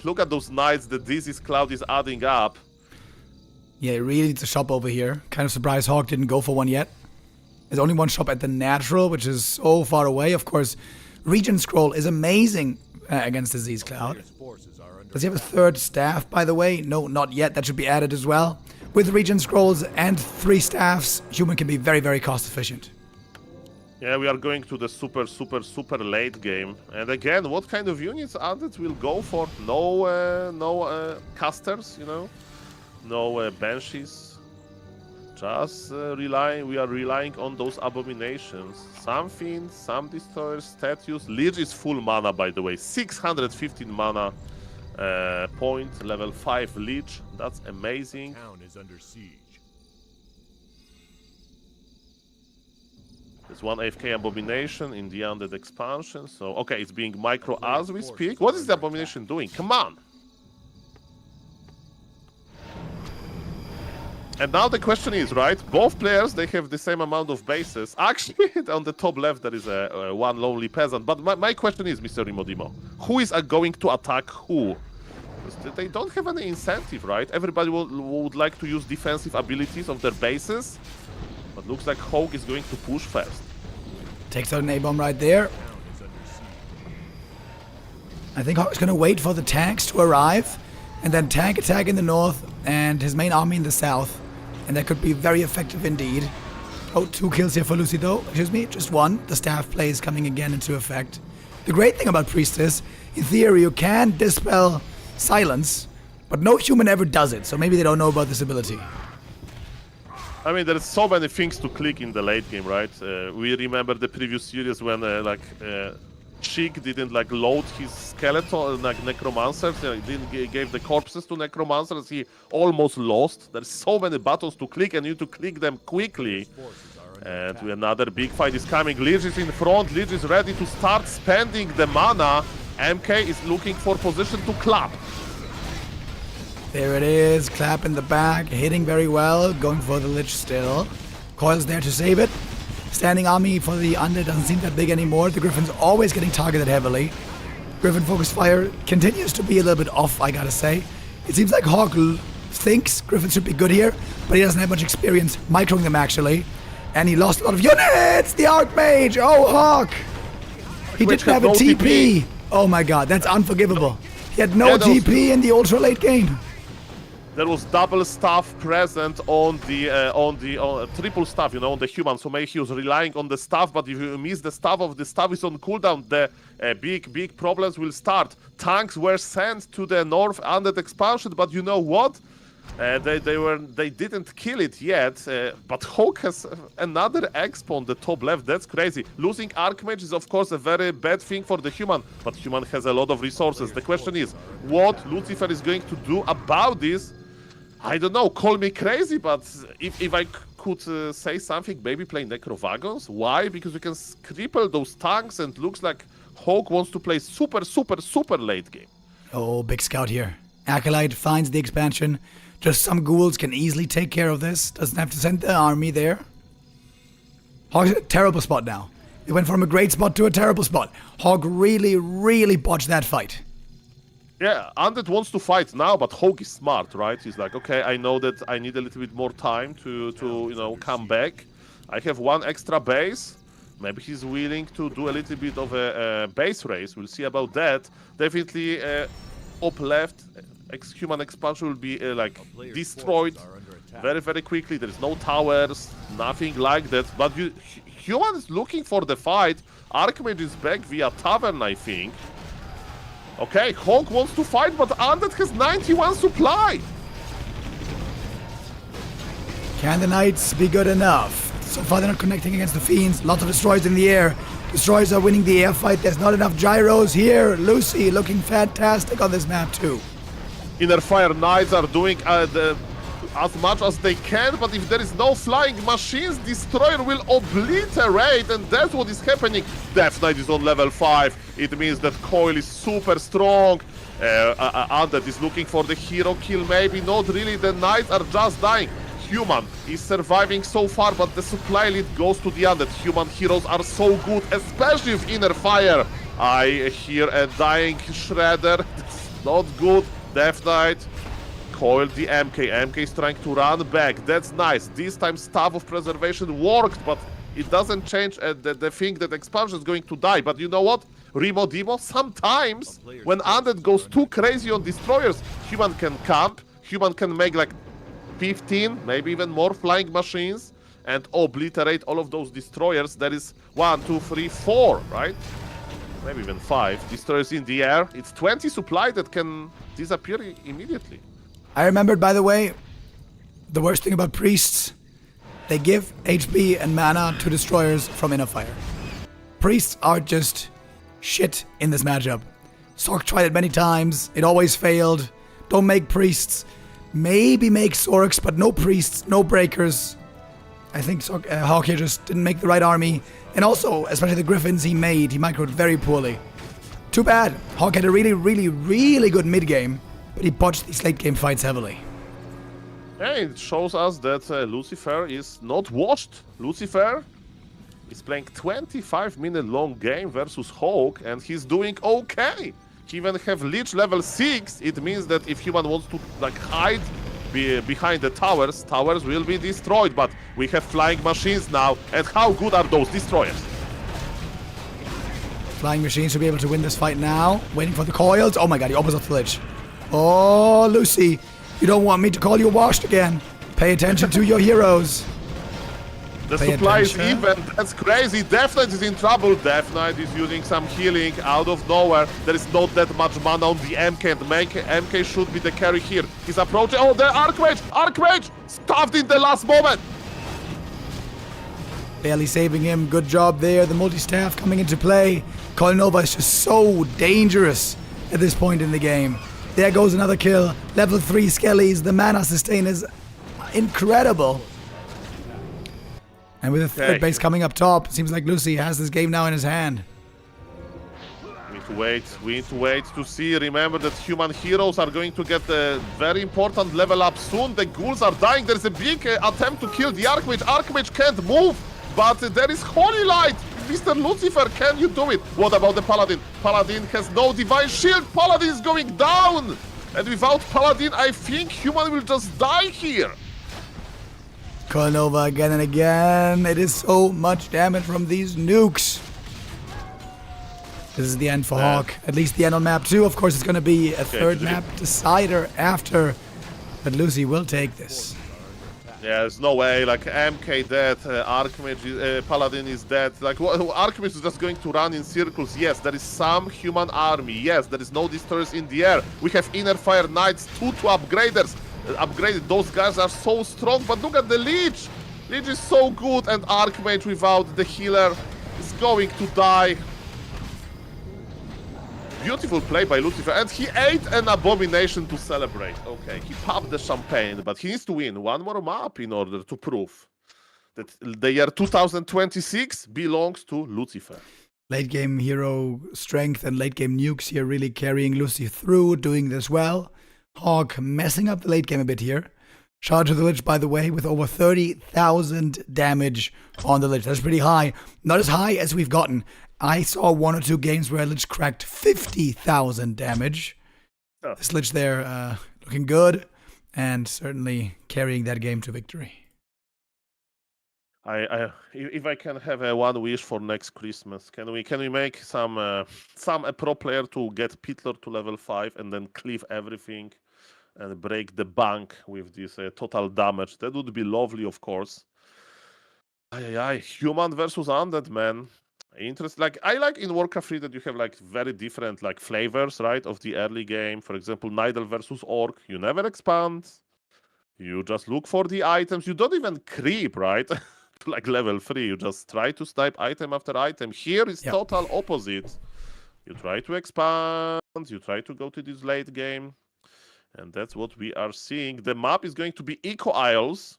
Look at those knights, the disease cloud is adding up. Yeah, it really needs a shop over here. Kind of surprised HawK didn't go for one yet. There's only one shop at the natural, which is so far away. Of course, Region Scroll is amazing against Disease Cloud. Does he have a 3rd staff, by the way? No, not yet. That should be added as well. With Region Scrolls and 3 staffs, Human can be very cost efficient. Yeah, we are going to the super late game. And again, what kind of units Undead will go for? No casters, you know? No Banshees. Just we are relying on those abominations. Some fiends, some destroyers, statues. Lich is full mana, by the way. 615 mana point, level 5 Lich. That's amazing. Town is under siege. There's one AFK abomination in the Undead expansion. So, okay, it's being micro as we speak. What is the abomination doing? Come on! And now the question is, right? Both players, they have the same amount of bases. Actually, on the top left, there is a one lonely peasant. But my question is, Mr. Rimodimo, who is going to attack who? They don't have any incentive, right? Everybody would like to use defensive abilities of their bases. But looks like HawK is going to push first. Takes out an A-bomb right there. I think HawK's going to wait for the tanks to arrive. And then tank attack in the north and his main army in the south. And that could be very effective indeed. Oh, 2 kills here for Luci though. Excuse me, just 1. The staff play is coming again into effect. The great thing about Priestess, in theory you can dispel silence, but no human ever does it. So maybe they don't know about this ability. I mean, there's so many things to click in the late game, right? We remember the previous series when Sheik didn't load his skeleton, necromancers. He didn't gave the corpses to necromancers. He almost lost. There's so many buttons to click, and you need to click them quickly. And another big fight is coming. Lich is in front. Lich is ready to start spending the mana. MK is looking for position to clap. There it is, clap in the back, hitting very well, going for the Lich still. Coil's there to save it. Standing army for the Undead doesn't seem that big anymore. The Griffin's always getting targeted heavily. Griffin focus fire continues to be a little bit off, I gotta say. It seems like HawK thinks Griffin should be good here, but he doesn't have much experience microing them actually. And he lost a lot of units! The Archmage! Oh, HawK! He didn't have a TP! Oh my god, that's unforgivable. He had no TP in the ultra late game. There was double staff present on the triple staff, on the human. So maybe he was relying on the staff, but if you miss the staff of the staff is on cooldown, the big problems will start. Tanks were sent to the north under the expansion, but you know what? They didn't kill it yet. But HawK has another expo on the top left. That's crazy. Losing Archmage is of course a very bad thing for the human, but human has a lot of resources. The question is, what Lucifer is going to do about this? I don't know, call me crazy, but if I could say something, maybe play Necrovagons. Why? Because you can cripple those tanks, and looks like HawK wants to play super late game. Oh, big scout here. Acolyte finds the expansion. Just some ghouls can easily take care of this. Doesn't have to send the army there. HawK's in a terrible spot now. It went from a great spot to a terrible spot. HawK really, really botched that fight. Yeah, Undead wants to fight now, but HawK is smart, right? He's like, okay, I know that I need a little bit more time to you know, come back. I have one extra base. Maybe he's willing to do a little bit of a base race. We'll see about that. Definitely up left, human expansion will be like destroyed very, very quickly. There is no towers, nothing like that. But human is looking for the fight. Archmage is back via tavern, I think. Okay, HawK wants to fight, but Undead has 91 supply. Can the Knights be good enough? So far they're not connecting against the Fiends. Lots of Destroyers in the air. Destroyers are winning the air fight. There's not enough gyros here. Luci looking fantastic on this map too. Inner Fire Knights are doing as much as they can, but if there is no flying machines, Destroyer will obliterate, and that's what is happening. Death Knight is on level 5. It means that Coil is super strong. Undead is looking for the hero kill, maybe not really. The Knights are just dying. Human is surviving so far, but the supply lead goes to the Undead. Human heroes are so good, especially with Inner Fire. I hear a dying Shredder. It's not good. Death Knight. Coil the MK. MK is trying to run back. That's nice. This time Staff of Preservation worked, but it doesn't change the thing that expansion is going to die. But you know what? Remo Demo, sometimes when Undead goes too crazy on Destroyers, Human can camp. Human can make like 15, maybe even more flying machines and obliterate all of those Destroyers. There is 1, 2, 3, 4, right? Maybe even 5 Destroyers in the air. It's 20 supply that can disappear immediately. I remembered, by the way, the worst thing about Priests. They give HP and mana to Destroyers from Inner Fire. Priests are just shit in this matchup. Sork tried it many times. It always failed. Don't make Priests. Maybe make Sorks, but no Priests, no Breakers. I think HawK here just didn't make the right army. And also, especially the Griffins he made, he microed very poorly. Too bad. HawK had a really, really, really good mid-game, but he botched these late-game fights heavily. Yeah, it shows us that Lucifer is not washed. Lucifer is playing 25-minute long game versus HawK, and he's doing okay. He even have Lich level 6. It means that if Human wants to like hide behind the towers, towers will be destroyed. But we have flying machines now, and how good are those Destroyers? Flying machines should be able to win this fight now. Waiting for the coils. Oh my god, he opens up the Lich. Oh, Luci, you don't want me to call you washed again. Pay attention to your heroes. The supply is even. That's crazy. Deathnote is in trouble. Deathnote is using some healing out of nowhere. There is not that much mana on the MK, and MK should be the carry here. He's approaching. Oh, the Archmage! Archmage! Stuffed in the last moment! Barely saving him. Good job there. The multi-staff coming into play. Kolnova is just so dangerous at this point in the game. There goes another kill. Level 3 Skellies. The mana sustain is incredible. And with the third base coming up top, it seems like Luci has this game now in his hand. We need to wait. We need to wait to see. Remember that human heroes are going to get a very important level up soon. The ghouls are dying. There's a big attempt to kill the Archmage. Archmage can't move, but there is Holy Light. Mr. Lucifer, can you do it? What about the Paladin? Paladin has no Divine Shield. Paladin is going down. And without Paladin, I think Human will just die here. Kolnova again and again. It is so much damage from these nukes. This is the end for HawK. At least the end on map 2. Of course, it's going to be a third map decider after. But Luci will take this. Yeah, there's no way. Like, MK dead, Archmage, Paladin is dead. Like, Archmage is just going to run in circles. Yes, there is some human army. Yes, there is no Destroyers in the air. We have Inner Fire Knights, 2 upgraders. Upgraded. Those guys are so strong, but look at the Lich. Lich is so good, and Archmage without the healer is going to die. Beautiful play by Lucifer, and he ate an abomination to celebrate. Okay, he popped the champagne, but he needs to win one more map in order to prove that the year 2026 belongs to Lucifer. Late game hero strength and late game nukes here really carrying Luci through, doing this well. HawK messing up the late game a bit here. Shout out to the Lich, by the way, with over 30,000 damage on the Lich. That's pretty high. Not as high as we've gotten. I saw 1 or 2 games where Lich cracked 50,000 damage. Oh. This Lich there looking good and certainly carrying that game to victory. If I can have one wish for next Christmas, can we make some a pro player to get Pitler to level 5 and then cleave everything and break the bank with this total damage? That would be lovely, of course. Human versus undead, man. Like I like in Warcraft 3 that you have like very different like flavors, right, of the early game. For example, Nidal versus Orc. You never expand. You just look for the items. You don't even creep, right? To like level 3. You just try to snipe item after item. Here is total opposite. You try to expand. You try to go to this late game. And that's what we are seeing. The map is going to be Eco Isles.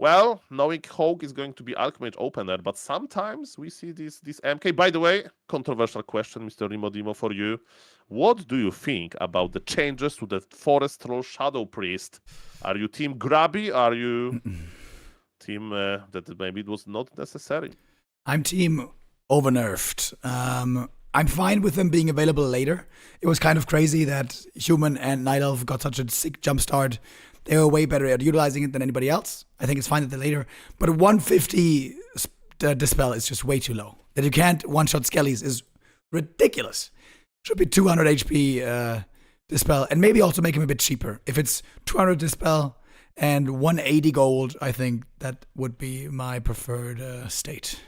Well, knowing HawK is going to be Archmage opener, but sometimes we see this MK. By the way, controversial question, Mr. Rimodimo, for you. What do you think about the changes to the Forest Troll Shadow Priest? Are you team grabby? Are you team that maybe it was not necessary? I'm team overnerfed. I'm fine with them being available later. It was kind of crazy that Human and Night Elf got such a sick jump start. They were way better at utilizing it than anybody else. I think it's fine that they're later. But 150 Dispel is just way too low. That you can't one-shot Skellies is ridiculous. Should be 200 HP Dispel. And maybe also make him a bit cheaper. If it's 200 Dispel and 180 gold, I think that would be my preferred state.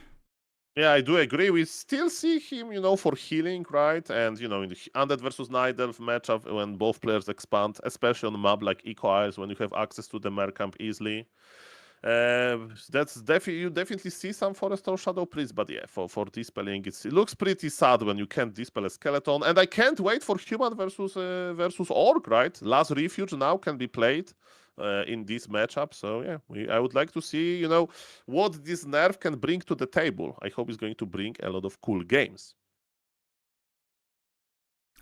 Yeah, I do agree. We still see him, for healing, right? And, in the Undead versus Night Elf matchup, when both players expand, especially on a map like Eco Isles, when you have access to the Mercamp easily. You definitely see some Forest or Shadow Priest, but yeah, for dispelling, it looks pretty sad when you can't dispel a skeleton. And I can't wait for Human versus Orc, right? Last Refuge now can be played in this matchup. So yeah, I would like to see, what this nerf can bring to the table. I hope it's going to bring a lot of cool games.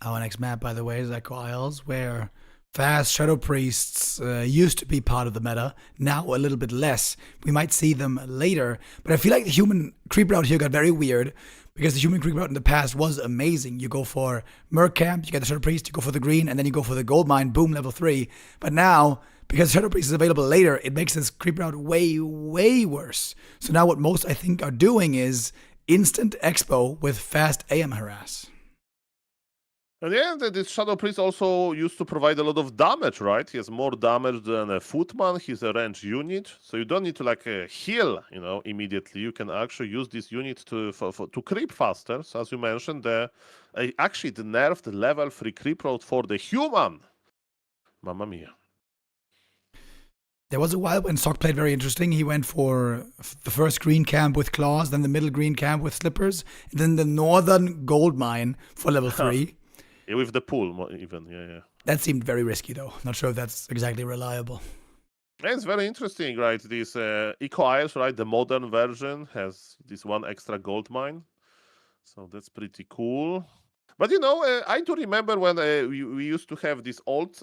Our next map, by the way, is Echo Isles, where fast Shadow Priests used to be part of the meta, now a little bit less. We might see them later, but I feel like the human creep route here got very weird, because the human creep route in the past was amazing. You go for Mercamp, you get the Shadow Priest, you go for the green, and then you go for the gold mine, boom, level 3. But now, because Shadow Priest is available later, it makes this creep route way, way worse. So now what most, I think, are doing is instant expo with fast AM harass. And yeah, this Shadow Priest also used to provide a lot of damage, right? He has more damage than a Footman. He's a range unit, so you don't need to heal, immediately. You can actually use this unit to creep faster. So as you mentioned, actually the nerfed level 3 creep route for the human. Mamma mia. There was a while when Sock played very interesting. He went for the first green camp with claws, then the middle green camp with slippers, and then the northern gold mine for level 3. Yeah, with the pool, even, yeah. That seemed very risky, though. Not sure if that's exactly reliable. Yeah, it's very interesting, right? This Eco Isles, right? The modern version has this one extra gold mine. So that's pretty cool. But, I do remember when we used to have this old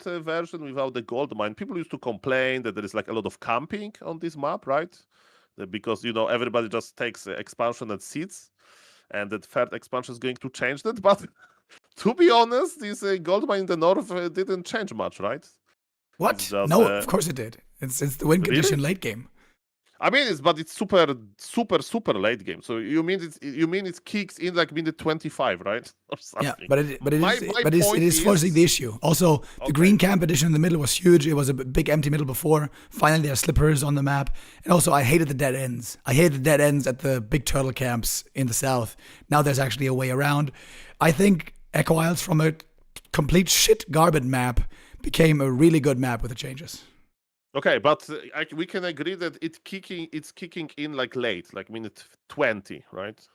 version without the gold mine. People used to complain that there is a lot of camping on this map, right? Because, everybody just takes expansion and sits. And that third expansion is going to change that. But to be honest, this gold mine in the north didn't change much, right? What? Just, no, of course it did. It's the win condition late game. I mean, it's super late game. So you mean it kicks in minute 25, right? Or something. Yeah, but it is forcing the issue. Also, the green camp edition in the middle was huge. It was a big empty middle before. Finally, there are slippers on the map. And also, I hated the dead ends. I hated the dead ends at the big turtle camps in the south. Now there's actually a way around. I think Echo Isles, from a complete shit garbage map, became a really good map with the changes. Okay, but we can agree that it's kicking in late, minute 20, right?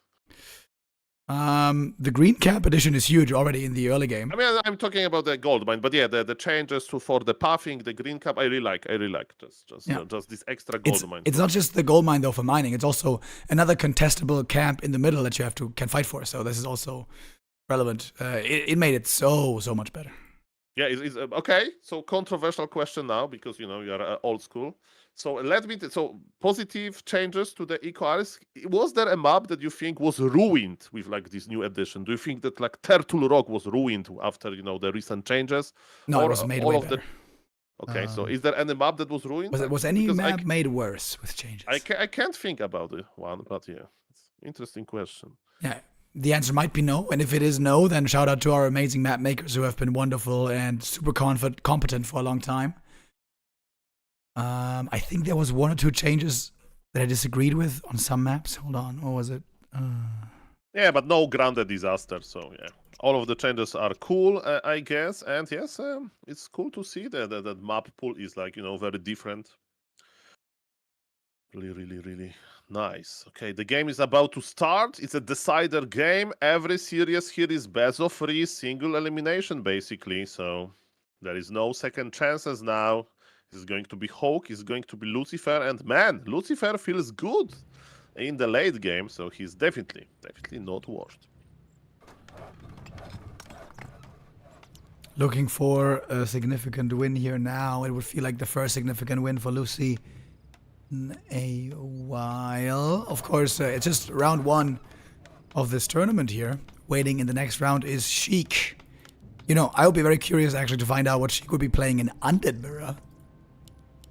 The green camp edition is huge already in the early game. I mean, I'm talking about the gold mine, but yeah, the changes for the pathing, the green camp, I really like. Just this extra gold mine. It's not just the gold mine though for mining. It's also another contestable camp in the middle that you can fight for. So this is also relevant. It made it so much better. Yeah, it's okay. So controversial question now because you are old school. So let me. So positive changes to the eco areas. Was there a map that you think was ruined with like this new edition? Do you think that like Turtle Rock was ruined after the recent changes? No, or it was made all way of better. Okay, so is there any map that was ruined? Was any Because map made worse with changes? I can't think about it one, but yeah, it's an interesting question. Yeah, the answer might be no, and if it is no, then shout out to our amazing map makers who have been wonderful and super competent for a long time. I think there was 1 or 2 changes that I disagreed with on some maps. Hold on, what was it? Yeah, but no grounded disaster. So yeah, all of the changes are cool, I guess. And yes, it's cool to see that map pool is like very different. Really, really, really nice. Okay, the game is about to start. It's a decider game. Every series here is best of 3, single elimination basically. So there is no second chances now. It's going to be HawK, it's going to be Lucifer, and man, Lucifer feels good in the late game, so he's definitely not washed. Looking for a significant win here now. It would feel like the first significant win for Luci in a while. Of course, it's just round 1 of this tournament here. Waiting in the next round is Sheik. I would be very curious actually to find out what Sheik would be playing in Undead Mirror.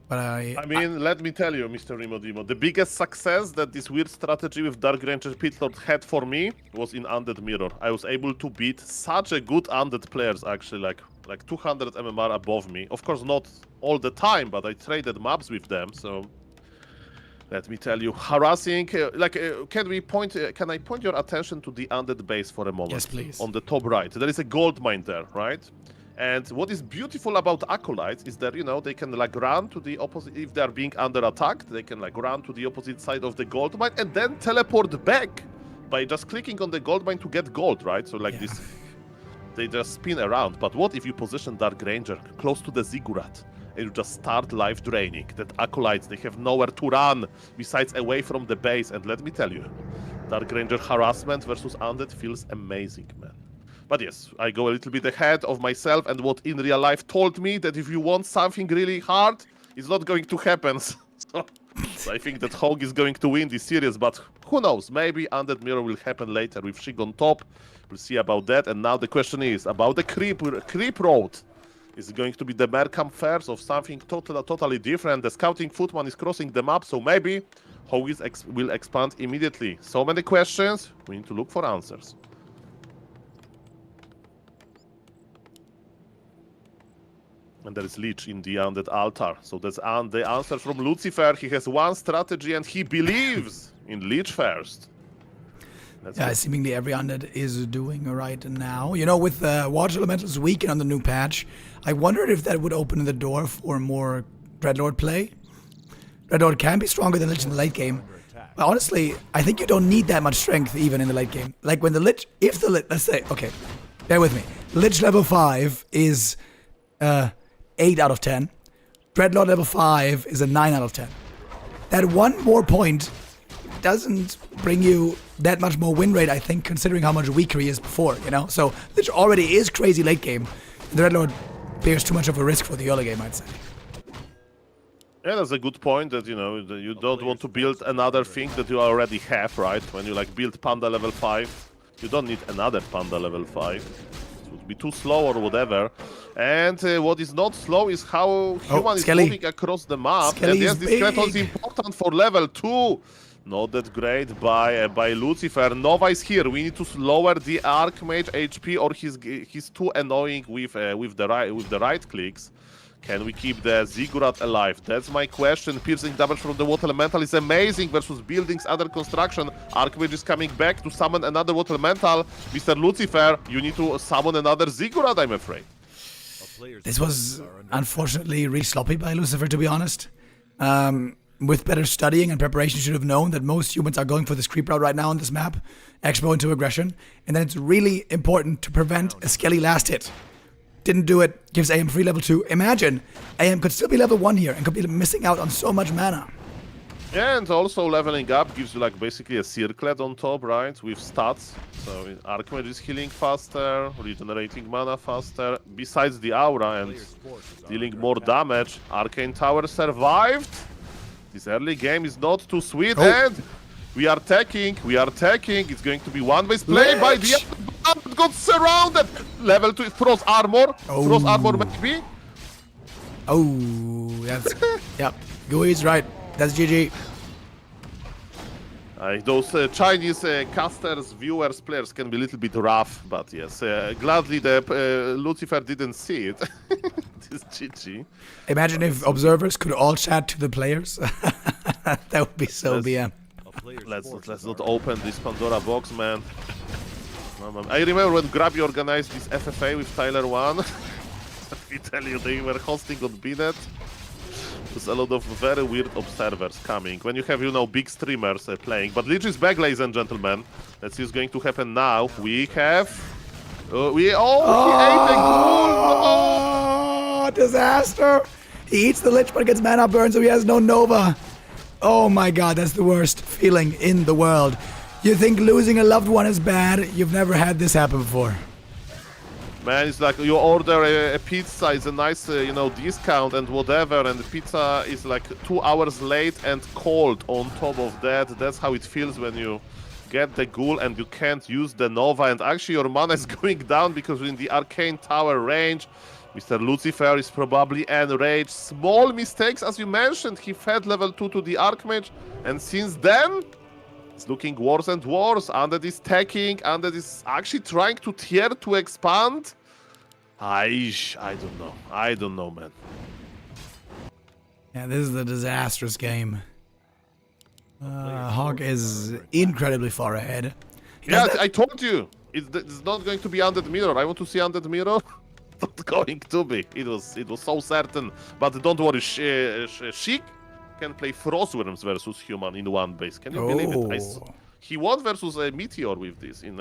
But I mean, let me tell you, Mr. Rimodimo, the biggest success that this weird strategy with Dark Ranger Pitlord had for me was in Undead Mirror. I was able to beat such a good Undead players, actually, like 200 MMR above me. Of course, not all the time, but I traded maps with them, so let me tell you, harassing. Can I point your attention to the Undead base for a moment? Yes, please. On the top right, there is a gold mine there, right? And what is beautiful about Acolytes is that, they can run to the opposite, if they are being under attack, they can run to the opposite side of the gold mine and then teleport back by just clicking on the gold mine to get gold, right? So this, they just spin around. But what if you position Dark Ranger close to the Ziggurat and you just start life draining? That Acolytes, they have nowhere to run besides away from the base. And let me tell you, Dark Ranger harassment versus Undead feels amazing, man. But yes, I go a little bit ahead of myself and what in real life told me that if you want something really hard, it's not going to happen. So I think that HawK is going to win this series, but who knows? Maybe Undead Mirror will happen later with Sheik on top. We'll see about that. And now the question is about the creep road. Is it going to be the Merkham Fairs of something totally different? The Scouting Footman is crossing the map, so maybe HawK will expand immediately. So many questions, we need to look for answers. And there is Lich in the Undead altar. So that's the answer from Lucifer. He has one strategy and he believes in Lich first. Seemingly every Undead is doing right now. With Water Elementals weakened on the new patch, I wondered if that would open the door for more Dreadlord play. Dreadlord can be stronger than Lich in the late game. But honestly, I think you don't need that much strength even in the late game. Like when the Lich, let's say, okay, bear with me. Lich level 5 is 8 out of 10. Dreadlord level 5 is a 9 out of 10. That one more point doesn't bring you that much more win rate, I think, considering how much weaker he is before, So Lich already is crazy late game. The Dreadlord bears too much of a risk for the early game, I'd say. Yeah, that's a good point that, you don't want to build another thing that you already have, right? When you build Panda level 5, you don't need another Panda level 5. Would be too slow or whatever. And what is not slow is how human is moving across the map. Skelly and yes, this Kratos is important for level 2. Not that great by Lucifer. Nova is here. We need to lower the Archmage HP or he's too annoying with the right clicks. Can we keep the Ziggurat alive? That's my question. Piercing damage from the Water Elemental is amazing versus buildings under construction. Archmage is coming back to summon another Water Elemental. Mr. Lucifer, you need to summon another Ziggurat, I'm afraid. This was unfortunately really sloppy by Lucifer, to be honest. With better studying and preparation, you should have known that most humans are going for this creep route right now on this map. Expo into aggression. And then it's really important to prevent a Skelly last hit. Didn't do it, gives AM free level 2. Imagine, AM could still be level 1 here and could be missing out on so much mana. And also leveling up gives you like basically a circlet on top, right? With stats. So Archmage is healing faster, regenerating mana faster. Besides the aura and dealing more damage, Arcane Tower survived. This early game is not too sweet, and we are taking. It's going to be one-base play by the other. Got surrounded. Level 2 Frost Armor. Frost Armor maybe. Oh, that's yep. Gooey's right. That's GG. Those Chinese casters, viewers, players can be a little bit rough, but yes, gladly the Lucifer didn't see it. It is GG. Imagine if observers could all chat to the players. That would be so BM. Let's not open this Pandora box, man. I remember when Grabby organized this FFA with Tyler 1. Let me tell you, they were hosting on BNet. There's a lot of very weird observers coming when you have, you know, big streamers playing. But Lich is back, ladies and gentlemen. Let's see what's going to happen now. We have... he ate a ghoul! Oh, disaster! He eats the Lich but gets mana burn, so he has no Nova. Oh my god, that's the worst feeling in the world. You think losing a loved one is bad? You've never had this happen before. Man, it's like you order a pizza, it's a nice, you know, discount and whatever, and the pizza is like 2 hours late and cold on top of that. That's how it feels when you get the ghoul and you can't use the Nova, and actually your mana is going down because in the Arcane Tower range, Mr. Lucifer is probably enraged. Small mistakes, as you mentioned, he fed level 2 to the Archmage, and since then, it's looking worse and worse. Undead is taking, Undead is actually trying to tier to expand. I don't know, man. Yeah, this is a disastrous game. HawK is incredibly far ahead. Yeah, I told you. It's not going to be Undead Mirror. I want to see Undead Mirror. Not going to be. It was so certain. But don't worry, Sheik can play Frostworms versus human in one base. Can you believe it? He won versus a Meteor with this in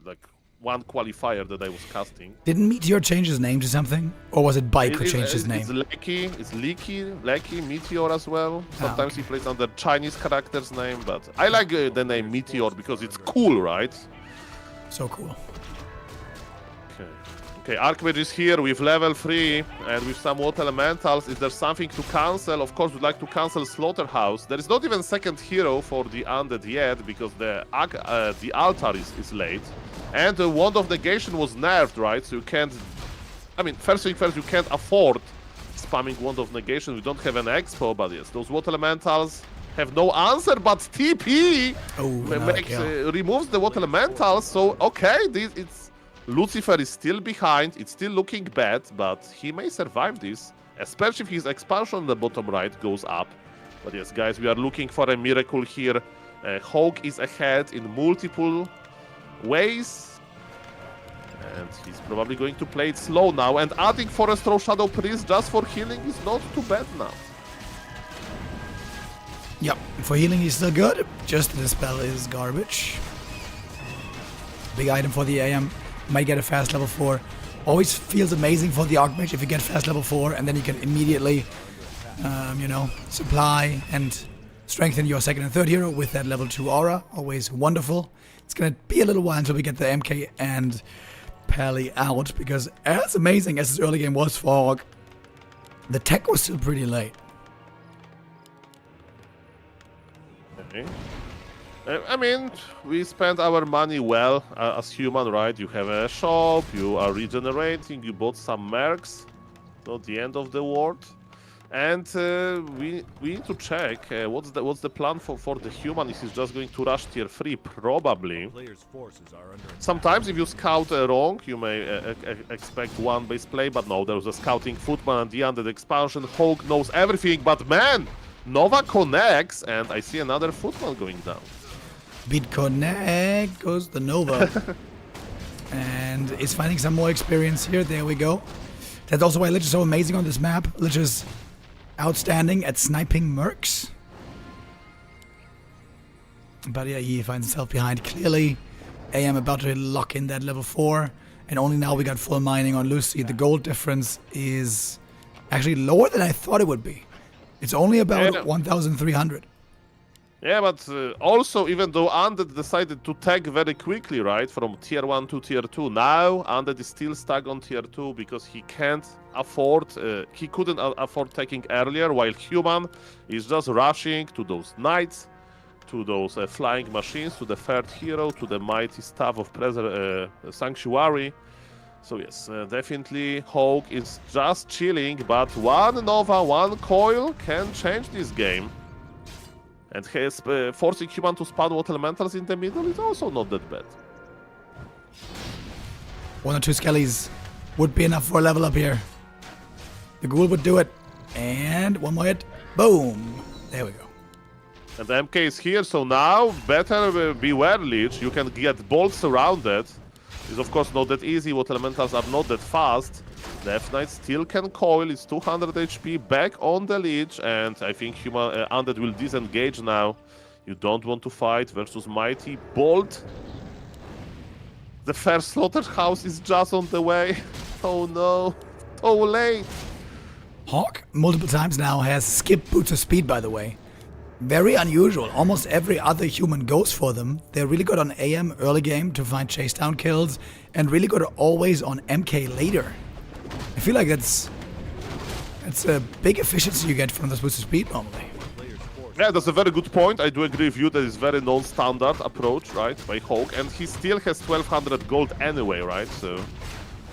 like one qualifier that I was casting. Didn't Meteor change his name to something? Or was it Bike who changed his name? It's Lecky, Meteor as well. Sometimes he plays under Chinese character's name, but I like the name Meteor because it's cool, right? So cool. Okay, Archmage is here with level 3 and with some water elementals. Is there something to cancel? Of course, we'd like to cancel Slaughterhouse. There is not even second hero for the Undead yet because the altar is late. And the Wand of Negation was nerfed, right? So you can't... I mean, first thing first, you can't afford spamming Wand of Negation. We don't have an expo, but yes, those water elementals have no answer, but TP removes the water elementals. So, okay, it's... Lucifer is still behind, it's still looking bad, but he may survive this, especially if his expansion on the bottom right goes up. But yes, guys, we are looking for a miracle here. HawK is ahead in multiple ways, and he's probably going to play it slow now, and adding Forest Row Shadow Priest just for healing is not too bad now. Yep, for healing he's still good, just the spell is garbage. Big item for the AM. Might get a fast level 4. Always feels amazing for the Archmage if you get fast level 4 and then you can immediately, you know, supply and strengthen your second and third hero with that level 2 aura. Always wonderful. It's gonna be a little while until we get the MK and Pally out because as amazing as this early game was for HawK, the tech was still pretty late. Okay. I mean, we spent our money well as human, right? You have a shop, you are regenerating, you bought some mercs, not the end of the world. And we need to check what's the plan for the human. Is he just going to rush tier 3? Probably. Sometimes if you scout wrong, you may expect one base play, but no, there's a scouting footman and the Undead expansion. HawK knows everything, but man, Nova connects, and I see another footman going down. Beat connect goes the Nova. And is finding some more experience here. There we go. That's also why Lich is so amazing on this map. Lich is outstanding at sniping mercs. But yeah, he finds himself behind clearly. AM about to lock in that level 4. And only now we got full mining on Luci. The gold difference is actually lower than I thought it would be. It's only about 1,300. Yeah, but also, even though Undead decided to tag very quickly, right, from tier 1 to tier 2, now Undead is still stuck on tier 2 because he can't afford, he couldn't afford taking earlier, while Human is just rushing to those knights, to those flying machines, to the third hero, to the mighty staff of Sanctuary. So yes, definitely HawK is just chilling, but one Nova, one coil can change this game. And his forcing Human to spawn Water Elementals in the middle is also not that bad. 1 or 2 skellies would be enough for a level up here. The ghoul would do it. And one more hit. Boom. There we go. And the MK is here, so now better beware Lich. You can get bolts surrounded. It's of course not that easy. Water Elementals are not that fast. Deathnote still can coil. It's 200 HP back on the Lich, and I think Undead will disengage now. You don't want to fight versus Mighty Bolt. The first slaughterhouse is just on the way. Oh no, so late. HawK multiple times now has skipped boots of speed, by the way. Very unusual. Almost every other human goes for them. They're really good on AM early game to find chase down kills, and really good always on MK later. I feel like that's a big efficiency you get from this boost of speed normally. Yeah, that's a very good point. I do agree with you that it's very non-standard approach, right, by HawK, and he still has 1200 gold anyway, right? So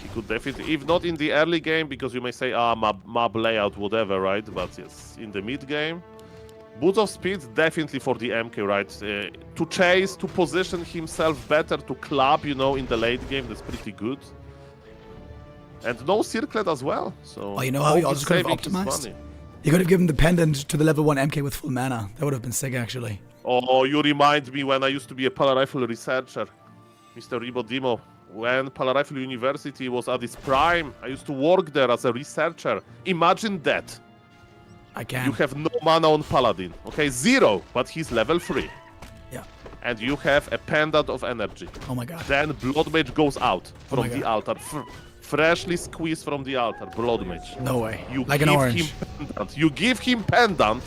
he could definitely, if not in the early game, because you may say, map layout, whatever, right? But yes, in the mid game, boost of speed definitely for the MK, right? To chase, to position himself better, to club, you know, in the late game, that's pretty good. And no circlet as well, so... Oh, you know how you also could have optimized? You could have given the pendant to the level 1 MK with full mana. That would have been sick, actually. Oh, you remind me when I used to be a Pala Rifle researcher, Mr. Ribodimo. When Pala Rifle University was at its prime, I used to work there as a researcher. Imagine that. I can. You have no mana on Paladin, okay? 0, but he's level 3. Yeah. And you have a pendant of energy. Oh my god. Then Blood Mage goes out from the God. altar. Freshly squeezed from the altar, Blood Mage. No way. You Like give an orange. him pendant. You give him pendant,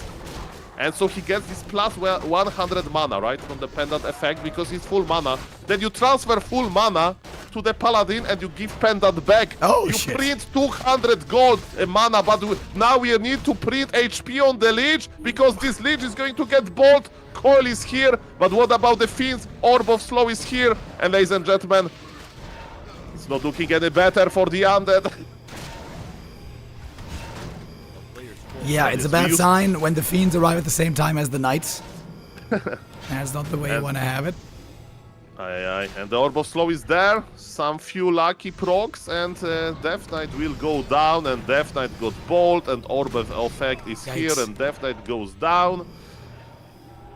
and so he gets this plus 100 mana, right, from the pendant effect, because he's full mana. Then you transfer full mana to the Paladin, and you give pendant back. Oh, you shit. print 200 gold mana, but now we need to print HP on the Lich, because this Lich is going to get bolt. Coil is here, but what about the Fiends? Orb of Slow is here, and ladies and gentlemen, it's not looking any better for the Undead. Yeah, it's a bad sign when the Fiends arrive at the same time as the Knights. That's not the way you want to have it. Aye. And the Orb of Slow is there. Some few lucky procs, and Deathnote will go down, and Deathnote got Bolt, and Orb of Effect is here, and Deathnote goes down.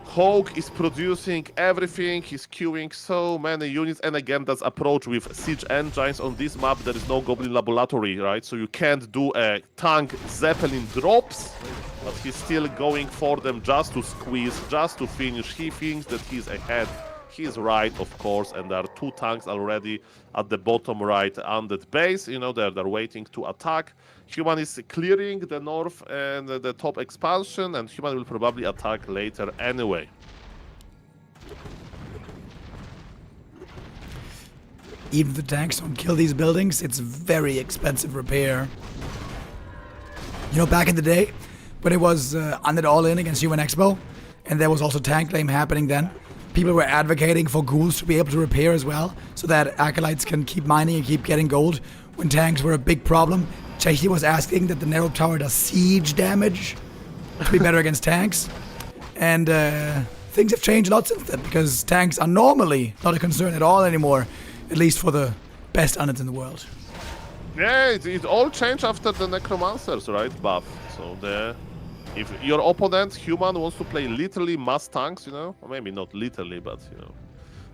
HawK is producing everything, he's queuing so many units, and again, that's approach with Siege Engines. On this map, there is no Goblin Laboratory, right? So you can't do a tank Zeppelin drops, but he's still going for them just to squeeze, just to finish. He thinks that he's ahead. He's right, of course, and there are 2 tanks already at the bottom right Undead base. You know, they're waiting to attack. Human is clearing the north and the top expansion, and Human will probably attack later anyway. Even if the tanks don't kill these buildings, it's very expensive repair. You know, back in the day, when it was Undead All-In against Human Expo, and there was also tank claim happening then, people were advocating for ghouls to be able to repair as well, so that acolytes can keep mining and keep getting gold when tanks were a big problem. Sheik was asking that the narrow tower does siege damage to be better against tanks. And things have changed a lot since then, because tanks are normally not a concern at all anymore, at least for the best units in the world. Yeah, it all changed after the Necromancers, right, buff. So if your opponent, Human, wants to play literally mass tanks, you know, or maybe not literally, but, you know,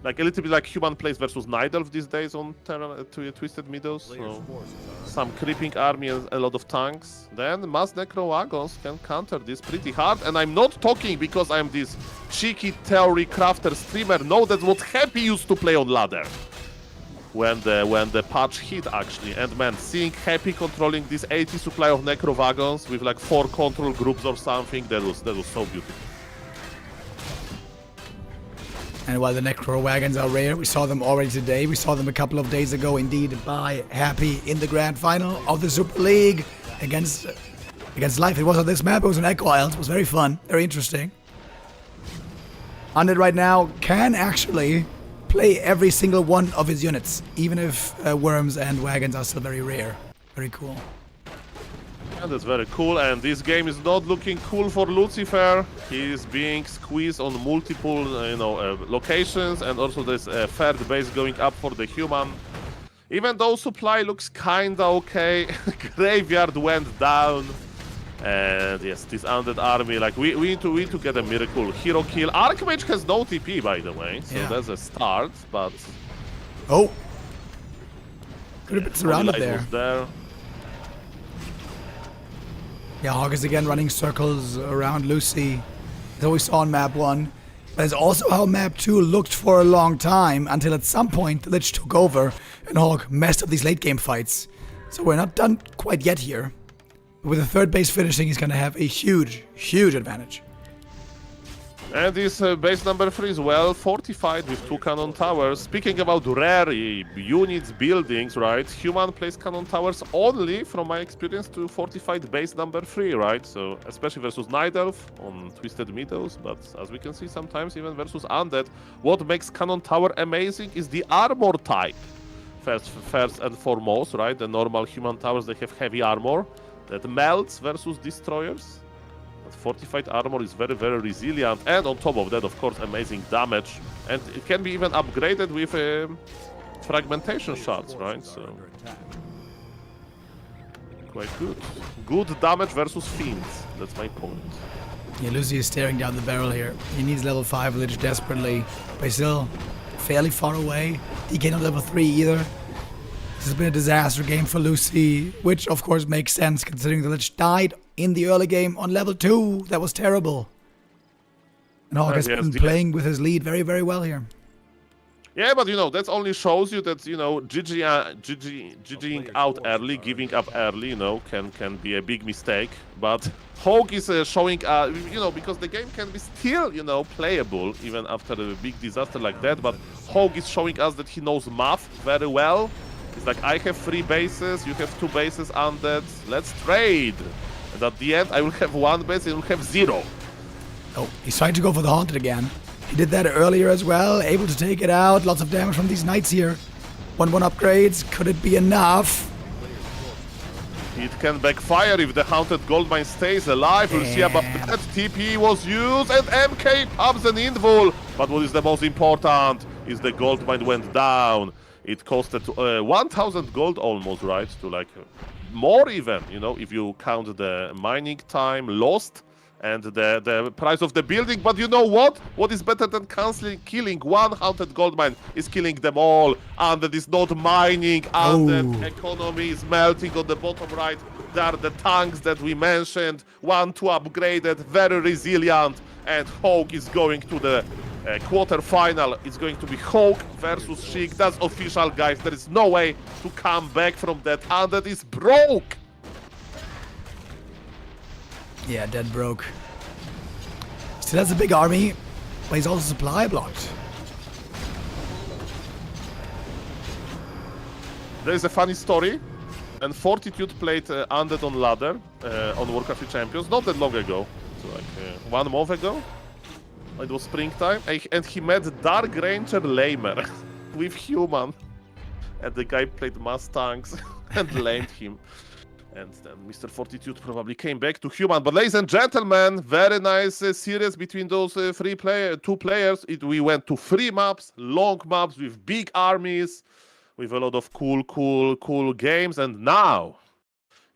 like a little bit like Human plays versus Night Elf these days on Twisted Meadows. So some creeping army and a lot of tanks. Then mass Necro Wagons can counter this pretty hard. And I'm not talking because I'm this cheeky theory crafter streamer. No, that's what Happy used to play on ladder when the patch hit, actually. And man, seeing Happy controlling this 80 supply of Necro Wagons with like 4 control groups or something, that was so beautiful. And while the Necro wagons are rare, we saw them already today. We saw them a couple of days ago, indeed, by Happy in the grand final of the Super League against Life. It was on this map. It was an Echo Isles. It was very fun, very interesting. Undead right now can actually play every single one of his units, even if worms and wagons are still very rare. Very cool. Yeah, that's very cool, and this game is not looking cool for Lucifer. He is being squeezed on multiple, locations, and also there's a third base going up for the human. Even though supply looks kinda okay, graveyard went down. And yes, this undead army, like we need to get a miracle hero kill. Archmage has no TP, by the way, so that's a start. But oh, could have been surrounded there. Yeah, HawK is again running circles around Luci, as we saw on map 1. But it's also how map 2 looked for a long time, until at some point the Lich took over and HawK messed up these late game fights. So we're not done quite yet here. With the third base finishing, he's going to have a huge, huge advantage. And this base number 3 is well fortified with 2 cannon towers. Speaking about rare units, buildings, right? Human plays cannon towers only, from my experience, to fortified base number 3, right? So, especially versus Night Elf on Twisted Meadows, but as we can see sometimes even versus Undead, what makes cannon tower amazing is the armor type. First and foremost, right? The normal human towers, they have heavy armor that melts versus destroyers. But fortified armor is very, very resilient, and on top of that, of course, amazing damage. And it can be even upgraded with fragmentation shards, right? So quite good. Good damage versus fiends. That's my point. Yeah, Luci is staring down the barrel here. He needs level 5 Lich desperately, but he's still fairly far away. He can't on level 3 either. This has been a disaster game for Luci, which of course makes sense considering the Lich died in the early game on level 2. That was terrible. And HawK has been playing with his lead very, very well here. Yeah, but that only shows you that GGing out early, giving up early, can be a big mistake. But HawK is showing, because the game can be still, playable even after a big disaster like that. But HawK is showing us that he knows math very well. It's like, I have 3 bases, you have 2 bases undead, let's trade. And at the end, I will have 1 base, and you will have 0. Oh, he's trying to go for the Haunted again. He did that earlier as well, able to take it out. Lots of damage from these knights here. 1-1 upgrades, could it be enough? It can backfire if the Haunted Goldmine stays alive. We'll see about that. TP was used, and MK pops an invul. But what is the most important is the Goldmine went down. It costed 1,000 gold almost, right? To more even, if you count the mining time lost and the price of the building. But you know what? What is better than killing 100 gold mine is killing them all. And that is not mining, and the economy is melting on the bottom right. There are the tanks that we mentioned, 1-2 upgraded, very resilient, and HawK is going to the quarter-final. It's going to be HawK versus Sheik. That's official, guys. There is no way to come back from that, and that is broke. Yeah, dead broke. Still has a big army, but he's also supply blocked. There is a funny story, and Fortitude played Undead on Ladder on Warcraft III Champions not that long ago, so 1 month ago. It was springtime, and he met Dark Ranger Lamer with human, and the guy played Mustangs and lamed him. And then Mr. Fortitude probably came back to human. But ladies and gentlemen, very nice series between those two players. We went to 3 maps, long maps with big armies, with a lot of cool games. And now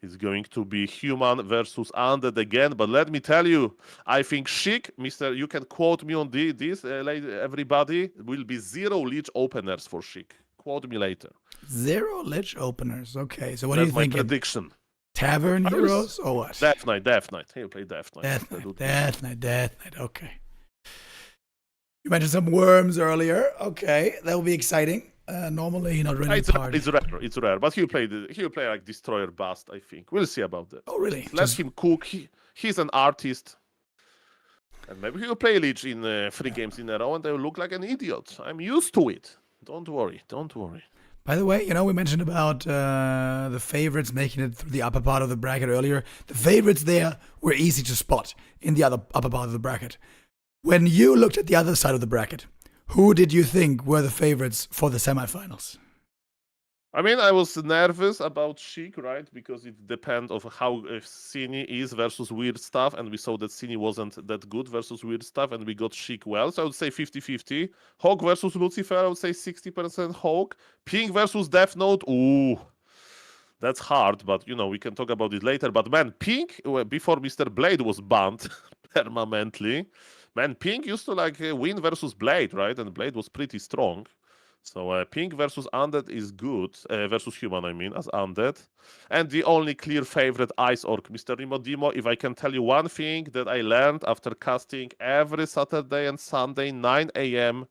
it's going to be human versus undead again. But let me tell you, I think Sheik, you can quote me on this, everybody, will be 0 Lich openers for Sheik. Quote me later. 0 Lich openers. Okay, so what do you think? That's my prediction. Tavern heroes or what? Death Knight. He'll play Death Knight. Death Knight. Okay. You mentioned some worms earlier. Okay, that will be exciting. Normally, not really part. It's rare, but he'll play like Destroyer Bust, I think. We'll see about that. Oh, really? Let him cook. He's an artist. And maybe he'll play Lich in 3 games in a row and they'll look like an idiot. I'm used to it. Don't worry, don't worry. By the way, we mentioned about the favorites making it through the upper part of the bracket earlier. The favorites there were easy to spot in the upper part of the bracket. When you looked at the other side of the bracket, who did you think were the favorites for the semifinals? I mean, I was nervous about Sheik, right? Because it depends on how Cine is versus Weird Stuff. And we saw that Cine wasn't that good versus Weird Stuff. And we got Sheik well. So I would say 50-50. HawK versus Lucifer, I would say 60% HawK. Pink versus Deathnote, ooh. That's hard, but, we can talk about it later. But, man, Pink, before Mr. Blade was banned permanently, man, Pink used to, win versus Blade, right? And Blade was pretty strong. So Pink versus Undead is good, versus Human, I mean, as Undead. And the only clear favorite, Ice Orc, Mr. Rimodimo. If I can tell you one thing that I learned after casting every Saturday and Sunday, 9 a.m.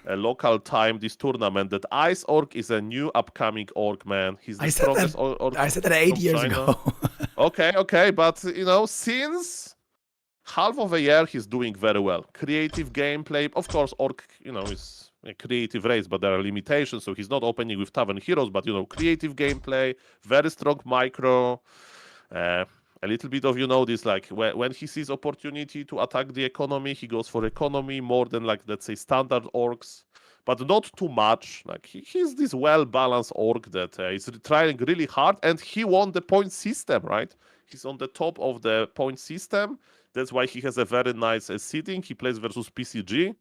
Local time, this tournament, that Ice Orc is a new upcoming Orc, man. He's the strongest Orc. I said that 8 years ago. Okay, but, since half of a year, he's doing very well. Creative gameplay. Of course, Orc, is a creative race, but there are limitations, so he's not opening with Tavern Heroes, but, creative gameplay, very strong micro, a little bit of, this, when he sees opportunity to attack the economy, he goes for economy more than, let's say, standard orcs, but not too much. He's this well-balanced orc that is trying really hard, and he won the point system, right? He's on the top of the point system. That's why he has a very nice seating. He plays versus PCG.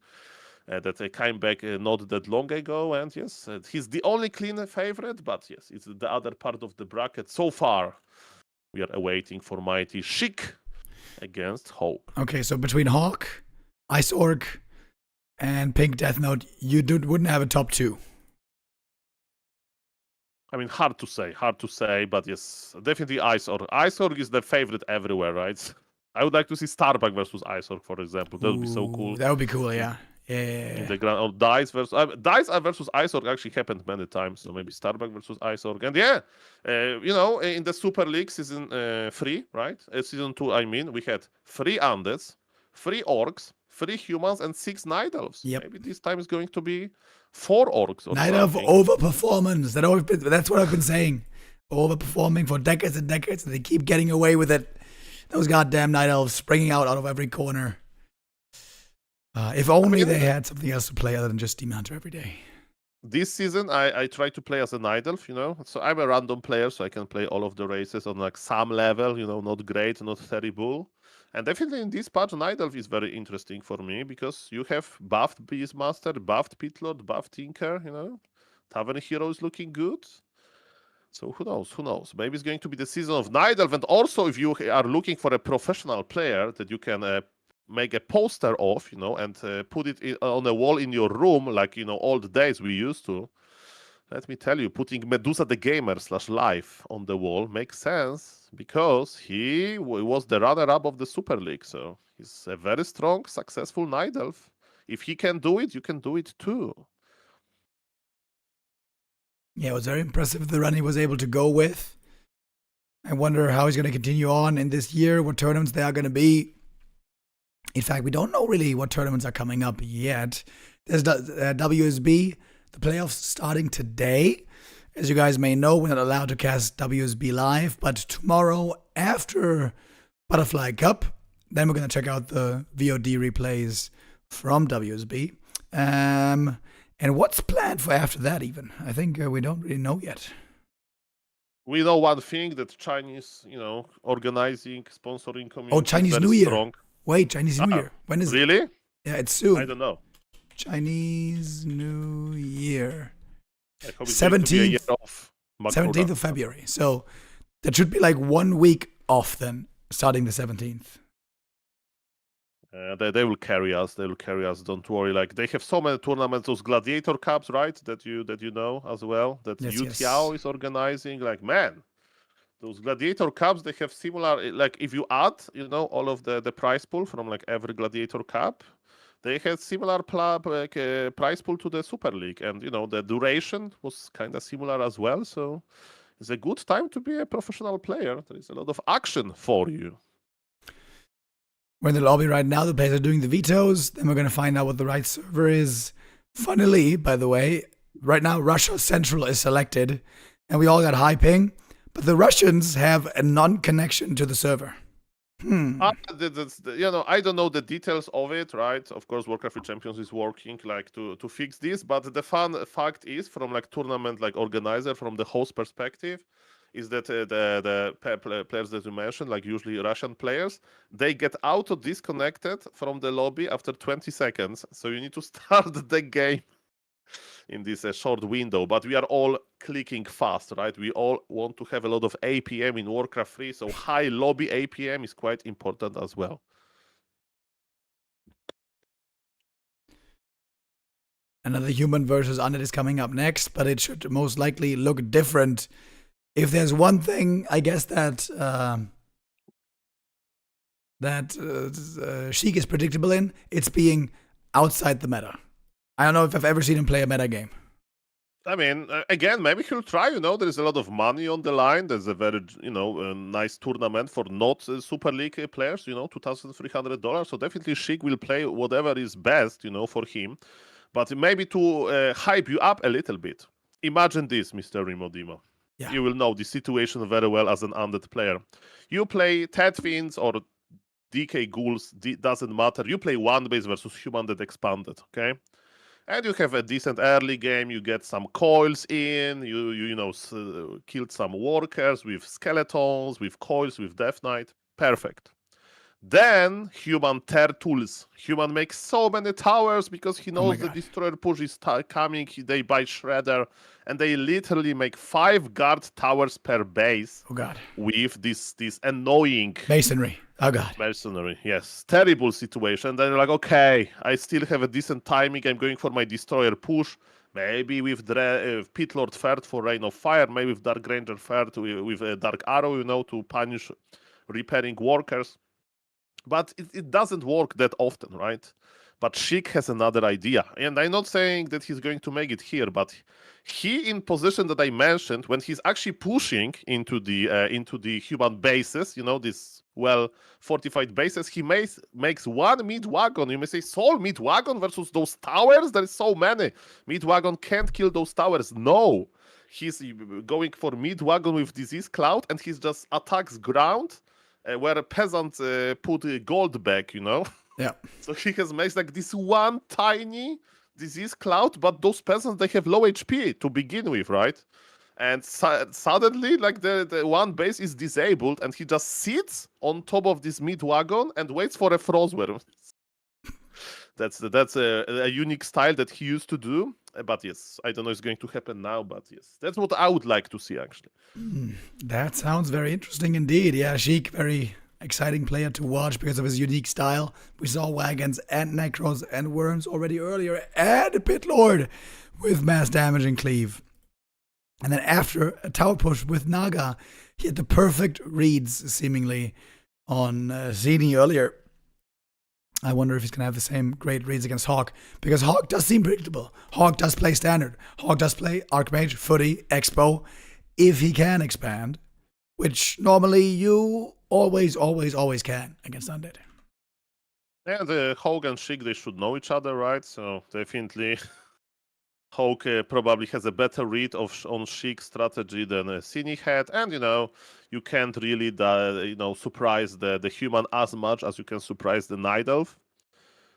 That came back not that long ago, and yes, he's the only clean favorite, but yes, it's the other part of the bracket. So far, we are awaiting for mighty Sheik against HawK. Okay, so between HawK, Ice Orc, and Pink Deathnote, you wouldn't have a top 2. I mean, hard to say, but yes, definitely Ice Orc. Ice Orc is the favorite everywhere, right? I would like to see Starbuck versus Ice Orc, for example. That would be so cool. That would be cool, yeah. In the ground, or Dice versus Ice Orc actually happened many times. So maybe Starbuck versus Ice Orc, and in the Super League season 3, right? Season 2, I mean, we had 3 Undeads, 3 Orcs, 3 Humans, and 6 Night Elves. Yep. Maybe this time is going to be 4 Orcs. Or Night Elf overperformance. That's what I've been saying. Overperforming for decades and decades, and they keep getting away with it. Those goddamn Night Elves springing out of every corner. If only they had something else to play other than just Demon Hunter every day. This season, I try to play as a Night Elf, So I'm a random player, so I can play all of the races on some level, not great, not terrible. And definitely in this patch, Night Elf is very interesting for me because you have buffed Beastmaster, buffed Pitlord, buffed Tinker, Tavern Hero is looking good. So who knows? Maybe it's going to be the season of Night Elf. And also, if you are looking for a professional player that you can make a poster of, and put it on a wall in your room, like, old days we used to. Let me tell you, putting Medusa the Gamer /live on the wall makes sense because he was the runner-up of the Super League. So he's a very strong, successful Night Elf. If he can do it, you can do it too. Yeah, it was very impressive the run he was able to go with. I wonder how he's going to continue on in this year, what tournaments there are going to be. In fact, we don't know really what tournaments are coming up yet. There's WSB, the playoffs starting today. As you guys may know, we're not allowed to cast WSB live, but tomorrow after Butterfly Cup, then we're going to check out the VOD replays from WSB. And what's planned for after that even? I think we don't really know yet. We know one thing, that Chinese, organizing, sponsoring community. Oh, Chinese New Year. Strong. Wait, Chinese New Year. When is it? Really? Yeah, it's soon. I don't know. Chinese New Year. 17th of February. So that should be like 1 week off then, starting the 17th. They will carry us. Don't worry. Like, they have so many tournaments, those Gladiator Cups, right? That you know as well. That Yu Tiao is organizing. Like, man, those Gladiator Cups, they have similar. Like, if you add, all of the prize pool from like every Gladiator Cup, they had similar prize pool to the Super League, and the duration was kind of similar as well. So it's a good time to be a professional player. There is a lot of action for you. We're in the lobby right now. The players are doing the vetoes. Then we're going to find out what the right server is. Funnily, by the way, right now Russia Central is selected, and we all got high ping, but the Russians have a non-connection to the server. I don't know the details of it, right? Of course, Warcraft III Champions is working like to fix this, but the fun fact is, from like tournament like organizer, from the host perspective, is that the players that you mentioned, like usually Russian players, they get auto disconnected from the lobby after 20 seconds. So you need to start the game in this short window. But we are all clicking fast, right? We all want to have a lot of APM in Warcraft 3, so high lobby APM is quite important as well. Another human versus undead is coming up next, but it should most likely look different. If there's one thing, I guess that Sheik is predictable in, it's being outside the meta. I don't know if I've ever seen him play a meta game. I mean, again, maybe he'll try. There is a lot of money on the line. There's a very, a nice tournament for not Super League players. $2,300. So definitely Sheik will play whatever is best, for him. But maybe to hype you up a little bit. Imagine this, Mr. Rimodimo. Yeah. You will know the situation very well as an undead player. You play Tedfins or DK Ghouls, doesn't matter. You play one base versus human that expanded, okay? And you have a decent early game. You get some coils in. You killed some workers with skeletons, with coils, with Deathnote. Perfect. Then human turtles. Human makes so many towers because he knows the destroyer push is coming. They buy shredder, and they literally make 5 guard towers per base. Oh god! With this annoying masonry. Oh god! Masonry. Yes, terrible situation. Then you're like, okay, I still have a decent timing. I'm going for my destroyer push. Maybe with Pit Lord third for Rain of Fire. Maybe with Dark Ranger third with a Dark Arrow. To punish repairing workers. But it doesn't work that often, right? But Sheik has another idea. And I'm not saying that he's going to make it here, but he, in position that I mentioned, when he's actually pushing into the human bases, these well-fortified bases, he makes one mid-wagon. You may say, Soul mid-wagon versus those towers? There is so many. Mid-wagon can't kill those towers. No. He's going for mid-wagon with Disease Cloud, and he just attacks ground, where a peasant put a gold back, Yeah. So he has made like this one tiny disease cloud, but those peasants, they have low HP to begin with, right? And suddenly, like the one base is disabled, and he just sits on top of this mid wagon and waits for a frostworm. That's a unique style that he used to do. But yes, I don't know if it's going to happen now, but yes, that's what I would like to see, actually. That sounds very interesting indeed. Yeah, Sheik, very exciting player to watch because of his unique style. We saw Wagons and Necros and Worms already earlier, and Pit Lord with mass damage and cleave. And then after a tower push with Naga, he had the perfect reads, seemingly, on Zini earlier. I wonder if he's going to have the same great reads against HawK, because HawK does seem predictable. HawK does play standard. HawK does play Archmage, Footy, Expo, if he can expand, which normally you always can against Undead. Yeah, the HawK and Sheik, they should know each other, right? So definitely HawK probably has a better read on Sheik's strategy than Cini had, and you can't really surprise the human as much as you can surprise the Night Elf.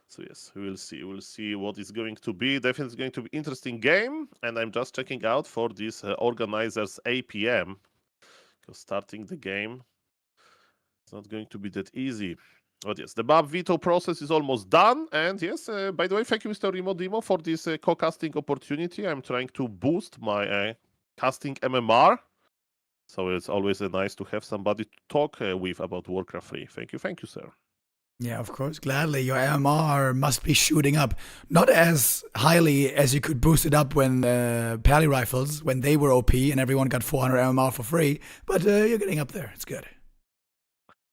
So yes, we'll see what is going to be. Definitely it's going to be interesting game, and I'm just checking out for this organizers APM, because starting the game it's not going to be that easy. But yes, the map veto process is almost done. And yes, by the way, thank you, Mr. Rimodimo, for this co-casting opportunity. I'm trying to boost my casting MMR. So it's always nice to have somebody to talk with about Warcraft 3. Thank you, sir. Yeah, of course, gladly. Your MMR must be shooting up. Not as highly as you could boost it up when Pally Rifles, when they were OP and everyone got 400 MMR for free. But you're getting up there. It's good.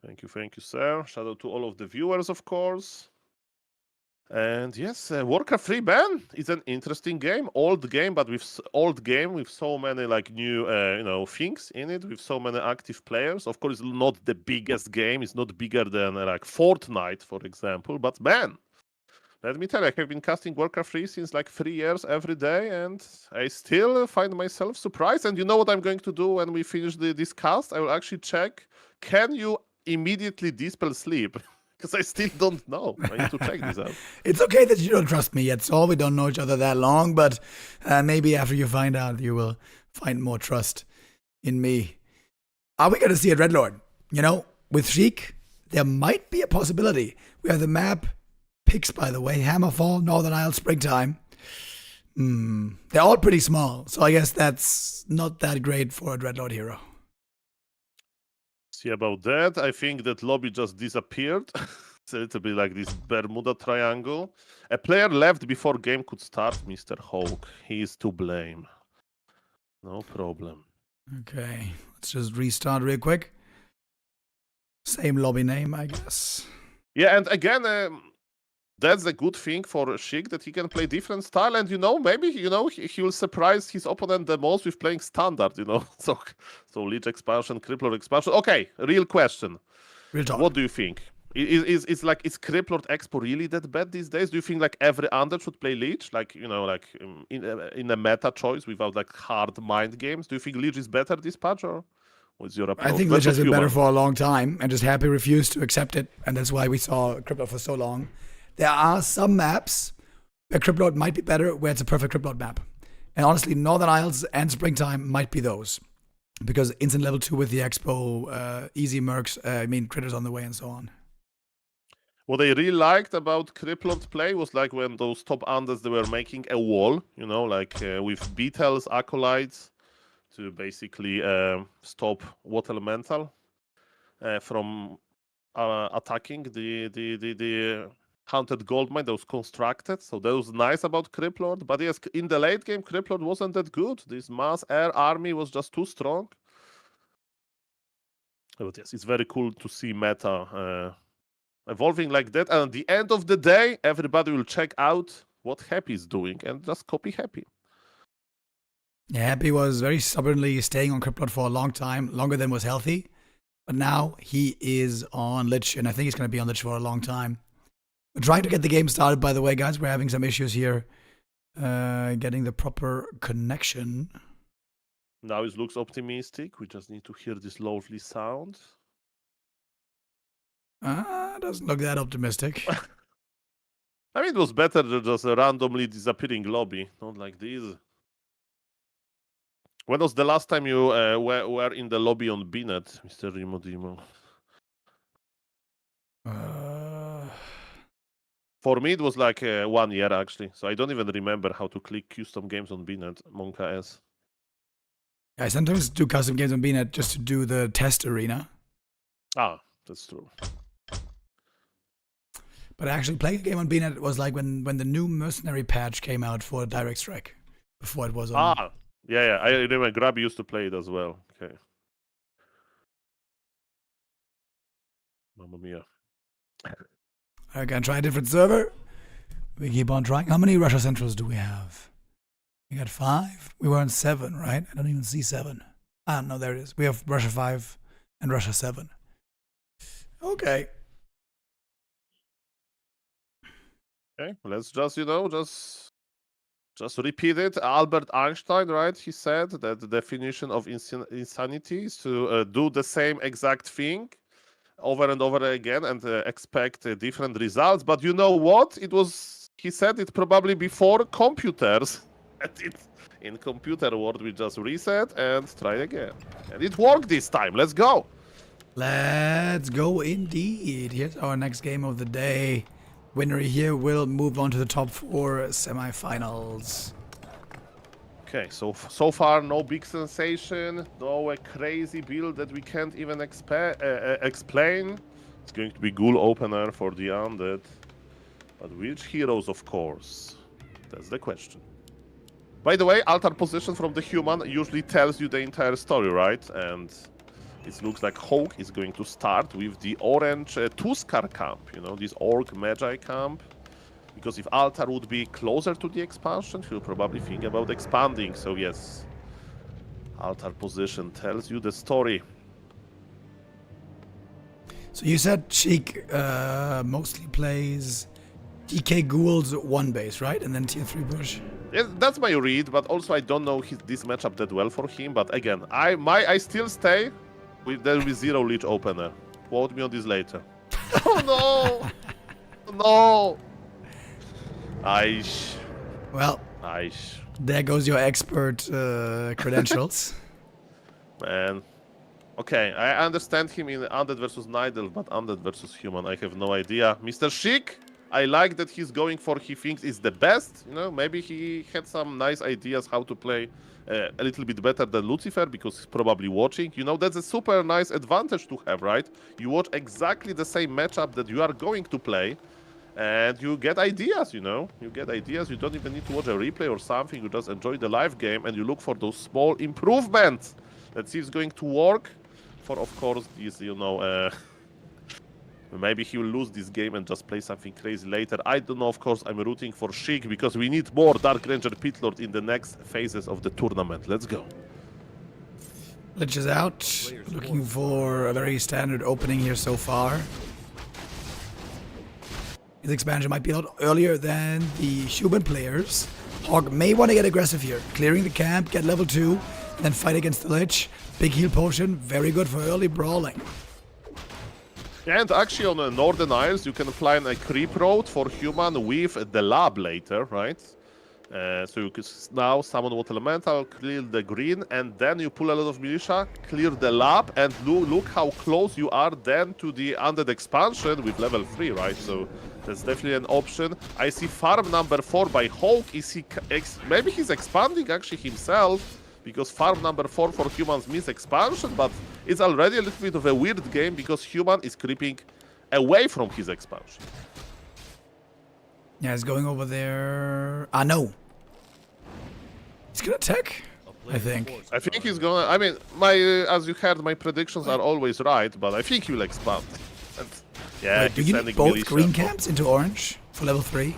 Thank you, sir. Shout out to all of the viewers, of course. And yes, Warcraft 3 ban is an interesting game, old game, but with so many like new things in it, with so many active players. Of course, it's not the biggest game. It's not bigger than like Fortnite, for example. But man, let me tell you, I have been casting Warcraft 3 since like 3 years every day, and I still find myself surprised. And you know what I'm going to do when we finish this cast? I will actually check, can you immediately dispel sleep? Because I still don't know. I need to check this out. It's okay that you don't trust me yet, Saul. We don't know each other that long, but maybe after you find out, you will find more trust in me. Are we going to see a Dreadlord? You know, with Sheik, there might be a possibility. We have the map picks, by the way, Hammerfall, Northern Isles, Springtime. They're all pretty small, so I guess that's not that great for a Dreadlord hero. See about that. I think that lobby just disappeared. It's a little bit like this Bermuda Triangle. A player left before game could start, Mr. HawK. He is to blame. No problem. Okay, let's just restart real quick. Same lobby name, I guess. Yeah, and again, that's a good thing for Sheik, that he can play different style, and maybe he will surprise his opponent the most with playing standard. So Lich expansion, Crippler expansion. Okay, real question. Real talk. What do you think? Is Crippler Expo really that bad these days? Do you think like every under should play Lich, like in a meta choice without like hard mind games? Do you think Lich is better this patch, or what's your approach? I think Lich has been better for a long time, and just happy refused to accept it, and that's why we saw Crippler for so long. There are some maps where Crippler might be better, where it's a perfect Crippler map. And honestly, Northern Isles and Springtime might be those. Because instant level 2 with the Expo, easy mercs, critters on the way and so on. What I really liked about Crippler's play was like when those top unders, they were making a wall, with Beetles, Acolytes, to basically stop Water Elemental from attacking the Haunted Goldmine that was constructed. So that was nice about Crippler. But yes, in the late game, Crippler wasn't that good. This mass air army was just too strong. But yes, it's very cool to see meta evolving like that. And at the end of the day, everybody will check out what Happy is doing and just copy Happy. Yeah, Happy was very stubbornly staying on Crippler for a long time, longer than was healthy. But now he is on Lich, and I think he's going to be on Lich for a long time. We're trying to get the game started, by the way, guys. We're having some issues here getting the proper connection. Now it looks optimistic. We just need to hear this lovely sound. Doesn't look that optimistic. I mean, it was better than just a randomly disappearing lobby. Not like this. When was the last time you were in the lobby on Bnet, Mr. Rimodimo? For me, it was like 1 year, actually. So I don't even remember how to click custom games on Bnet, Monka S. I sometimes do custom games on Bnet just to do the test arena. Ah, that's true. But actually playing a game on Bnet was like when the new Mercenary patch came out for Direct Strike. Before it was on... Yeah. I remember Grab used to play it as well. Okay. Mamma mia. I can try a different server. We keep on trying. How many Russia Centrals do we have? We got 5. We were on 7, right? I don't even see 7. No, there it is. We have Russia 5 and Russia 7. Okay. Okay, let's just, just repeat it. Albert Einstein, right? He said that the definition of insanity is to do the same exact thing over and over again and expect different results. But you know what? He said it probably before computers. In computer world, we just reset and try again. And it worked this time. Let's go. Let's go indeed. Here's our next game of the day. Winner here will move on to the top 4 semifinals. Okay, so far no big sensation, no crazy build that we can't even explain. It's going to be Ghoul opener for the Undead. But which heroes, of course? That's the question. By the way, altar position from the human usually tells you the entire story, right? And it looks like HawK is going to start with the orange Tuskar camp, this Orc Magi camp. Because if altar would be closer to the expansion, he'll probably think about expanding. So yes, altar position tells you the story. So you said Sheik mostly plays DK Ghouls 1 base, right? And then tier 3 push. Yes, that's my read, but also I don't know this matchup that well for him. But again, I still stay with there will be 0 Lich opener. Quote me on this later. Oh no! No! Aish. Well, Aish. there goes your expert credentials. Man. Okay, I understand him in Undead versus Nidal, but Undead versus Human, I have no idea. Mr. Sheik, I like that he's going for he thinks is the best. You know, maybe he had some nice ideas how to play a little bit better than Lucifer because he's probably watching. You know, that's a super nice advantage to have, right? You watch exactly the same matchup that you are going to play and you get ideas, you know? You get ideas, you don't even need to watch a replay or something, you just enjoy the live game and you look for those small improvements. Let's see if it's going to work for, of course, this, you know, maybe he will lose this game and just play something crazy later. I don't know, of course, I'm rooting for Sheik because we need more Dark Ranger Pitlord in the next phases of the tournament. Let's go. Lich is out. Looking for a very standard opening here so far. His expansion might be a lot earlier than the human players. HawK may want to get aggressive here. Clearing the camp, get level 2, and then fight against the Lich. Big heal potion, very good for early brawling. And actually on the Northern Isles, you can plan a creep road for human with the lab later, right? So you can now summon Water Elemental, clear the green, and then you pull a lot of militia, clear the lab, and look how close you are then to the Undead expansion with level 3, right? So that's definitely an option. I see farm number 4 by HawK. Is he maybe he's expanding actually himself, because farm number 4 for humans means expansion, but it's already a little bit of a weird game because human is creeping away from his expansion. Yeah, he's going over there. Ah, no. He's gonna attack, I think. I think he's gonna. I mean, as you heard, my predictions are always right, but I think he will expand. And, yeah, Wait, do you need both green camps into orange for level 3?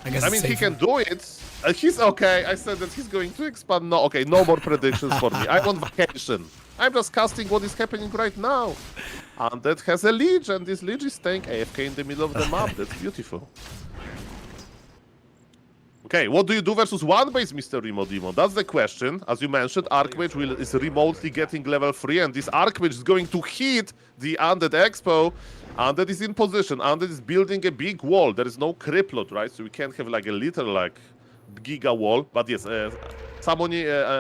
I guess. I mean, he can do it. He's okay. I said that he's going to expand. No, okay, no more predictions for me. I'm on vacation. I'm just casting what is happening right now. And that has a Lich, and this Lich is staying AFK in the middle of the map. That's beautiful. Okay, what do you do versus 1 base, Mr. Remo Demon? That's the question. As you mentioned, Archmage is remotely getting level 3, and this Archmage is going to hit the Undead Expo. Undead is in position. Undead is building a big wall. There is no Criplot, right? So we can't have like a little like giga wall. But yes, someone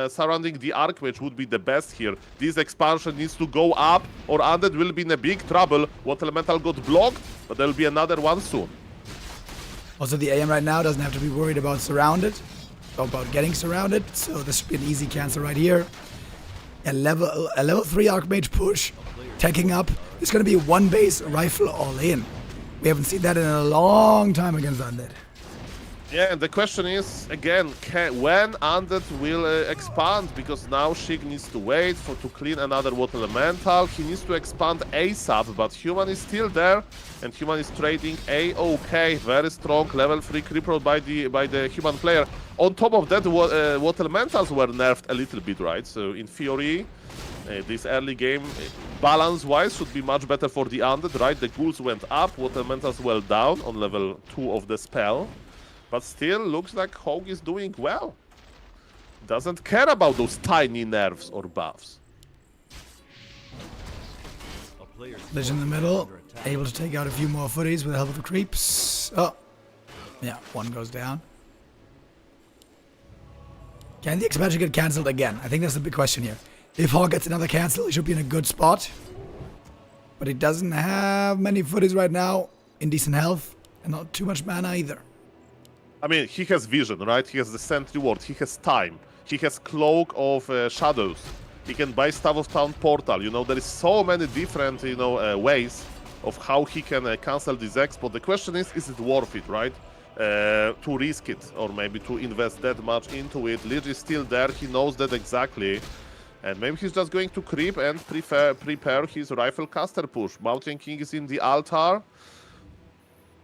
surrounding the Archmage would be the best here. This expansion needs to go up, or Undead will be in a big trouble. Water Elemental got blocked, but there will be another one soon. Also, the AM right now doesn't have to be worried about surrounded, or about getting surrounded, so this should be an easy cancel right here. A level 3 Archmage push, taking up. It's going to be 1 base rifle all in. We haven't seen that in a long time against Undead. Yeah, and the question is, again, when Undead will expand, because now Sheik needs to wait to clean another Water Elemental. He needs to expand ASAP, but Human is still there, and Human is trading A-OK. Very strong level 3 creep road by the Human player. On top of that, Water Elementals were nerfed a little bit, right? So in theory, this early game, balance-wise, should be much better for the Undead, right? The ghouls went up, Water Elementals were down on level 2 of the spell. But still, looks like HawK is doing well. Doesn't care about those tiny nerfs or buffs. Lich in the middle, able to take out a few more footies with the help of the creeps. Oh, yeah, 1 goes down. Can the expansion get cancelled again? I think that's the big question here. If HawK gets another cancel, he should be in a good spot. But he doesn't have many footies right now, in decent health, and not too much mana either. I mean, he has vision, right? He has the Sentry Ward, he has time, he has Cloak of Shadows, he can buy Staff of Town Portal. You know, there is so many different, you know, ways of how he can cancel this expo. The question is it worth it, right? To risk it, or maybe to invest that much into it. Lich is still there, he knows that exactly. And maybe he's just going to creep and prepare his Rifle Caster push. Mountain King is in the altar.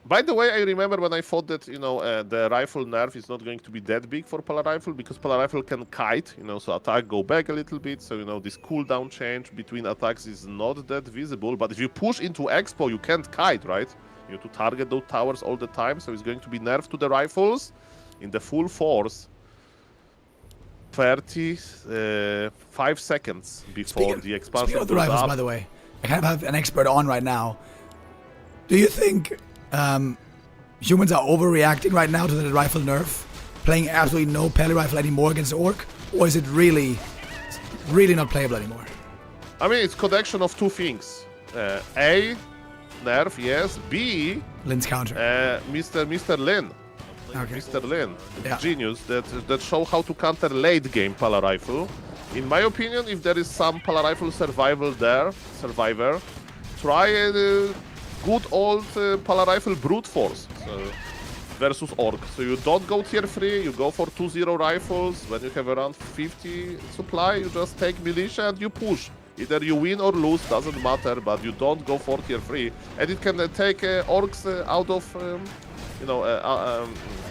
By the way, I remember when I thought that, the rifle nerf is not going to be that big for Pala Rifle because Pala Rifle can kite, so attack go back a little bit. So, this cooldown change between attacks is not that visible. But if you push into Expo, you can't kite, right? You have to target those towers all the time. So it's going to be nerfed to the rifles in the full force. 35 seconds before the expansion Speaking of the goes rifles, up. by the way, I kind of have an expert on right now. Do you think humans are overreacting right now to the rifle nerf, playing absolutely no pele rifle anymore against Orc, or is it really not playable anymore? I mean, it's connection of two things. A, nerf, yes. B, Lin's counter. Mr. Lin. Okay. Mr. Lin, Yeah. genius, that show how to counter late game Pala Rifle. In my opinion, if there is some Pala Rifle survivor, try a good old Pala Rifle brute force versus Orc. So you don't go tier 3, you go for 2-0 rifles. When you have around 50 supply, you just take militia and you push. Either you win or lose, doesn't matter, but you don't go for tier 3. And it can take Orcs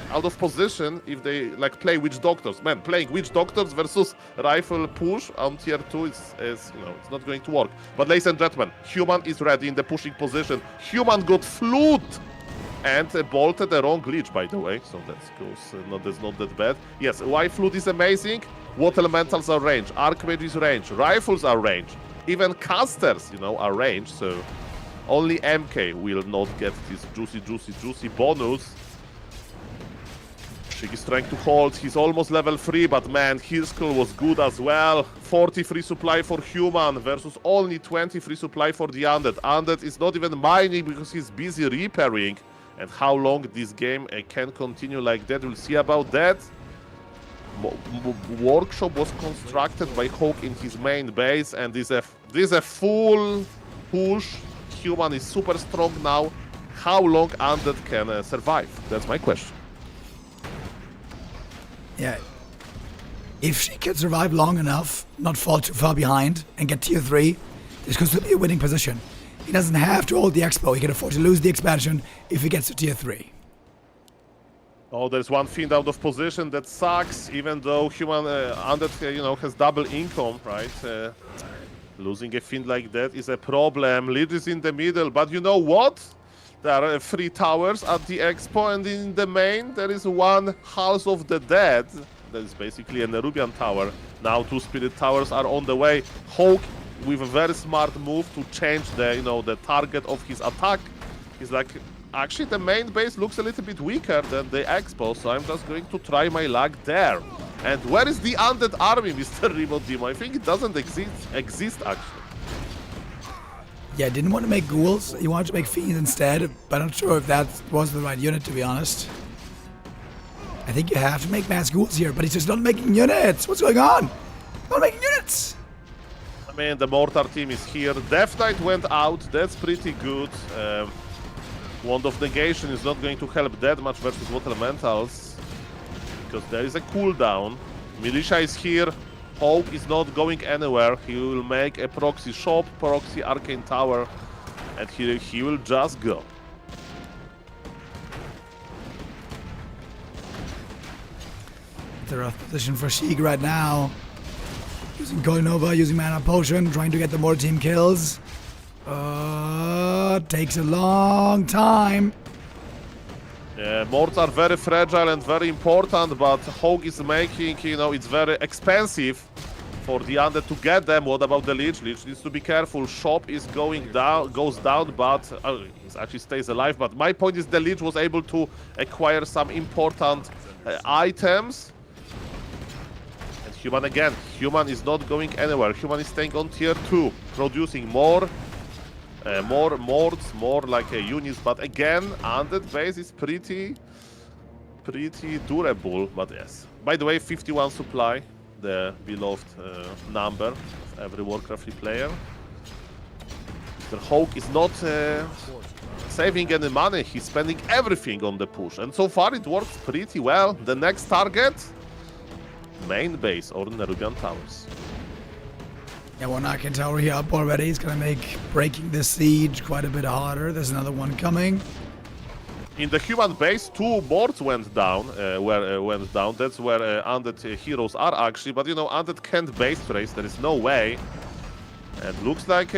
out of position if they play Witch Doctors. Man, playing Witch Doctors versus rifle push on tier 2 is it's not going to work. But ladies and gentlemen, Human is ready in the pushing position. Human got flute and bolted the wrong glitch, by the way. So that's not that bad. Yes, why flute is amazing? What elementals are range? Archmage is range. Rifles are range. Even casters, are range. So only MK will not get this juicy bonus. Sheik is trying to hold. He's almost level 3, but man, his skill was good as well. 40 free supply for Human versus only 20 free supply for the Undead. Undead is not even mining because he's busy repairing. And how long this game can continue like that, we'll see about that. Workshop was constructed by HawK in his main base, and this is a full push. Human is super strong now. How long Undead can survive? That's my question. Yeah. If she can survive long enough, not fall too far behind, and get tier 3, this could still be a winning position. He doesn't have to hold the Expo. He can afford to lose the expansion if he gets to tier 3. Oh, there's one Fiend out of position. That sucks, even though Human Undead, has double income, right? Losing a Fiend like that is a problem. Lead is in the middle, but you know what? There are 3 towers at the Expo, and in the main there is one House of the Dead. That is basically a Nerubian tower. Now 2 Spirit Towers are on the way. HawK, with a very smart move to change the target of his attack. He's like, actually the main base looks a little bit weaker than the Expo, so I'm just going to try my luck there. And where is the Undead army, Mr. Remote Demo? I think it doesn't exist actually. Yeah, didn't want to make ghouls. He wanted to make fiends instead, but I'm not sure if that was the right unit, to be honest. I think you have to make mass ghouls here, but he's just not making units. What's going on? Not making units. I mean, the Mortar team is here. Deathnote went out. That's pretty good. Wand of Negation is not going to help that much versus Water Elementals because there is a cooldown. Militia is here. HawK is not going anywhere. He will make a proxy shop, proxy arcane tower, and he will just go. It's a rough position for Sheik right now. Using Nova, using Mana Potion, trying to get the more team kills. Takes a long time. Yeah, morts are very fragile and very important, but HawK is making, it's very expensive for the Undead to get them. What about the Lich? Lich needs to be careful. Shop is goes down, but he actually stays alive. But my point is the Lich was able to acquire some important items. And Human again. Human is not going anywhere. Human is staying on tier 2, producing more morts, more like units, but again, Undead base is pretty durable, but yes. By the way, 51 supply, the beloved number of every Warcraft 3 player. The HawK is not saving any money, he's spending everything on the push, and so far it works pretty well. The next target, main base or Nerubian Towers. Yeah, one Arcane Tower here up already. It's gonna make breaking this siege quite a bit harder. There's another one coming. In the human base, 2 boards went down. Went down. That's where undead heroes are actually. But you know, undead can't base trace. There is no way. And looks like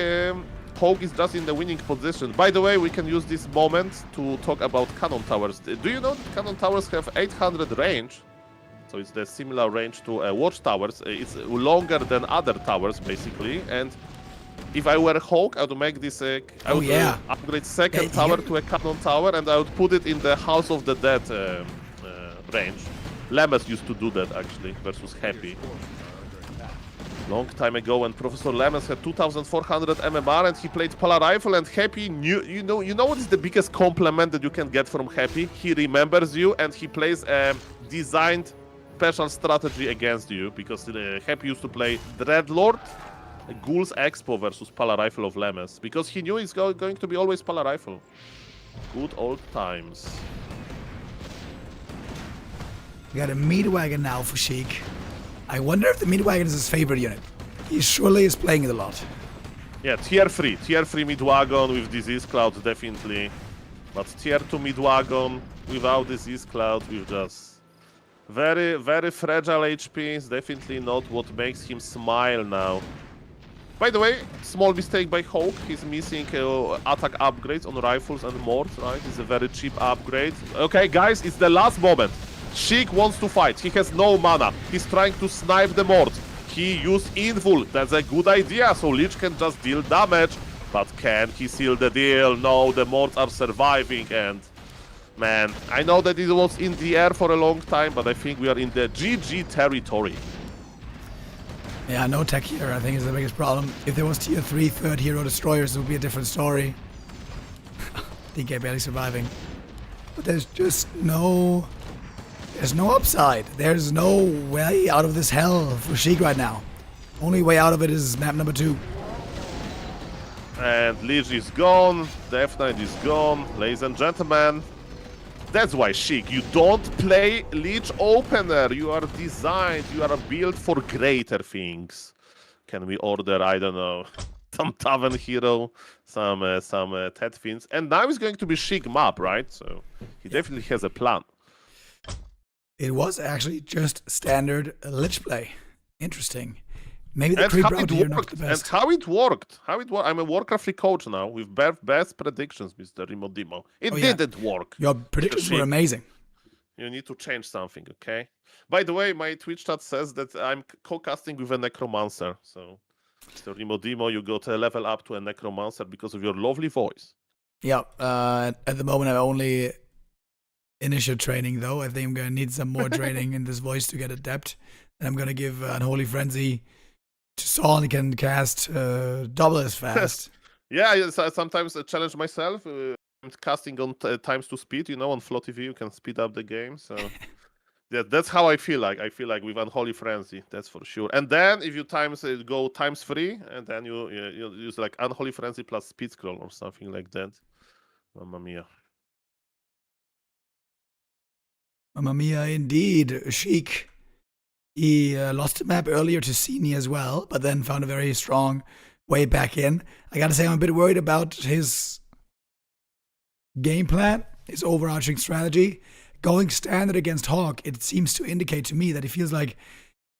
HawK is just in the winning position. By the way, we can use this moment to talk about cannon towers. Do you know that cannon towers have 800 range? So it's the similar range to watchtowers. It's longer than other towers, basically. And if I were HawK, I would make this. I would upgrade second tower to a cannon tower, and I would put it in the House of the Dead range. Lemes used to do that actually versus Happy. Long time ago, when Professor Lemes had 2,400 MMR and he played Polar Rifle, and Happy knew, you know what is the biggest compliment that you can get from Happy? He remembers you and he plays a designed special strategy against you, because Happy used to play Dreadlord, Ghoul's Expo versus Polar Rifle of Lemes, because he knew it's going to be always Polar Rifle. Good old times. We got a meat wagon now for Sheik. I wonder if the meat wagon is his favorite unit. He surely is playing it a lot. Yeah, tier 3 meat wagon with disease cloud, definitely. But tier 2 meat wagon without disease cloud, with just very, very fragile HP is definitely not what makes him smile now. By the way, small mistake by HawK. He's missing attack upgrades on rifles and morts, right? It's a very cheap upgrade. Okay, guys, it's the last moment. Sheik wants to fight. He has no mana. He's trying to snipe the mort. He used Invul. That's a good idea, so Lich can just deal damage. But can he seal the deal? No, the morts are surviving, and man, I know that it was in the air for a long time, but I think we are in the GG territory. Yeah, no tech here, I think, is the biggest problem. If there was tier 3 third hero destroyers, it would be a different story. DK barely surviving. But there's just no... There's no upside. There's no way out of this hell for Sheik right now. Only way out of it is map number 2. And Lich is gone. Deathnote is gone. Ladies and gentlemen, that's why, Sheik, you don't play Lich opener. You are designed, you are built for greater things. Can we order, I don't know, some Tavern Hero, some Ted Fins? And now it's going to be Sheik map, right? So he definitely has a plan. It was actually just standard Lich play. Interesting. Maybe the creep route here not the best. And how it worked. I'm a Warcraft 3 coach now with best predictions, Mr. Rimodimo. It didn't work. Your predictions were amazing. You need to change something, okay? By the way, my Twitch chat says that I'm co-casting with a Necromancer. So, Mr. Rimodimo, you got a level up to a Necromancer because of your lovely voice. Yeah, at the moment I'm only initial training though. I think I'm gonna need some more training in this voice to get adept. And I'm gonna give Unholy Frenzy to Saul. He can cast double as fast. Yeah, sometimes I challenge myself. I'm casting on times to speed, you know, on Flow TV you can speed up the game. So yeah, that's how I feel like. I feel like with Unholy Frenzy, that's for sure. And then if you go times 3, and then you use like Unholy Frenzy plus Speed Scroll or something like that. Mamma mia. Mamma mia, indeed. Sheik. He lost the map earlier to Sini as well, but then found a very strong way back in. I gotta say, I'm a bit worried about his game plan, his overarching strategy. Going standard against HawK, it seems to indicate to me that he feels like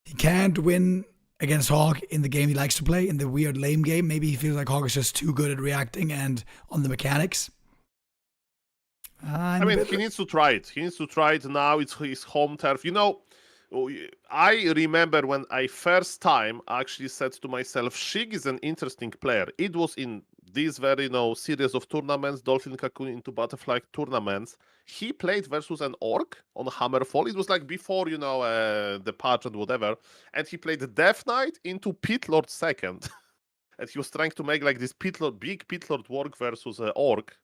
he can't win against HawK in the game he likes to play, in the weird lame game. Maybe he feels like HawK is just too good at reacting and on the mechanics. I mean, he needs to try it. He needs to try it now. It's his home turf. You know, I remember when I first time actually said to myself, Sheik is an interesting player. It was in this very series of tournaments, Dolphin, Coccoon into Butterfly tournaments. He played versus an Orc on Hammerfall. It was like before, the patch and whatever. And he played Deathnote into Pitlord second. And he was trying to make like this big Pitlord work versus Orc.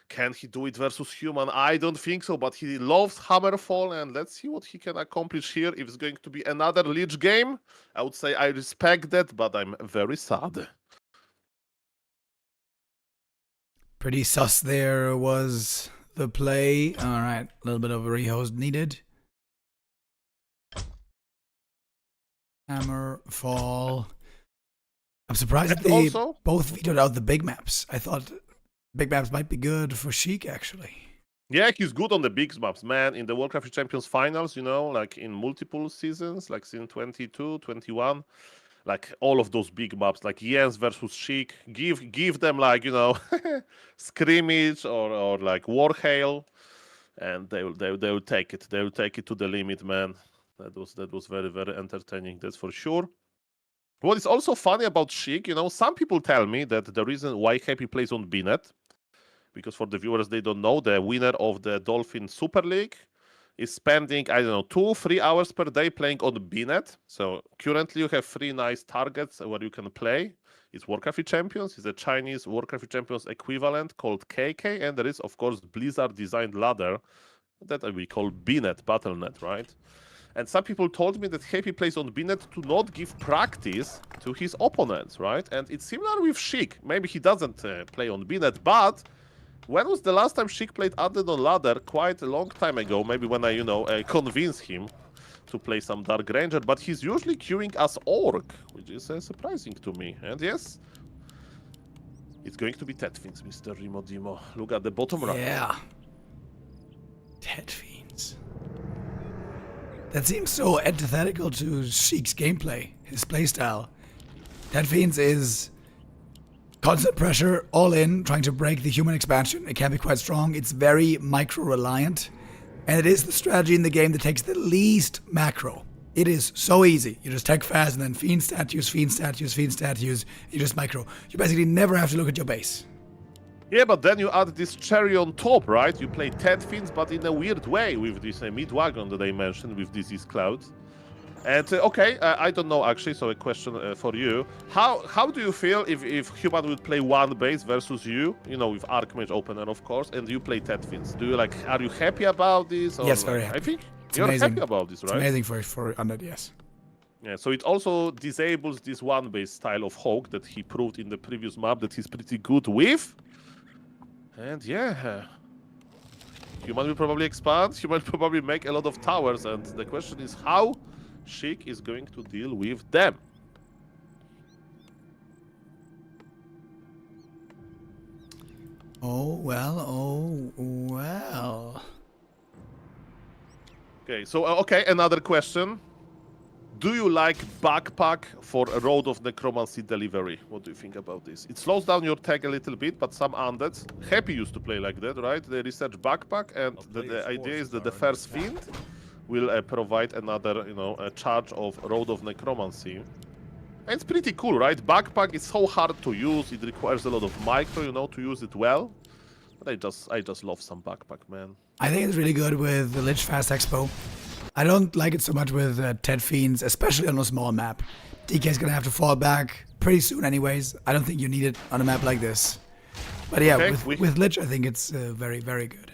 Can he do it versus human? I don't think so, but he loves Hammerfall, and let's see what he can accomplish here. If it's going to be another Lich game, I would say I respect that, but I'm very sad. Pretty sus there was the play. All right, a little bit of a rehost needed. Hammerfall. I'm surprised that they both vetoed out the big maps. I thought big maps might be good for Sheik, actually. Yeah, he's good on the big maps, man. In the Warcraft Champions finals, you know, like in multiple seasons, like in 22, 21, like all of those big maps, like Jens versus Sheik, give them like, you know, scrimmage or like Warhail, and they will take it. They will take it to the limit, man. That was very, very entertaining, that's for sure. What is also funny about Sheik, you know, some people tell me that the reason why Happy plays on Bnet, because for the viewers, they don't know, the winner of the Dolphin Super League is spending, I don't know, 2-3 hours per day playing on Bnet. So currently you have 3 nice targets where you can play. It's Warcraft Champions, it's a Chinese Warcraft Champions equivalent called KK, and there is, of course, Blizzard-designed ladder that we call Bnet, Battle.net, right? And some people told me that Happy plays on Bnet to not give practice to his opponents, right? And it's similar with Sheik. Maybe he doesn't play on Bnet, but when was the last time Sheik played Undead on Ladder? Quite a long time ago, maybe when I, you know, convinced him to play some Dark Ranger, but he's usually queuing as Orc, which is surprising to me. And yes, it's going to be Tetfins, Mr. Rimodimo. Look at the bottom right. Yeah. Tetfins. That seems so antithetical to Sheik's gameplay, his playstyle. Tetfins is constant pressure, all in, trying to break the human expansion. It can be quite strong. It's very micro-reliant. And it is the strategy in the game that takes the least macro. It is so easy. You just tech fast and then fiend statues, fiend statues, fiend statues. You just micro. You basically never have to look at your base. Yeah, but then you add this cherry on top, right? You play Tetfins, but in a weird way with this mid-wagon that I mentioned with Disease Cloud. And okay, I don't know actually, so a question for you. How do you feel if human would play one base versus you know, with Archmage opener, of course, and you play Tetfins? Do you like, are you happy about this? Or Yes, very like, happy. I think It's you're amazing. happy about this, right? It's amazing for Undead, yes. Yeah, so it also disables this one base style of HawK that he proved in the previous map that he's pretty good with. And yeah, human will probably expand, human will probably make a lot of towers, and the question is how Sheik is going to deal with them. Oh well. Okay, so okay, another question. Do you like backpack for a Road of Necromancy delivery? What do you think about this? It slows down your tag a little bit, but some undeads, Happy used to play like that, right? They research backpack, and the idea is that the first fiend will provide another, you know, a charge of Road of Necromancy. And it's pretty cool, right? Backpack is so hard to use, it requires a lot of micro, you know, to use it well. But I just love some backpack, man. I think it's really good with the Lich Fast Expo. I don't like it so much with Ted Fiends, especially on a small map. DK's gonna have to fall back pretty soon anyways. I don't think you need it on a map like this. But yeah, Okay, with Lich, I think it's very, very good.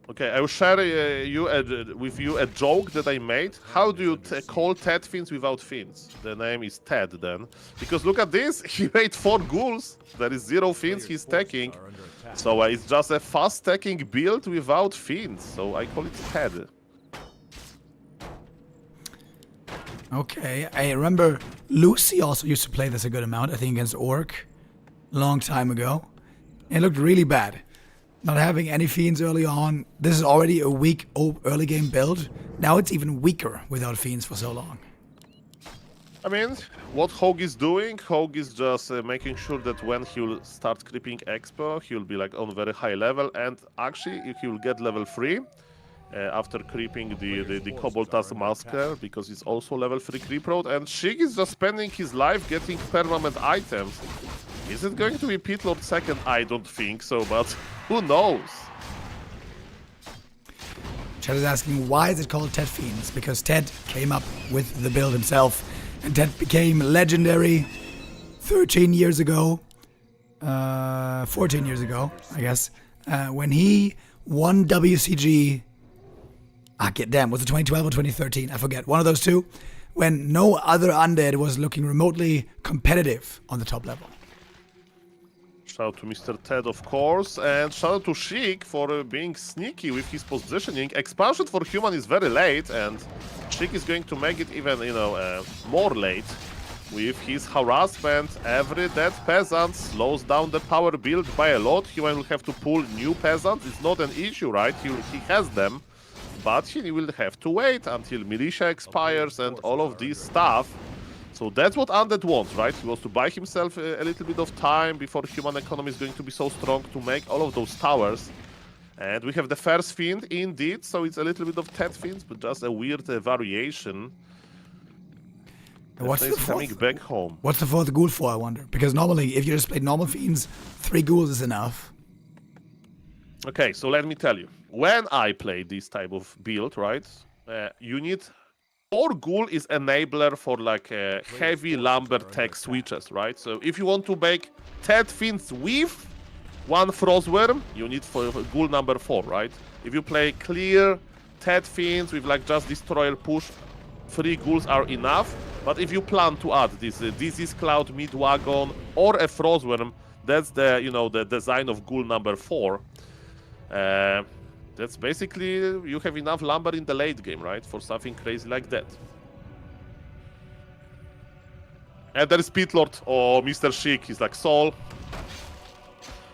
Okay, I will share with you a joke that I made. How do you call Ted Fiends without Fiends? The name is Ted then. Because look at this, he made 4 ghouls. There is 0 Fiends he's stacking. So it's just a fast stacking build without Fiends. So I call it Ted. Okay, I remember Luci also used to play this a good amount, I think against Orc, a long time ago. It looked really bad. Not having any Fiends early on. This is already a weak early game build. Now it's even weaker without Fiends for so long. I mean, what HawK is doing, HawK is just making sure that when he'll start creeping Expo, he'll be like on very high level, and actually he will get level 3 after creeping the Koboldas Masker, because it's also level 3 creep road, and Sheik is just spending his life getting permanent items. Is it going to be Pit Lord 2nd? I don't think so, but who knows? Chad is asking, why is it called Ted Fiends? Because Ted came up with the build himself, and Ted became legendary 13 years ago, 14 years ago, I guess, when he won WCG. Damn, was it 2012 or 2013? I forget. One of those two, when no other undead was looking remotely competitive on the top level. Shout out to Mr. Ted, of course, and shout out to Sheik for being sneaky with his positioning. Expansion for human is very late, and Sheik is going to make it even, you know, more late. with his harassment. Every dead peasant slows down the power build by a lot. Human will have to pull new peasants. It's not an issue, right? He has them, but he will have to wait until militia expires and all of this stuff. So that's what Undead wants, right? He wants to buy himself a little bit of time before human economy is going to be so strong to make all of those towers. And we have the first Fiend indeed, so it's a little bit of Ted Fiends, but just a weird variation. What's the coming fourth? Back home? What's the fourth ghoul for, I wonder? Because normally, if you just play normal fiends, 3 ghouls is enough. Okay, so let me tell you. When I play this type of build, right, you need 4 ghoul is enabler for like heavy lumber tech switches, right? So if you want to make Ted Fiends with 1 Frostworm, you need for ghoul number 4, right? If you play clear Ted Fiends with like just Destroyer push, 3 ghouls are enough. But if you plan to add this Disease Cloud, Mid-Wagon, or a Frostworm, that's the, you know, the design of ghoul number 4. That's basically, you have enough lumber in the late game, right? For something crazy like that. And there is Pitlord. Oh, Mr. Sheik, he's like, Soul.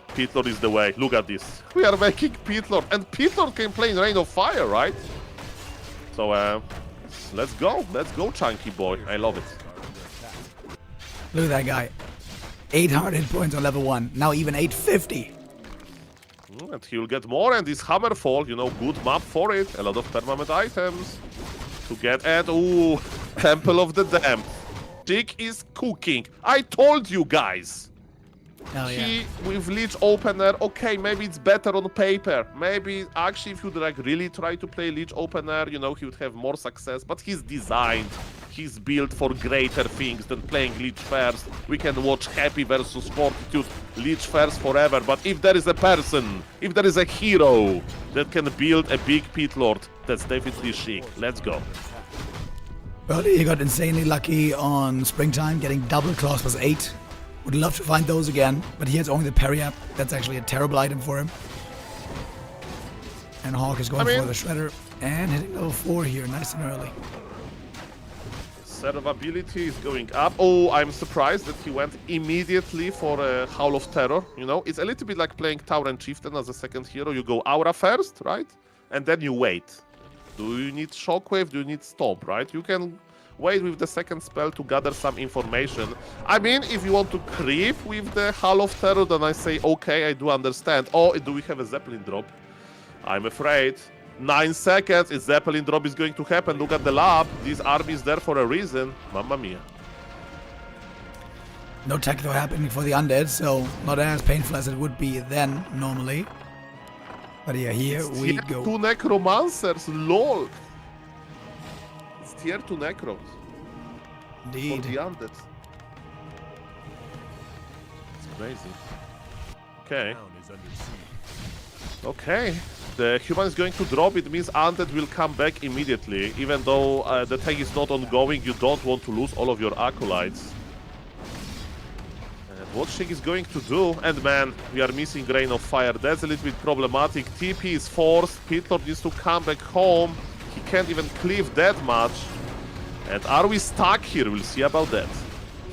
Pitlord is the way. Look at this. We are making Pitlord. And Pitlord can play in Rain of Fire, right? So, let's go. Let's go, chunky boy. I love it. Look at that guy. 800 hit points on level 1. Now even 850. And he'll get more. And this Hammerfall, you know, good map for it. A lot of permanent items to get at. Ooh, Temple of the Damned. Sheik is cooking. I told you guys. Oh, yeah. He, with Leech Opener, okay, maybe it's better on paper. Maybe, actually, if you'd like really try to play Leech Opener, you know, he would have more success. But he's designed, he's built for greater things than playing Leech first. We can watch Happy versus Fortitude, Leech first forever. But if there is a person, if there is a hero that can build a big Pit Lord, that's definitely Sheik. Let's go. Well, he got insanely lucky on Springtime, getting double claws plus 8. Would love to find those again, but he has only the parry up. That's actually a terrible item for him. And HawK is going for the Shredder and hitting level 4 here, nice and early. Survivability is going up. Oh, I'm surprised that he went immediately for a Howl of Terror. You know, it's a little bit like playing Tower and Chieftain as a second hero. You go Aura first, right? And then you wait. Do you need Shockwave? Do you need Stomp, right? You can wait with the second spell to gather some information. I mean, if you want to creep with the Howl of Terror, then I say, okay, I do understand. Oh, do we have a Zeppelin drop? I'm afraid. 9 seconds, a Zeppelin drop is going to happen. Look at the lab. This army is there for a reason. Mamma mia. No tech though happening for the undead, so not as painful as it would be then, normally. But yeah, here we go. 2 Necromancers, lol. Tier 2 Necros. Indeed. For the undead. It's crazy. Okay. Okay. The human is going to drop. It means undead will come back immediately. Even though the tag is not ongoing, you don't want to lose all of your acolytes. And what Sheik is going to do, and man, we are missing Rain of Fire. That's a little bit problematic. TP is forced. Pitlord needs to come back home. He can't even cleave that much. And are we stuck here? We'll see about that.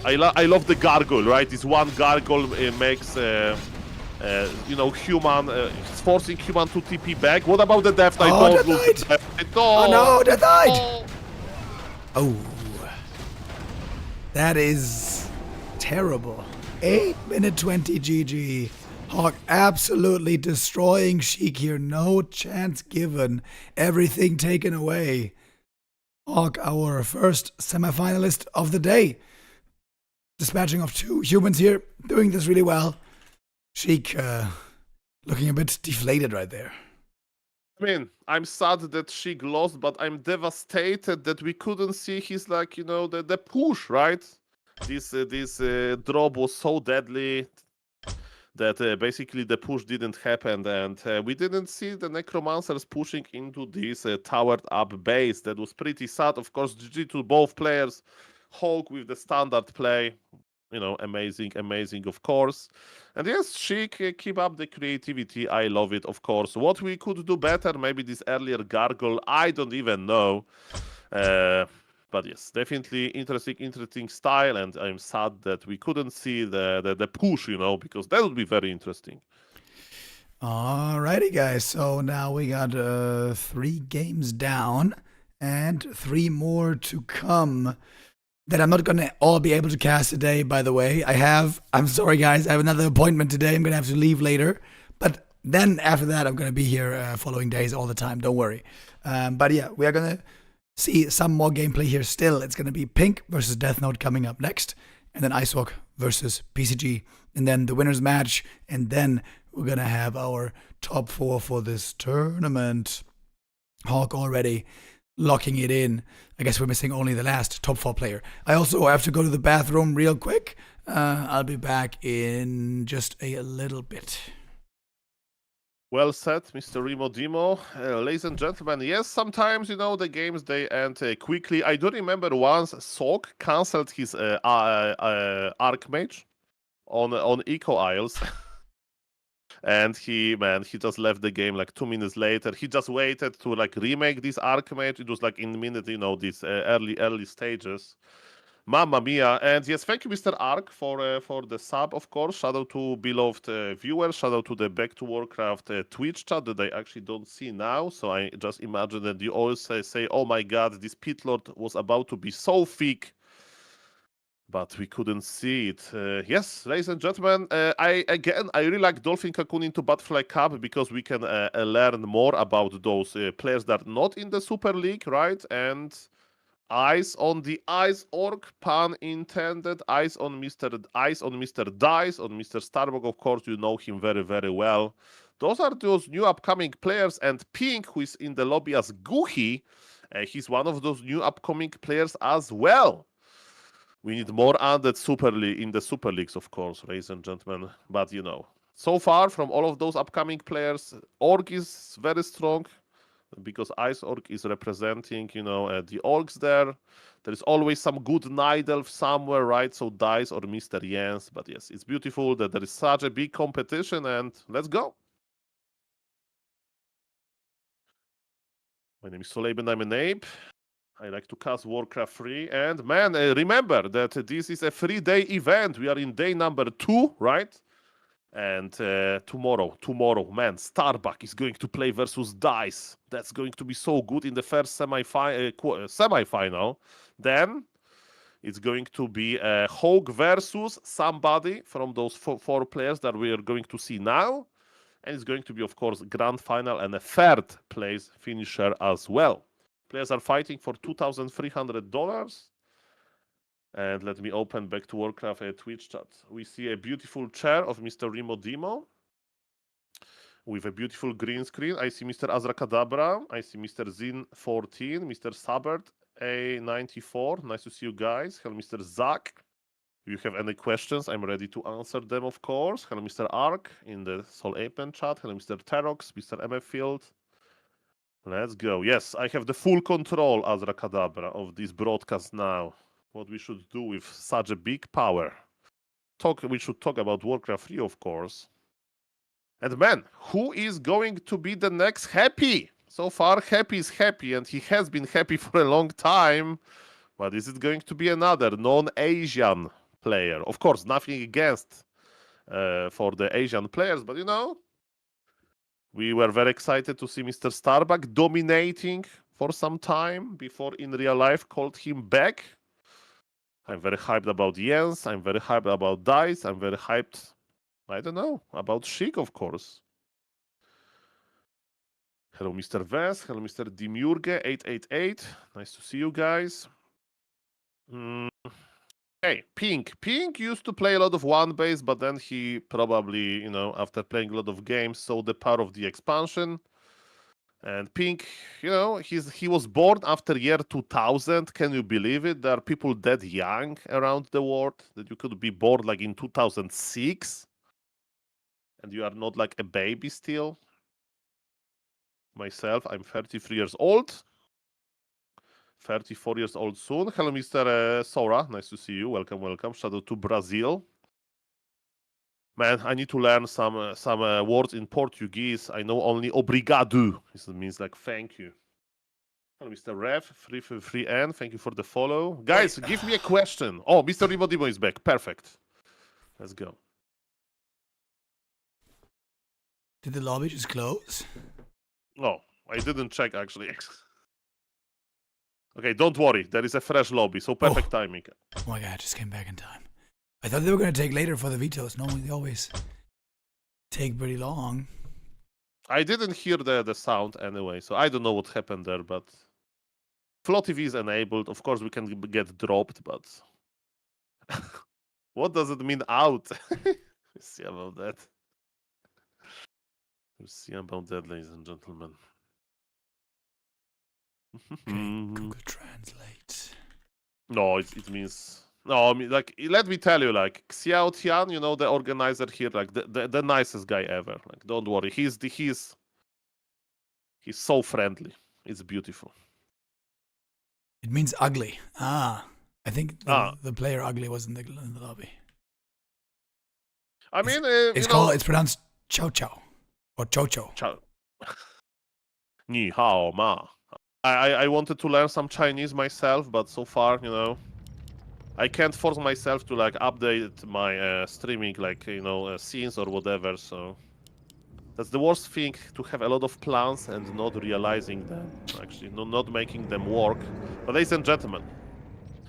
I love the gargoyle, right? This one gargoyle makes, you know, human, it's forcing human to TP back. What about the Death Knight? Oh, Death Knight! Oh no, Death Knight! Oh. That is terrible. 8-minute 20 GG. HawK absolutely destroying Sheik here. No chance given. Everything taken away. HawK, our first semi-finalist of the day. Dispatching of 2 humans here. Doing this really well. Sheik looking a bit deflated right there. I mean, I'm sad that Sheik lost, but I'm devastated that we couldn't see his, like, you know, the push, right? This drop was so deadly that basically the push didn't happen, and we didn't see the Necromancers pushing into this towered up base. That was pretty sad. Of course, GG to both players. HawK with the standard play, you know, amazing, of course. And yes, Sheik, keep up the creativity. I love it, of course. What we could do better, maybe this earlier gargoyle, I don't even know. But yes, definitely interesting style, and I'm sad that we couldn't see the push, because that would be very interesting. Alrighty, guys. So now we got 3 games down and 3 more to come that I'm not gonna all be able to cast today. By the way, I'm sorry, guys. I have another appointment today. I'm gonna have to leave later, but then after that, I'm gonna be here following days all the time. Don't worry. But yeah, we are gonna see some more gameplay here. Still, it's gonna be Pink versus Deathnote coming up next, and then HawK versus PCG, and then the winners match, and then we're gonna have our top 4 for this tournament. HawK already locking it in. I guess we're missing only the last top 4 player. I also have to go to the bathroom real quick. I'll be back in just a little bit. Well said, Mr. Remo Demo. Ladies and gentlemen, yes, sometimes, the games, they end quickly. I do remember once HawK cancelled his Archmage on Eco Isles. And he just left the game like 2 minutes later. He just waited to remake this Archmage. It was in minute, these early stages. Mamma mia. And yes, thank you, Mr. Ark, for the sub, of course. Shout out to beloved viewers. Shout out to the Back to Warcraft Twitch chat that I actually don't see now. So I just imagine that you always say, oh my god, this Pit Lord was about to be so thick. But we couldn't see it. Yes, ladies and gentlemen, I really like Dolphin Coccoon into Butterfly Cup because we can learn more about those players that are not in the Super League, right? And eyes on the Ice Orc, pun intended. Eyes on Mr. Dice, on Mr. Starbuck, of course, you know him very, very well. Those are those new upcoming players, and Pink, who is in the lobby as Guhi, he's one of those new upcoming players as well. We need more undead in the Super Leagues, of course, ladies and gentlemen. But, so far from all of those upcoming players, Orc is very strong because Ice Orc is representing, the Orcs there. There is always some good Night Elf somewhere, right? So Dice or Mr. Jens. But yes, it's beautiful that there is such a big competition, and let's go. My name is Soleiben, I'm an ape. I like to cast Warcraft 3. And man, remember that this is a 3-day event. We are in day number 2, right? And tomorrow, man, Starbuck is going to play versus Dice. That's going to be so good in the first semi-final. Then it's going to be HawK versus somebody from those 4 players that we are going to see now. And it's going to be, of course, grand final and a 3rd place finisher as well. Players are fighting for $2,300. And let me open Back to Warcraft Twitch chat. We see a beautiful chair of Mr. Remo Demo with a beautiful green screen. I see Mr. Azrakadabra. I see Mr. Zin14, Mr. Sabert A94. Nice to see you guys. Hello, Mr. Zach. If you have any questions, I'm ready to answer them, of course. Hello, Mr. Ark in the Soul Apen chat. Hello, Mr. Terox, Mr. MF Field. Let's go. Yes, I have the full control, Azrakadabra, of this broadcast now. What we should do with such a big power. We should talk about Warcraft 3, of course. And man, who is going to be the next Happy? So far, Happy is happy, and he has been happy for a long time. But is it going to be another non-Asian player? Of course, nothing against for the Asian players, but we were very excited to see Mr. Starbuck dominating for some time before in real life called him back. I'm very hyped about Jens. I'm very hyped about Dice. I'm very hyped, I don't know, about Sheik, of course. Hello, Mr. Vess. Hello, Mr. Demiurge888. Nice to see you guys. Hey, Pink. Pink used to play a lot of one base, but then he probably, after playing a lot of games, saw the power of the expansion. And Pink, he was born after year 2000. Can you believe it? There are people that young around the world that you could be born in 2006. And you are not a baby still. Myself, I'm 33 years old. 34 years old soon. Hello, Mr. Sora. Nice to see you. Welcome, welcome. Shout out to Brazil. Man, I need to learn some words in Portuguese. I know only obrigado. This means thank you. Mr. Rev, 333N, thank you for the follow. Guys, give me a question. Oh, Mr. Rimodimo is back. Perfect. Let's go. Did the lobby just close? No, I didn't check actually. Okay, don't worry. There is a fresh lobby, so perfect timing. Oh my god, I just came back in time. I thought they were going to take later for the vetoes. Normally they always take pretty long. I didn't hear the sound anyway, so I don't know what happened there, but Flow TV is enabled. Of course, we can get dropped, but what does it mean out? We'll see about that. We'll see about that, ladies and gentlemen. Okay, Google Translate. No, it means no. I mean, like, let me tell you, like Xiao Tian, you know, the organizer here, like the nicest guy ever. Like, don't worry, he's so friendly. It's beautiful. It means ugly. I think the player ugly was in the lobby. I mean, it's pronounced Chow Chow or Cho Cho. Chow. Ni hao ma. I wanted to learn some Chinese myself, but so far, you know, I can't force myself to like update my streaming, like, you know, scenes or whatever. So that's the worst thing, to have a lot of plans and not realizing them, actually, not making them work. But ladies and gentlemen,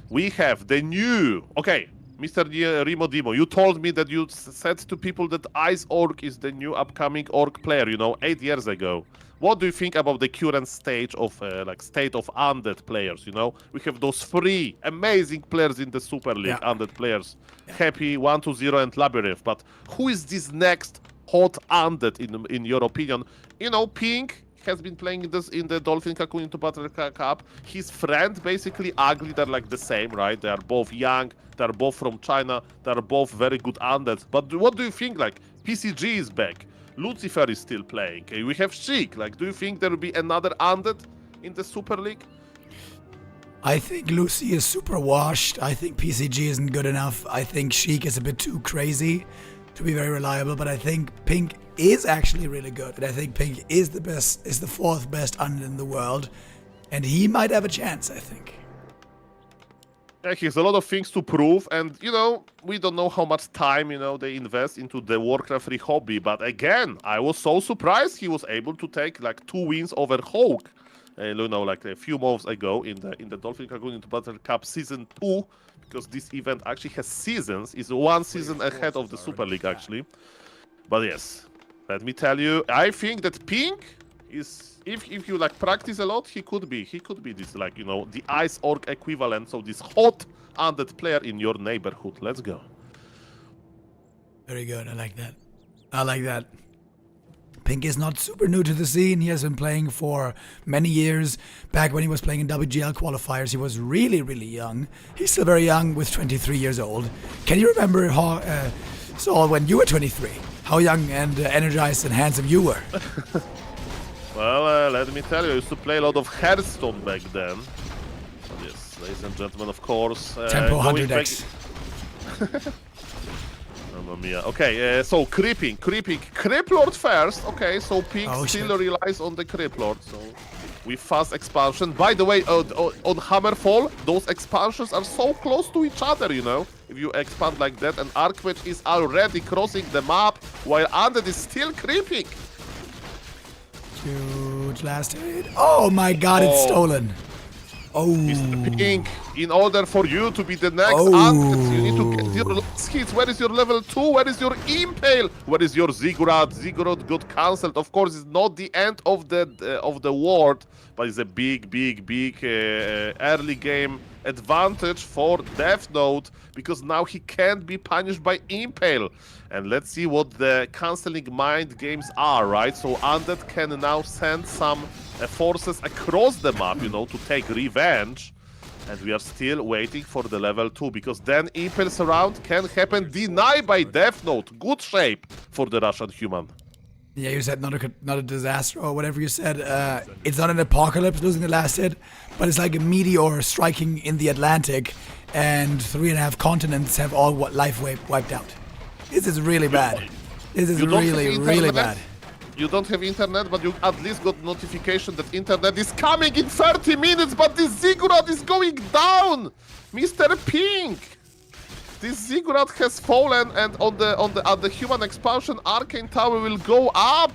we have the new. Okay, Mr. Rimodimo, you told me that you said to people that Ice Orc is the new upcoming Orc player, you know, 8 years ago. What do you think about the current stage of state of undead players? You know, we have those 3 amazing players in the Super League, undead players, Happy, 1-2-0, and Labyrinth. But who is this next hot undead in your opinion? You know, Pink has been playing in the Dolphin Coccoon into Battle Cup. His friend, basically ugly. They're like the same, right? They are both young. They're both from China. They're both very good undeads. But what do you think? Like, PCG is back. Lucifer is still playing. We have Sheik. Like, do you think there will be another undead in the Super League? I think Luci is super washed. I think PCG isn't good enough. I think Sheik is a bit too crazy to be very reliable. But I think Pink is actually really good. And I think Pink is the 4th best undead in the world. And he might have a chance, I think. Yeah, he has a lot of things to prove, and, you know, we don't know how much time, you know, they invest into the Warcraft 3 hobby. But again, I was so surprised he was able to take like 2 wins over HawK, you know, like a few months ago in the Dolphin Coccoon into Battle Cup Season 2, because this event actually has seasons, is 1 season ahead of the Super League actually. But yes, let me tell you, I think that Pink is, if you like practice a lot, he could be this, like, you know, the Ice Orc equivalent, so this hot undead player in your neighborhood. Let's go. Very good. I like that. I like that. Pink is not super new to the scene. He has been playing for many years. Back when he was playing in WGL qualifiers, he was really, really young. He's still very young, with 23 years old. Can you remember so when you were 23, how young and energized and handsome you were? Well, let me tell you, I used to play a lot of Hearthstone back then. But yes, ladies and gentlemen, of course. Tempo 100x. Mamma mia. Okay, so creeping. Creep Lord first. Okay, so Pink still relies on the Creep Lord. So with fast expansion. By the way, on Hammerfall, those expansions are so close to each other, you know. If you expand like that, and Archmage is already crossing the map, while Undead is still creeping. Huge last hit. Oh my god, it's stolen. Oh. Mr. Pink, in order for you to be the next undead, you need to get your last hits. Where is your level 2? Where is your Impale? Where is your Ziggurat? Ziggurat got cancelled. Of course, it's not the end of the world, but it's a big early game advantage for Deathnote, because now he can't be punished by Impale. And let's see what the cancelling mind games are, right? So Undead can now send some forces across the map, you know, to take revenge. And we are still waiting for the level 2, because then Impale's round can happen. Denied by Deathnote. Good shape for the Russian human. Yeah, you said not a disaster or whatever you said. It's not an apocalypse losing the last hit, but it's like a meteor striking in the Atlantic, and 3.5 continents have all life wiped out. This is really bad. This is really bad. you don't have internet, but you at least got notification that internet is coming in 30 minutes, but this ziggurat is going down! Mr. Pink! This ziggurat has fallen, and on the human expansion, Arcane Tower will go up!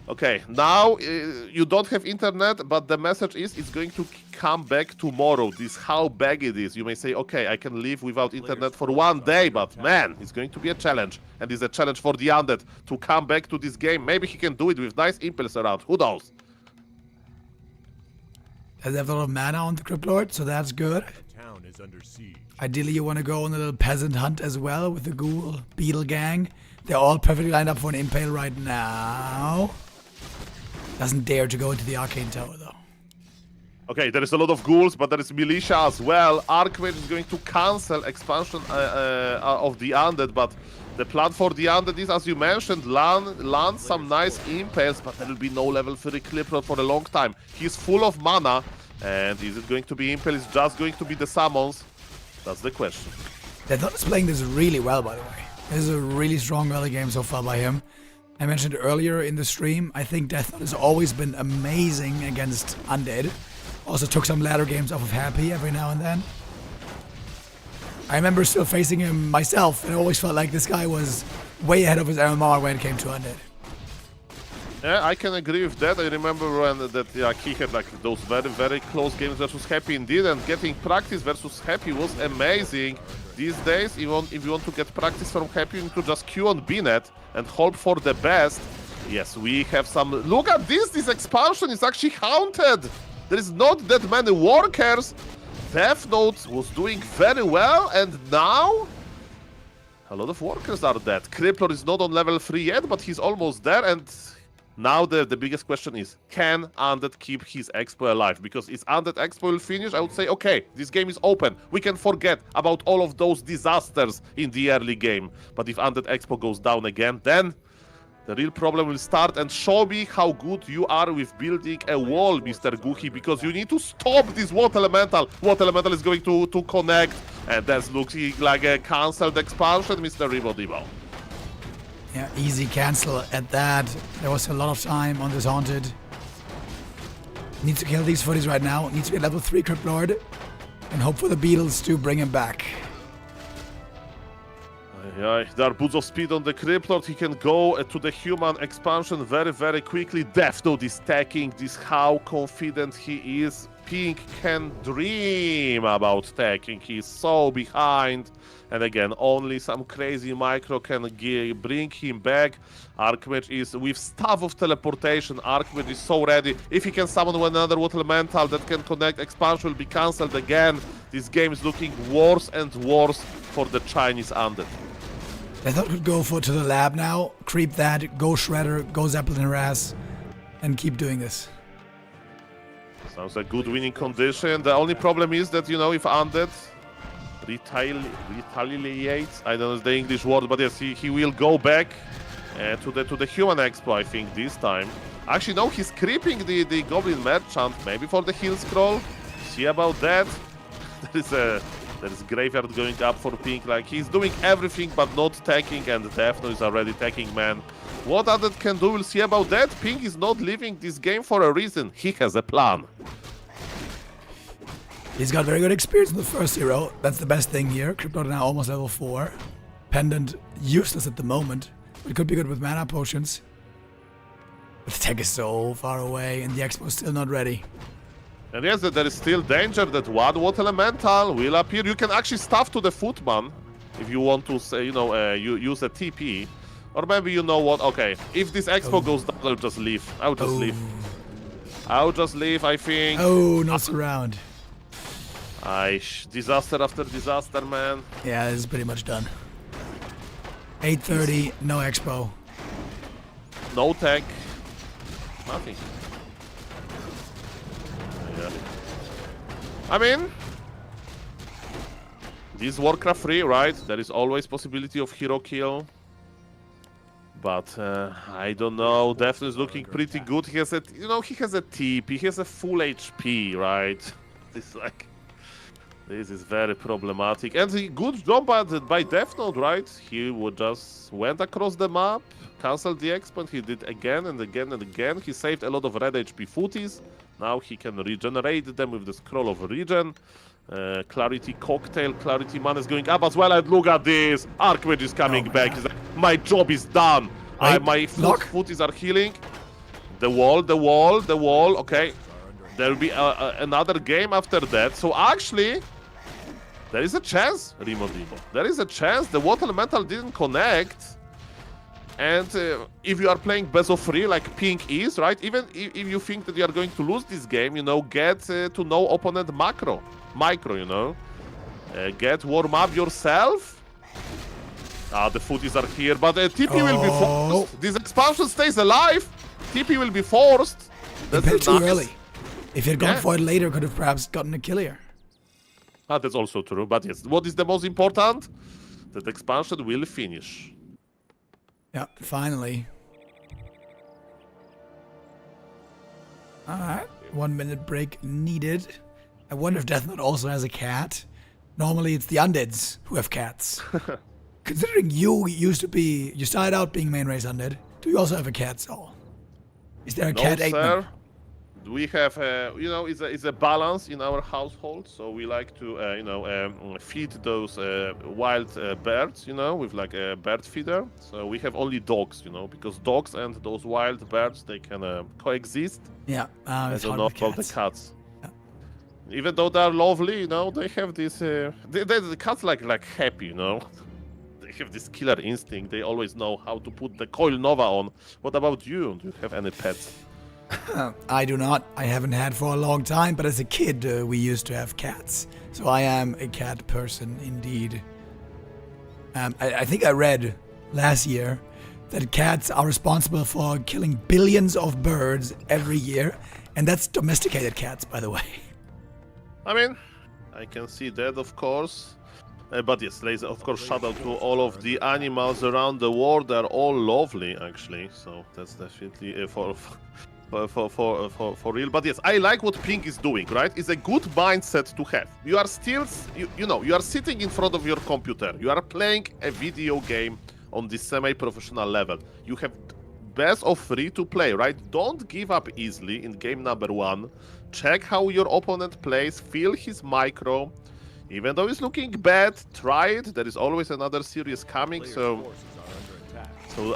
Okay, now you don't have internet, but the message is it's going to come back tomorrow. This how big it is. You may say, okay, I can live without internet for 1 day, but man, it's going to be a challenge. And it's a challenge for the Undead to come back to this game. Maybe he can do it with nice impulse around. Who knows? Does have a lot of mana on the Crypt Lord, so that's good. Town is under siege. Ideally, you want to go on a little peasant hunt as well with the Ghoul Beetle gang. They're all perfectly lined up for an impale right now. Doesn't dare to go into the Arcane Tower, though. Okay, there is a lot of ghouls, but there is militia as well. Archmage is going to cancel expansion of the Undead, but the plan for the Undead is, as you mentioned, land some nice impales, but there will be no level 3 Clipper for a long time. He's full of mana, and is it going to be impale? Is just going to be the summons? That's the question. Deathnote is playing this really well, by the way. This is a really strong early game so far by him. I mentioned earlier in the stream, I think Deathnote has always been amazing against Undead. Also took some ladder games off of Happy every now and then. I remember still facing him myself, and I always felt like this guy was way ahead of his MMR when it came to Undead. Yeah, I can agree with that. I remember when he had like those very, very close games versus Happy indeed, and getting practice versus Happy was amazing. These days, if you want to get practice from Happy, you need to just queue on BNet and hope for the best. Yes, we have some... Look at this! This expansion is actually haunted! There is not that many workers. Deathnote was doing very well, and now... a lot of workers are dead. Crippler is not on level 3 yet, but he's almost there, and... now the biggest question is, can Undead keep his Expo alive? Because if Undead Expo will finish, I would say, okay, this game is open. We can forget about all of those disasters in the early game. But if Undead Expo goes down again, then the real problem will start. And show me how good you are with building a wall, Mr. Guhi, because you need to stop this Water Elemental. Water Elemental is going to connect, and that's looking like a cancelled expansion, Mr. Ribodibo. Yeah, easy cancel at that. There was a lot of time on this Haunted. Needs to kill these footies right now. Needs to be a level 3 Crypt Lord. And hope for the Beetles to bring him back. Yeah, there are boots of speed on the Crypt Lord. He can go to the human expansion very, very quickly. Deathnote is stacking. This how confident he is. Pink can dream about stacking. He's so behind. And again, only some crazy micro can bring him back. Archmage is with Staff of Teleportation. Archmage is so ready. If he can summon another Water Elemental that can connect, expansion will be cancelled again. This game is looking worse and worse for the Chinese Undead. I thought we'd go to the lab now, creep that, go Shredder, go Zeppelin harass, and keep doing this. Sounds a good winning condition. The only problem is that, you know, if Undead retaliates, I don't know the English word, but yes, he will go back to the human expo, I think, this time. Actually, no, he's creeping the Goblin Merchant, maybe for the heal scroll. See about that. There is Graveyard going up for Pink, like he's doing everything but not attacking, and Deathnote is already attacking, man. What Undead can do, we'll see about that. Pink is not leaving this game for a reason. He has a plan. He's got very good experience in the first hero. That's the best thing here. Crypt Lord now almost level 4. Pendant useless at the moment. But it could be good with mana potions. But the tech is so far away and the expo is still not ready. And yes, there is still danger that one Water Elemental will appear. You can actually stuff to the Footman if you want to say, you know, use a TP. Or maybe you know what, okay, if this expo goes down, I'll just leave. I'll just leave. I'll just leave, I think. Oh, no surround. Disaster after disaster, man. Yeah, this is pretty much done. 8:30, no expo. No tech. Nothing. Yeah. I mean, this Warcraft 3, right? There is always possibility of hero kill. But I don't know. Deathnote is looking pretty good. He has a, you know, he has a TP. He has a full HP, right? It's like This is very problematic. And the good job by Deathnote, right? He would just went across the map, cancelled the exp, he did again and again and again. He saved a lot of red HP footies. Now he can regenerate them with the scroll of regen. Clarity cocktail, clarity man is going up as well. And look at this. Archmage is coming back. He's like, my job is done. My footies are healing. The wall. Okay. There will be another game after that. So actually, there is a chance, Remo. There is a chance the Water Elemental didn't connect. And if you are playing best of 3 like Pink is, right? Even if you think that you are going to lose this game, you know, get to know opponent micro, you know. Get warm up yourself. The footies are here, but TP will be forced. This expansion stays alive. TP will be forced. That's too early. If he had gone for it later, could have perhaps gotten a kill here. That's also true, but yes, what is the most important? That the expansion will finish. Yeah, finally. Alright, 1 minute break needed. I wonder if Deathnote also has a cat. Normally it's the undeads who have cats. Considering you started out being main race undead, do you also have a cat, Saul? Is there a cat 8 sir. We have, you know, it's a balance in our household. So we like to, feed those wild birds, you know, with like a bird feeder. So we have only dogs, you know, because dogs and those wild birds, they can coexist. Yeah, I don't know about the cats. Yeah. Even though they're lovely, you know, they have this. The cats like happy, you know. They have this killer instinct. They always know how to put the coil nova on. What about you? Do you have any pets? I do not. I haven't had for a long time, but as a kid, we used to have cats. So I am a cat person indeed. I think I read last year that cats are responsible for killing billions of birds every year. And that's domesticated cats, by the way. I mean, I can see that, of course. But yes, of course, shout out to all of the animals around the world. They're all lovely, actually. So that's definitely for real. But yes, I like what Pink is doing, right? It's a good mindset to have. You are still, you are sitting in front of your computer. You are playing a video game on this semi-professional level. You have best of 3 to play, right? Don't give up easily in game number 1. Check how your opponent plays, feel his micro. Even though it's looking bad, try it. There is always another series coming, so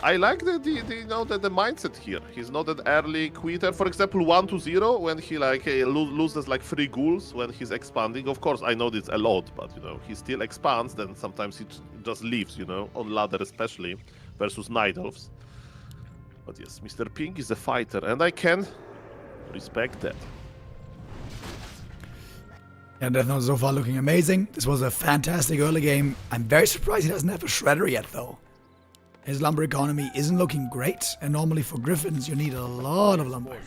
I like the mindset here. He's not an early quitter. For example, 1-0 when he loses like 3 ghouls when he's expanding. Of course, I know this a lot, but you know he still expands. Then sometimes he just leaves, you know, on ladder especially versus night elves. But yes, Mr. Pink is a fighter, and I can respect that. And Deathnote so far looking amazing. This was a fantastic early game. I'm very surprised he doesn't have a shredder yet, though. His lumber economy isn't looking great, and normally for griffins you need a lot of lumber.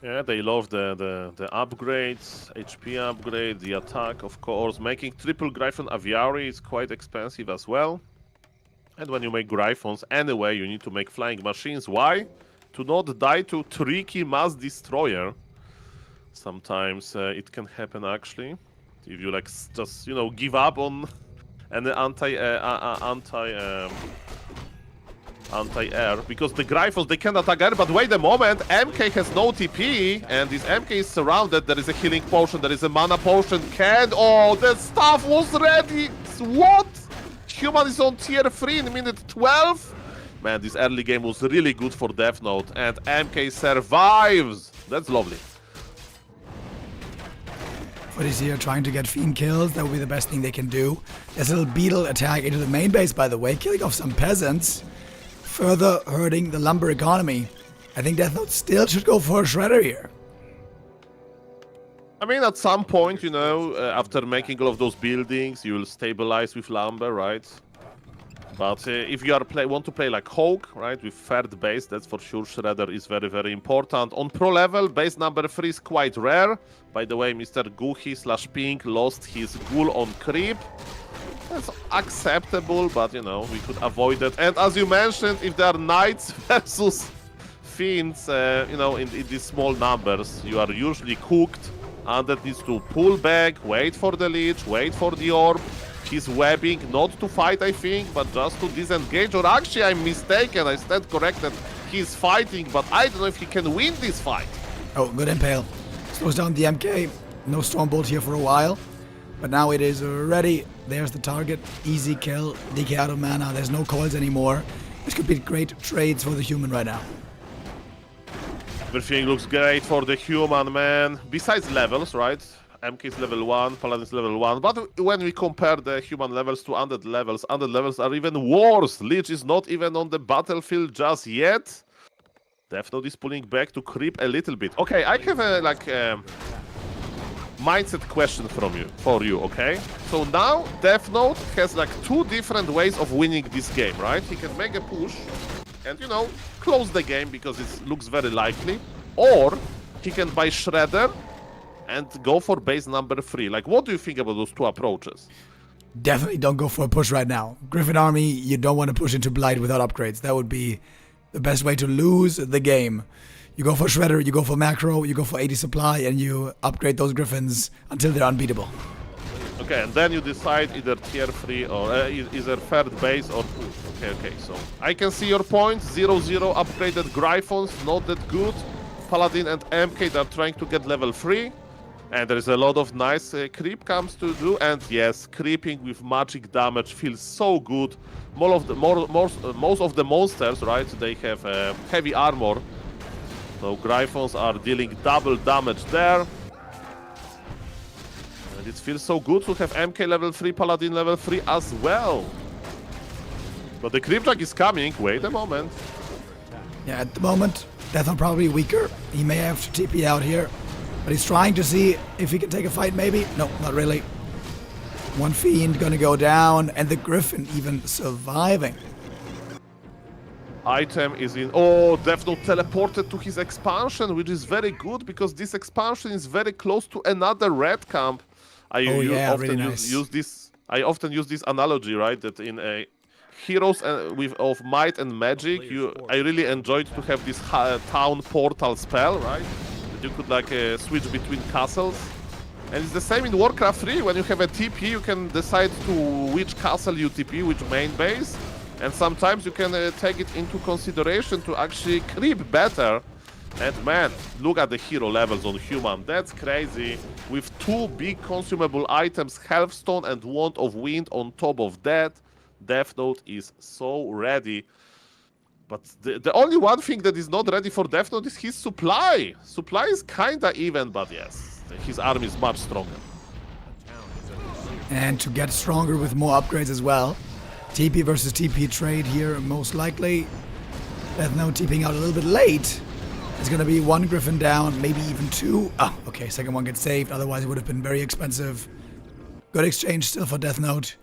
Yeah, they love the upgrades, HP upgrade, the attack, of course. Making triple Gryphon Aviary is quite expensive as well. And when you make Gryphons anyway, you need to make flying machines. Why? To not die to tricky mass destroyer. Sometimes it can happen actually. If you like just give up on an anti-air, because the Gryphons, they can attack air, but wait a moment, MK has no TP, and this MK is surrounded. There is a healing potion, there is a mana potion. Oh, the stuff was ready. What? Human is on tier 3 in minute 12. Man, this early game was really good for Deathnote, and MK survives. That's lovely. But he's here trying to get Fiend kills. That would be the best thing they can do. There's a little beetle attack into the main base, by the way, killing off some peasants, further hurting the lumber economy. I think Deathnote still should go for a shredder here. I mean, at some point, after making all of those buildings, you will stabilize with lumber, right? But if you want to play like HawK, right, with third base, that's for sure shredder is very, very important. On pro level, base number 3 is quite rare. By the way, Mr. Guhi/Pink lost his ghoul on creep. That's acceptable, but we could avoid it. And as you mentioned, if there are knights versus fiends, in these small numbers, you are usually cooked. Undead needs to pull back, wait for the leech, wait for the orb. He's webbing, not to fight, I think, but just to disengage. Or actually, I'm mistaken. I stand corrected. He's fighting, but I don't know if he can win this fight. Oh, good impale. Slows down the MK. No Stormbolt here for a while. But now it is ready. There's the target. Easy kill. DK out of mana. There's no coils anymore. This could be great trades for the human right now. Everything looks great for the human, man. Besides levels, right? MK is level 1, Paladin is level 1. But when we compare the human levels to undead levels are even worse. Lich is not even on the battlefield just yet. Deathnote is pulling back to creep a little bit. Okay, I have a mindset question for you, okay? So now Deathnote has like 2 different ways of winning this game, right? He can make a push and, you know, close the game because it looks very likely. Or he can buy Shredder and go for base number 3. Like, what do you think about those 2 approaches? Definitely don't go for a push right now. Griffin Army, you don't want to push into Blight without upgrades. That would be the best way to lose the game. You go for Shredder, you go for Macro, you go for 80 supply, and you upgrade those Griffins until they're unbeatable. Okay, and then you decide either tier 3 or either third base or push. Okay, so I can see your point. 0-0 upgraded Gryphons, not that good. Paladin and MK, they're trying to get level 3. And there is a lot of nice creep comes to do. And yes, creeping with magic damage feels so good. Most of the monsters, right, they have heavy armor. So Gryphons are dealing double damage there. And it feels so good to have MK level 3, Paladin level 3 as well. But the creep track is coming. Wait a moment. Yeah, at the moment, Deathnote probably weaker. He may have to TP out here. But he's trying to see if he can take a fight, maybe. No, not really. One Fiend gonna go down, and the Griffin even surviving. Item is in... Oh, Deathnote teleported to his expansion, which is very good, because this expansion is very close to another red camp. I often use this analogy, right? That in a Heroes of Might and Magic, I really enjoyed to have this town portal spell, right? You could like switch between castles, and it's the same in Warcraft 3. When you have a TP, you can decide to which castle you TP, which main base, and sometimes you can take it into consideration to actually creep better. And man, look at the hero levels on human. That's crazy. With 2 big consumable items, Healthstone and Wand of Wind on top of that, Deathnote is so ready. But the only one thing that is not ready for Deathnote is his supply. Supply is kinda even, but yes, his army is much stronger. And to get stronger with more upgrades as well. TP versus TP trade here, most likely. Deathnote TPing out a little bit late. It's gonna be 1 Griffin down, maybe even 2. Ah, okay, second one gets saved, otherwise it would have been very expensive. Good exchange still for Deathnote.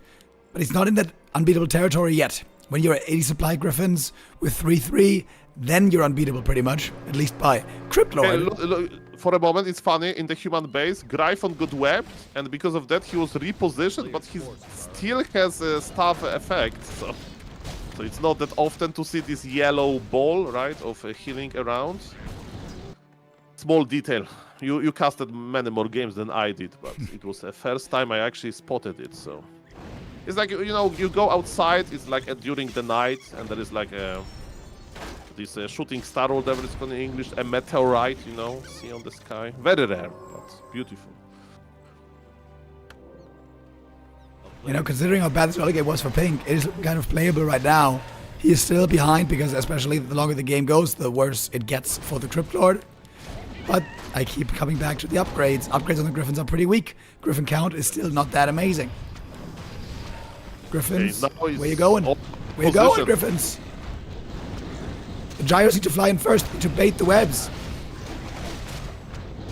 But he's not in that unbeatable territory yet. When you're at 80 supply Griffins with 3-3, then you're unbeatable pretty much, at least by Crypt Lord. Okay, look, for a moment, it's funny, in the human base, Gryphon got webbed, and because of that he was repositioned, but he still has a staff effect, so it's not that often to see this yellow ball, right, of healing around. Small detail. You casted many more games than I did, but it was the first time I actually spotted it, so... It's like, you know, you go outside, it's like during the night, and there is like this shooting star, or whatever it's called in English, a meteorite, you know, see on the sky. Very rare, but beautiful. You know, considering how bad this early game was for Pink, it is kind of playable right now. He is still behind, because especially the longer the game goes, the worse it gets for the Crypt Lord. But I keep coming back to the upgrades. Upgrades on the Griffins are pretty weak. Griffin count is still not that amazing. Griffins, okay, where you going? Where you going, Griffins? The Gyros need to fly in first to bait the webs.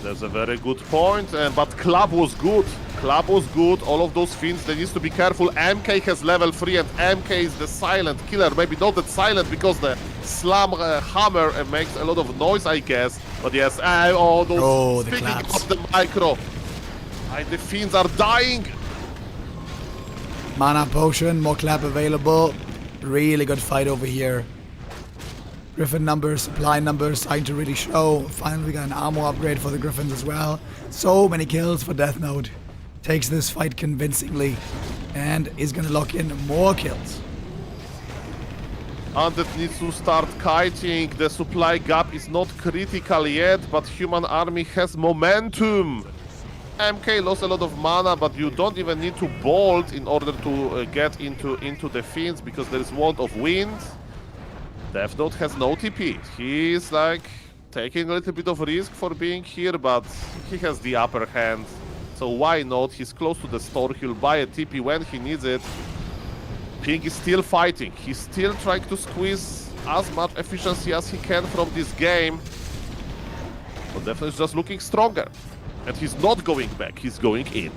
That's a very good point, but Club was good. Club was good. All of those fiends, they need to be careful. MK has level 3, and MK is the silent killer. Maybe not that silent, because the slam hammer makes a lot of noise, I guess. But yes, speaking of the micro, the fiends are dying. Mana potion, more clap available. Really good fight over here. Griffin numbers, supply numbers starting to really show. Finally, we got an armor upgrade for the Griffins as well. So many kills for Deathnote. Takes this fight convincingly and is going to lock in more kills. Undead needs to start kiting. The supply gap is not critical yet, but human army has momentum. MK lost a lot of mana, but you don't even need to bolt in order to get into the fiends because there is Wand of Wind. Deathnote has no TP. He's like taking a little bit of risk for being here, but he has the upper hand. So why not? He's close to the store. He'll buy a TP when he needs it. Ping is still fighting. He's still trying to squeeze as much efficiency as he can from this game. But Deathnote is just looking stronger. And he's not going back, he's going in.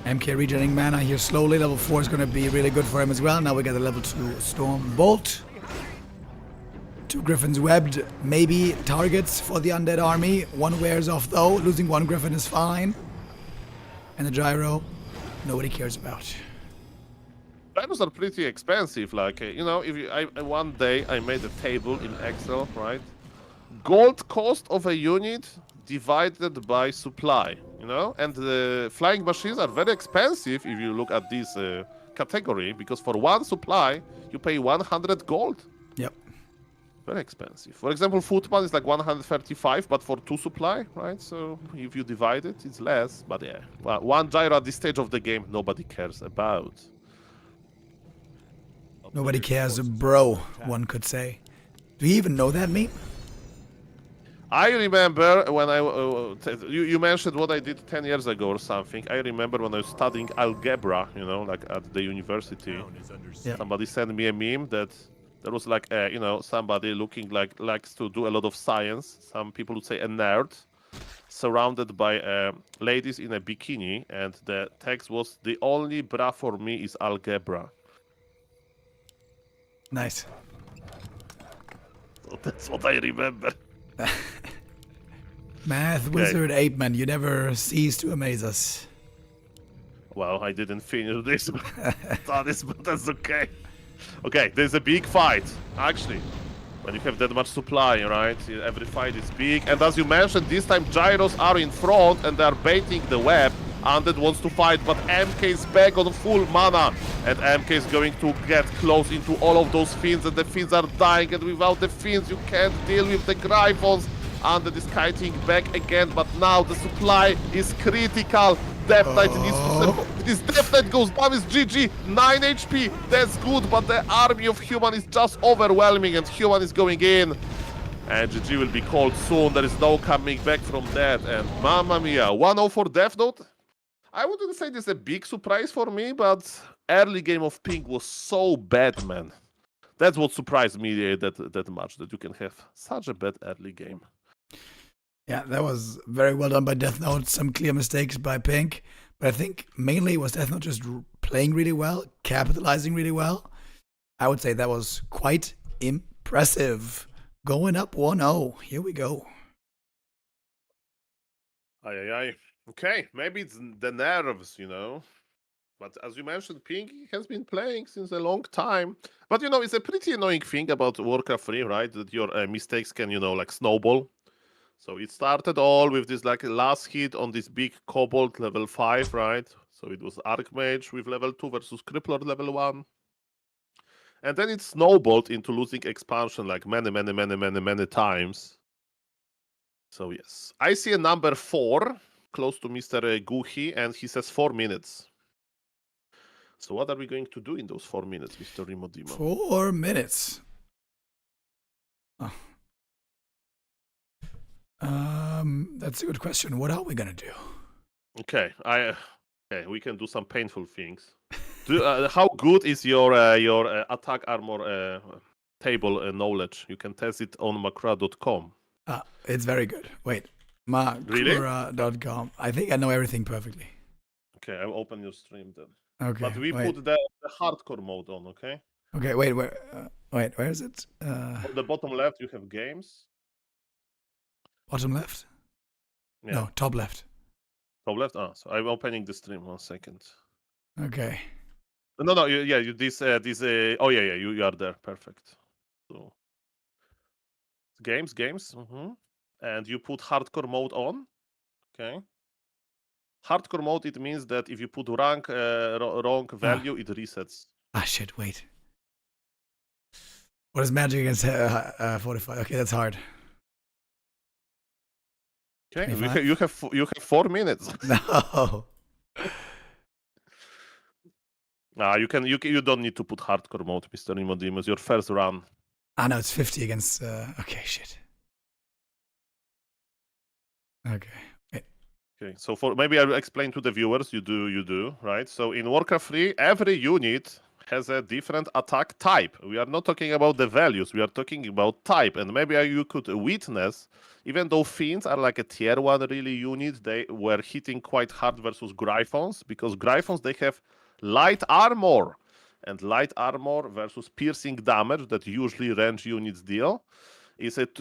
MK regenerating mana here slowly. Level 4 is going to be really good for him as well. Now we got the level 2 Storm Bolt. 2 Griffins webbed, maybe targets for the undead army. One wears off though. Losing 1 Griffin is fine. And the gyro, nobody cares about. Gyros are pretty expensive. Like, you know, if you, one day I made a table in Excel, right? Gold cost of a unit divided by supply, you know? And the flying machines are very expensive if you look at this category, because for 1 supply, you pay 100 gold. Yep. Very expensive. For example, Footman is like 135, but for 2 supply, right? So if you divide it, it's less. But yeah, well, 1 gyro at this stage of the game, nobody cares about. Nobody cares, bro, one could say. Do you even know that meme? I remember when you mentioned what I did 10 years ago or something. I remember when I was studying algebra, you know, like at the university. Yeah. Somebody sent me a meme that there was like, you know, somebody looking like likes to do a lot of science. Some people would say a nerd, surrounded by ladies in a bikini, and the text was, "The only bra for me is algebra." Nice. So that's what I remember. Math wizard ape man, you never cease to amaze us. Well, I didn't finish this. But that's okay. Okay, there's a big fight, actually. When you have that much supply, right? Every fight is big. And as you mentioned, this time gyros are in front and they are baiting the web. Undead wants to fight, but MK is back on full mana. And MK is going to get close into all of those fiends, and the fiends are dying. And without the fiends, you can't deal with the Gryphons. Undead is kiting back again, but now the supply is critical. Death Knight needs to serve. This Death Knight goes down with GG, 9 HP. That's good, but the army of Human is just overwhelming, and Human is going in. And GG will be called soon. There is no coming back from that. And mamma mia, 1-0 for Deathnote. I wouldn't say this is a big surprise for me, but early game of Ping was so bad, man. That's what surprised me that much, that you can have such a bad early game. Yeah, that was very well done by Deathnote. Some clear mistakes by Pink, but I think mainly it was Deathnote just playing really well, capitalizing really well. I would say that was quite impressive. Going up 1-0. Here we go. Aye. Okay, maybe it's the nerves, you know. But as you mentioned, Pink has been playing since a long time. But, you know, it's a pretty annoying thing about Warcraft 3, right? That your mistakes can, you know, like snowball. So it started all with this like last hit on this big Kobold level 5, right? So it was Archmage with level 2 versus Crippler level 1. And then it snowballed into losing expansion like many times. So yes. I see a number 4 close to Mr. Guhi, and he says 4 minutes. So what are we going to do in those 4 minutes, Mr. Rimodimo? 4 minutes. Oh. That's a good question. What are we gonna do? Okay, we can do some painful things. How good is your attack armor table knowledge? You can test it on macra.com. It's very good. Wait, macra.com. I think I know everything perfectly. Okay, I'll open your stream then. Okay, but we put the hardcore mode on, okay? Okay, wait, where is it? On the bottom left, you have games. Bottom left? Yeah. No, top left. Top left? So I'm opening the stream. 1 second. Okay. No, yeah, this. Oh yeah, you are there. Perfect. So games. And you put hardcore mode on. Okay. Hardcore mode, it means that if you put wrong value, it resets. Ah, shit, wait. What is magic against 45? Okay, that's hard. Okay, 25? you have 4 minutes. No. Nah, you don't need to put hardcore mode, Mr. Nicodemus. Your first run. Ah, no, it's 50 against. Okay, shit. Okay. Wait. Okay, so for maybe I'll explain to the viewers. You do, right? So in Warcraft 3, every unit has a different attack type. We are not talking about the values. We are talking about type. And maybe you could witness, even though Fiends are like a tier 1 really unit, they were hitting quite hard versus Gryphons, because Gryphons, they have light armor. And light armor versus piercing damage that usually range units deal is at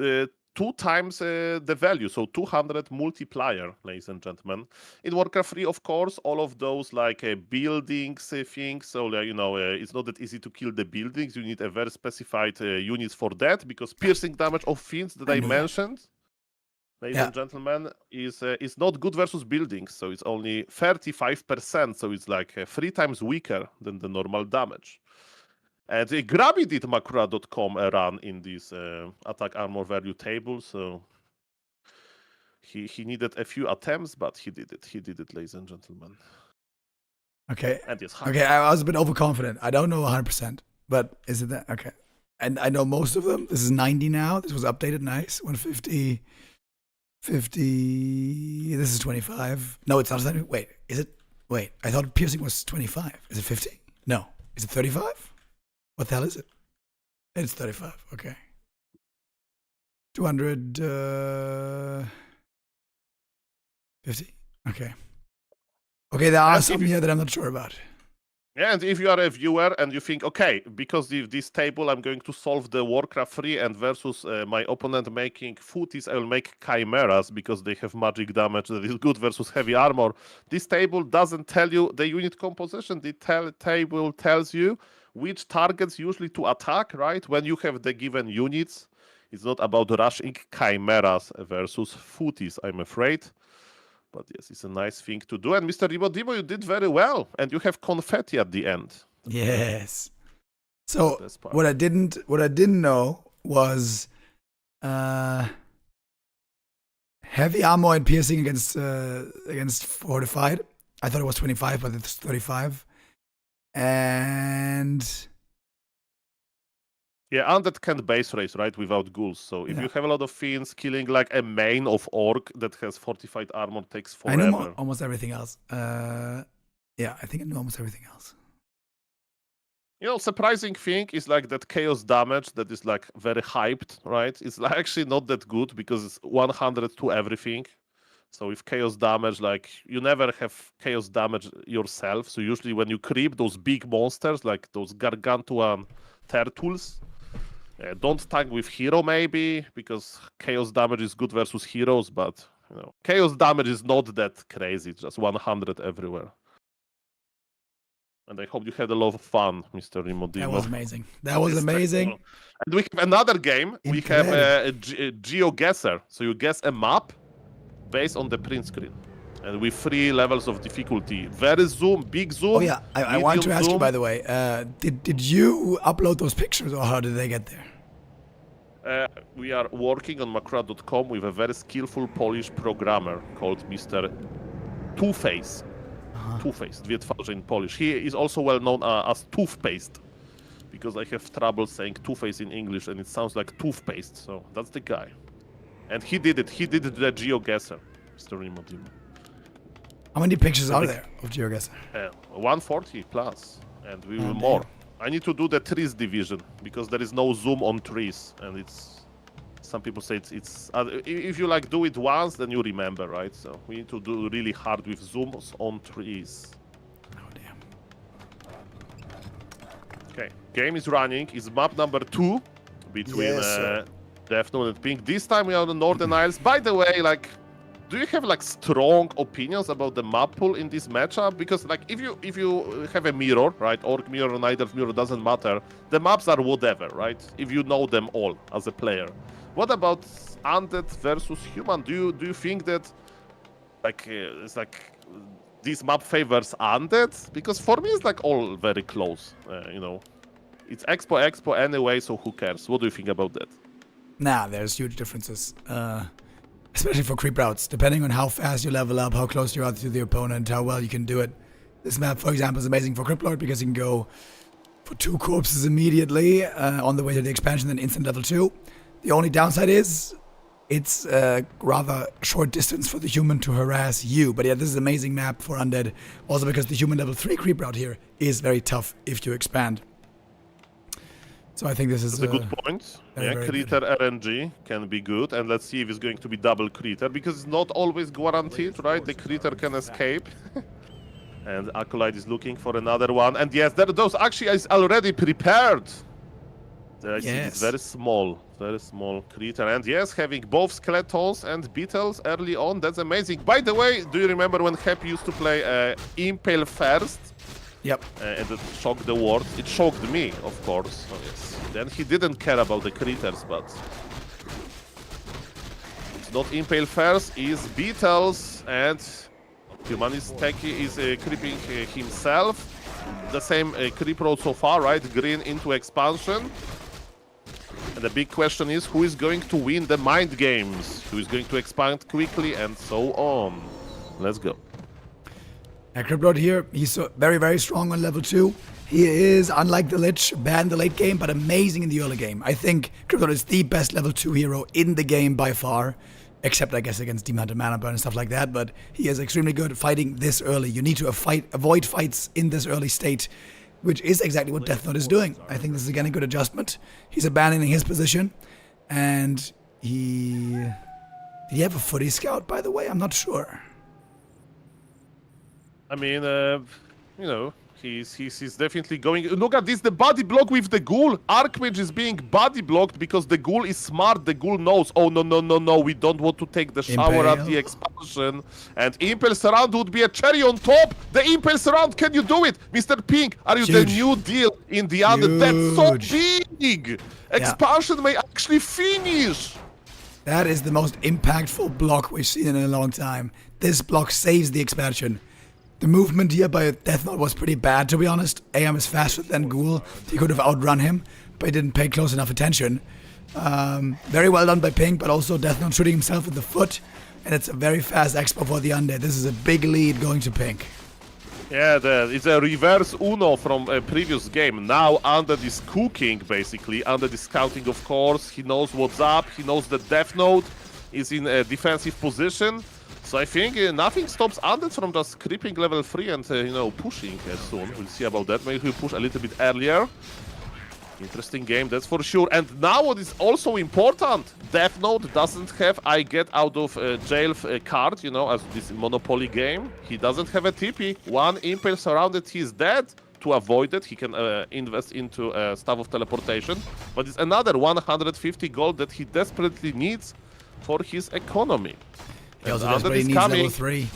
2 times the value, so 200 multiplier, ladies and gentlemen. In Warcraft 3, of course, all of those like buildings things, so it's not that easy to kill the buildings. You need a very specified units for that, because piercing damage of Fiends that I mentioned, ladies and gentlemen, is not good versus buildings, so it's only 35%, so it's like 3 times weaker than the normal damage. And Grabby did Makura.com run in this attack armor value table, so he needed a few attempts, but he did it. He did it, ladies and gentlemen. Okay. And yes, okay, I was a bit overconfident. I don't know 100%, but is it that? Okay. And I know most of them. This is 90 now. This was updated. Nice. 150. 50. This is 25. No, it's not. Wait, is it? Wait, I thought piercing was 25. Is it 50? No. Is it 35? What the hell is it? It's 35. Okay. 200. 50. Okay. Okay, there are some here that I'm not sure about. Yeah, and if you are a viewer and you think, okay, because of this table, I'm going to solve the Warcraft 3 and versus my opponent making footies, I will make chimeras because they have magic damage that is good versus heavy armor. This table doesn't tell you the unit composition. The table tells you which targets usually to attack, right? When you have the given units, it's not about rushing chimeras versus footies, I'm afraid. But yes, it's a nice thing to do. And Mr. Dimo, you did very well. And you have confetti at the end. Yes. So what I didn't know was heavy armor and piercing against fortified. I thought it was 25, but it's 35. And yeah, undead can't base race, right, without ghouls. So if you have a lot of fiends, killing like a main of orc that has fortified armor takes forever. I know almost everything else. Yeah, I think I know almost everything else. You know, surprising thing is like that chaos damage that is like very hyped, right? It's like actually not that good because it's 100 to everything. So with chaos damage, like you never have chaos damage yourself. So usually when you creep those big monsters, like those gargantuan turtles, don't tag with hero maybe, because chaos damage is good versus heroes, but you know, chaos damage is not that crazy. It's just 100 everywhere. And I hope you had a lot of fun, Mr. Rimodimo. That was amazing. That was amazing. And we have another game. We have a GeoGuessr. So you guess a map based on the print screen. And with 3 levels of difficulty. Very zoom, big zoom. Oh yeah, I want to ask you, by the way, did you upload those pictures or how did they get there? We are working on Makura.com with a very skillful Polish programmer called Mr. Two-Face. Two-Face, dwie twarze in Polish. He is also well known as Toothpaste, because I have trouble saying Two-Face in English and it sounds like toothpaste, so that's the guy. And he did it. He did the GeoGuessr, Mr. Rimodimo. How many pictures are there of GeoGuessr? 140 plus, and we will more. I need to do the trees division because there is no zoom on trees, and it's. Some people say it's if you like do it once, then you remember, right? So we need to do really hard with zooms on trees. Oh damn. Okay, game is running. It's map number 2 between Deathnote and Pink. This time we are on the Northern Isles. By the way, like, do you have like strong opinions about the map pool in this matchup? Because like if you have a mirror, right, orc mirror, night's mirror, doesn't matter. The maps are whatever, right? If you know them all as a player. What about undead versus human? Do you think that like it's like this map favors undead? Because for me it's like all very close. You know, it's expo anyway, so who cares? What do you think about that? Nah, there's huge differences. Especially for creep routes, depending on how fast you level up, how close you are to the opponent, how well you can do it. This map, for example, is amazing for Crypt Lord because you can go for 2 corpses immediately on the way to the expansion, then instant level 2. The only downside is it's a rather short distance for the human to harass you. But yeah, this is an amazing map for undead. Also because the human level 3 creep route here is very tough if you expand. So I think this is a good point. Yeah, Critter good. RNG can be good, and let's see if it's going to be double Critter, because it's not always guaranteed, right? The Critter can escape. And Acolyte is looking for another one. And yes, those actually is already prepared. I see it's very small Critter. And yes, having both Skeletons and Beetles early on, that's amazing. By the way, do you remember when Happy used to play Impale first? Yep. And it shocked the world. It shocked me, of course. So yes. Then he didn't care about the critters, but it's not Impale first, it's Beetles, and Humanisteki is creeping himself. The same creep road so far, right? Green into expansion. And the big question is, who is going to win the mind games? Who is going to expand quickly, and so on. Let's go. Crypt Lord here, he's very, very strong on level 2. He is, unlike the Lich, bad in the late game, but amazing in the early game. I think Crypt Lord is the best level 2 hero in the game by far, except I guess against Demon Hunter, Mana Burn and stuff like that, but he is extremely good at fighting this early. You need to avoid fights in this early state, which is exactly what Deathnote is doing. I think this is again a good adjustment. He's abandoning his position, and did he have a footy scout, by the way? I'm not sure. I mean, you know, he's definitely going. Look at this, the body block with the ghoul. Archmage is being body blocked because the ghoul is smart. The ghoul knows, oh no, we don't want to take the shower at the expansion. And Impale Surround would be a cherry on top. The Impale Surround, can you do it? Mr. Pink, are you the new deal in the other? That's so big. Expansion may actually finish. That is the most impactful block we've seen in a long time. This block saves the expansion. The movement here by Deathnote was pretty bad, to be honest. AM is faster than Ghoul. He could have outrun him, but he didn't pay close enough attention. Very well done by Pink, but also Deathnote shooting himself in the foot. And it's a very fast expo for the Undead. This is a big lead going to Pink. Yeah, it's a reverse Uno from a previous game. Now Undead is cooking, basically. Undead is scouting, of course. He knows what's up. He knows that Deathnote is in a defensive position. So I think nothing stops Undead from just creeping level 3 and, you know, pushing soon. We'll see about that. Maybe he'll push a little bit earlier. Interesting game, that's for sure. And now what is also important, Deathnote doesn't have I get out of jail card, you know, as this Monopoly game. He doesn't have a TP. One Impale surrounded, he's dead. To avoid it, he can invest into Staff of Teleportation. But it's another 150 gold that he desperately needs for his economy. He also desperately needs level 3.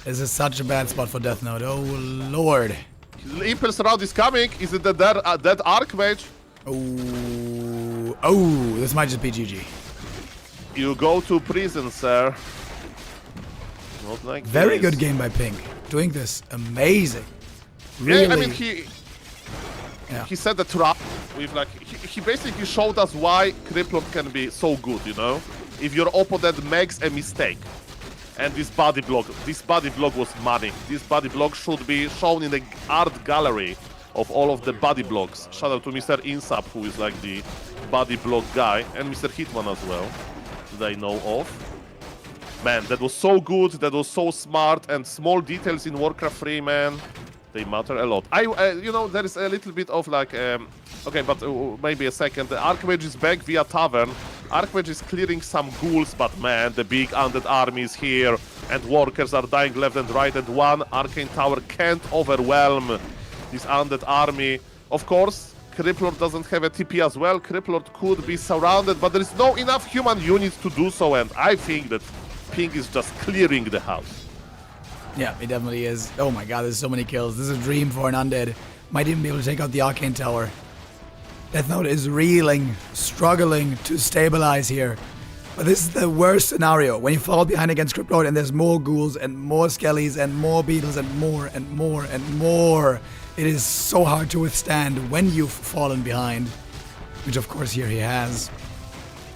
This is such a bad spot for Deathnote. Oh, Lord. Impale Surround is coming. Is it the dead Archmage? Oh, this might just be GG. You go to prison, sir. Not like Very this. good game by Pink. Doing this amazing. Really. Yeah, I mean, he set the trap with like he basically showed us why Criplord can be so good, you know? If your opponent makes a mistake. And this body block was money. This body block should be shown in the art gallery of all of the body blocks. Shout out to Mr. Insap, who is like the body block guy, and Mr. Hitman as well, that I know of. Man, that was so good, that was so smart, and small details in Warcraft 3, man, they matter a lot. You know, there is a little bit of like, okay, but maybe a second. The Archmage is back via Tavern. Archmage is clearing some ghouls, but man, the big undead army is here, and workers are dying left and right, and one Arcane Tower can't overwhelm this undead army. Of course, Criplord doesn't have a TP as well. Criplord could be surrounded, but there is no enough human units to do so, and I think that Ping is just clearing the house. Yeah, it definitely is. Oh my god, there's so many kills. This is a dream for an undead. Might even be able to take out the Arcane Tower. Deathnote is reeling, struggling to stabilize here. But this is the worst scenario. When you fall behind against Cryptlord and there's more ghouls and more skellies and more beetles and more and more and more. It is so hard to withstand when you've fallen behind. Which of course here he has.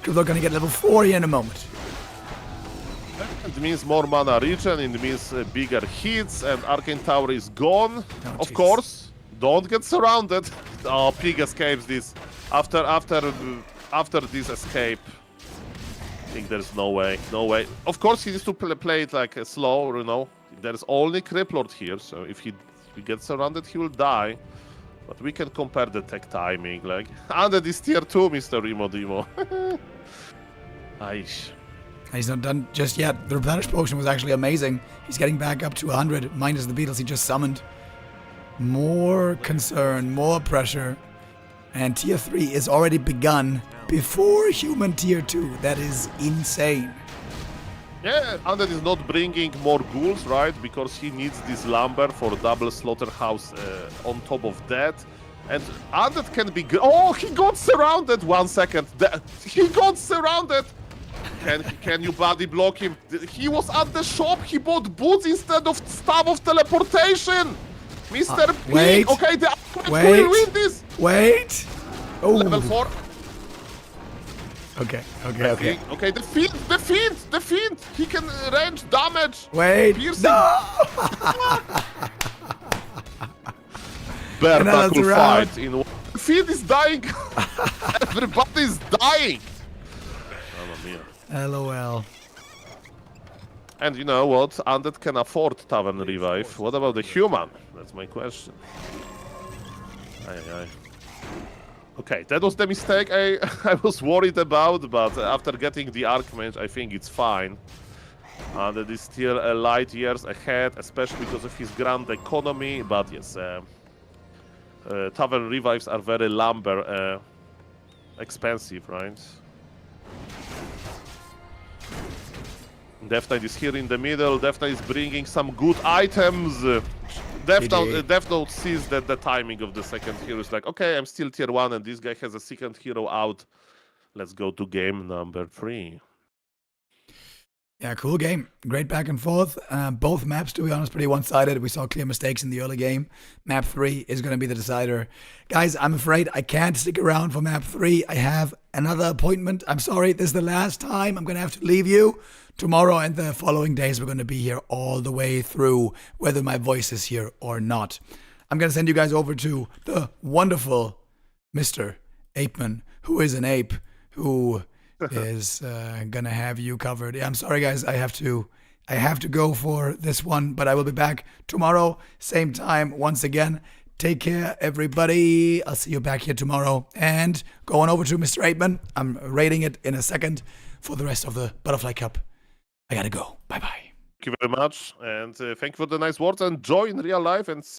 Cryptlord gonna get level 4 here in a moment. It means more mana regen, it means bigger hits, and Arcane Tower is gone. Oh, of jeez. course, don't get surrounded. Oh, Pig escapes this. After this escape, I think there's no way. Of course, he needs to play it like slow, you know. There's only Cryptlord here, so if he gets surrounded, he will die. But we can compare the tech timing, like, under this tier 2, Mr. Remo Demo. Aish. He's not done just yet. The replenish potion was actually amazing. He's getting back up to 100, minus the beetles he just summoned. More concern, more pressure. And tier 3 is already begun before human tier 2. That is insane. Yeah, Undead is not bringing more ghouls, right? Because he needs this lumber for double slaughterhouse on top of that. And Undead can be... Oh, he got surrounded! 1 second. He got surrounded! Can you body block him? He was at the shop. He bought boots instead of staff of teleportation. Mr. P. Wait. Okay, Wait. will win this. Wait. Oh. Level 4. Okay. Okay, the fiend. He can range damage. Wait. Piercing. No. Bare Another knuckle round. fight in one. The fiend is dying. Everybody's dying. LOL. And you know what? Undead can afford Tavern Revive. What about the human? That's my question. Aye. Okay, that was the mistake I was worried about, but after getting the Archmage, I think it's fine. Undead is still light years ahead, especially because of his grand economy, but yes, Tavern Revives are very lumber expensive, right? Deathnote is here in the middle. Deathnote is bringing some good items. Deathnote sees that the timing of the second hero is like, okay, I'm still tier 1 and this guy has a second hero out. Let's go to game number 3. Yeah, cool game. Great back and forth. Both maps, to be honest, pretty one-sided. We saw clear mistakes in the early game. Map 3 is going to be the decider. Guys, I'm afraid I can't stick around for map 3. I have another appointment. I'm sorry, this is the last time I'm going to have to leave you. Tomorrow and the following days, we're going to be here all the way through, whether my voice is here or not. I'm going to send you guys over to the wonderful Mr. Apeman, who is an ape, who... is gonna have you covered. Yeah, I'm sorry guys, I have to go for this one, but I will be back tomorrow, same time once again. Take care, everybody. I'll see you back here tomorrow. And go on over to Mr. Apeman. I'm rating it in a second for the rest of the Butterfly Cup. I gotta go. Bye-bye. Thank you very much, and thank you for the nice words, and join real life, and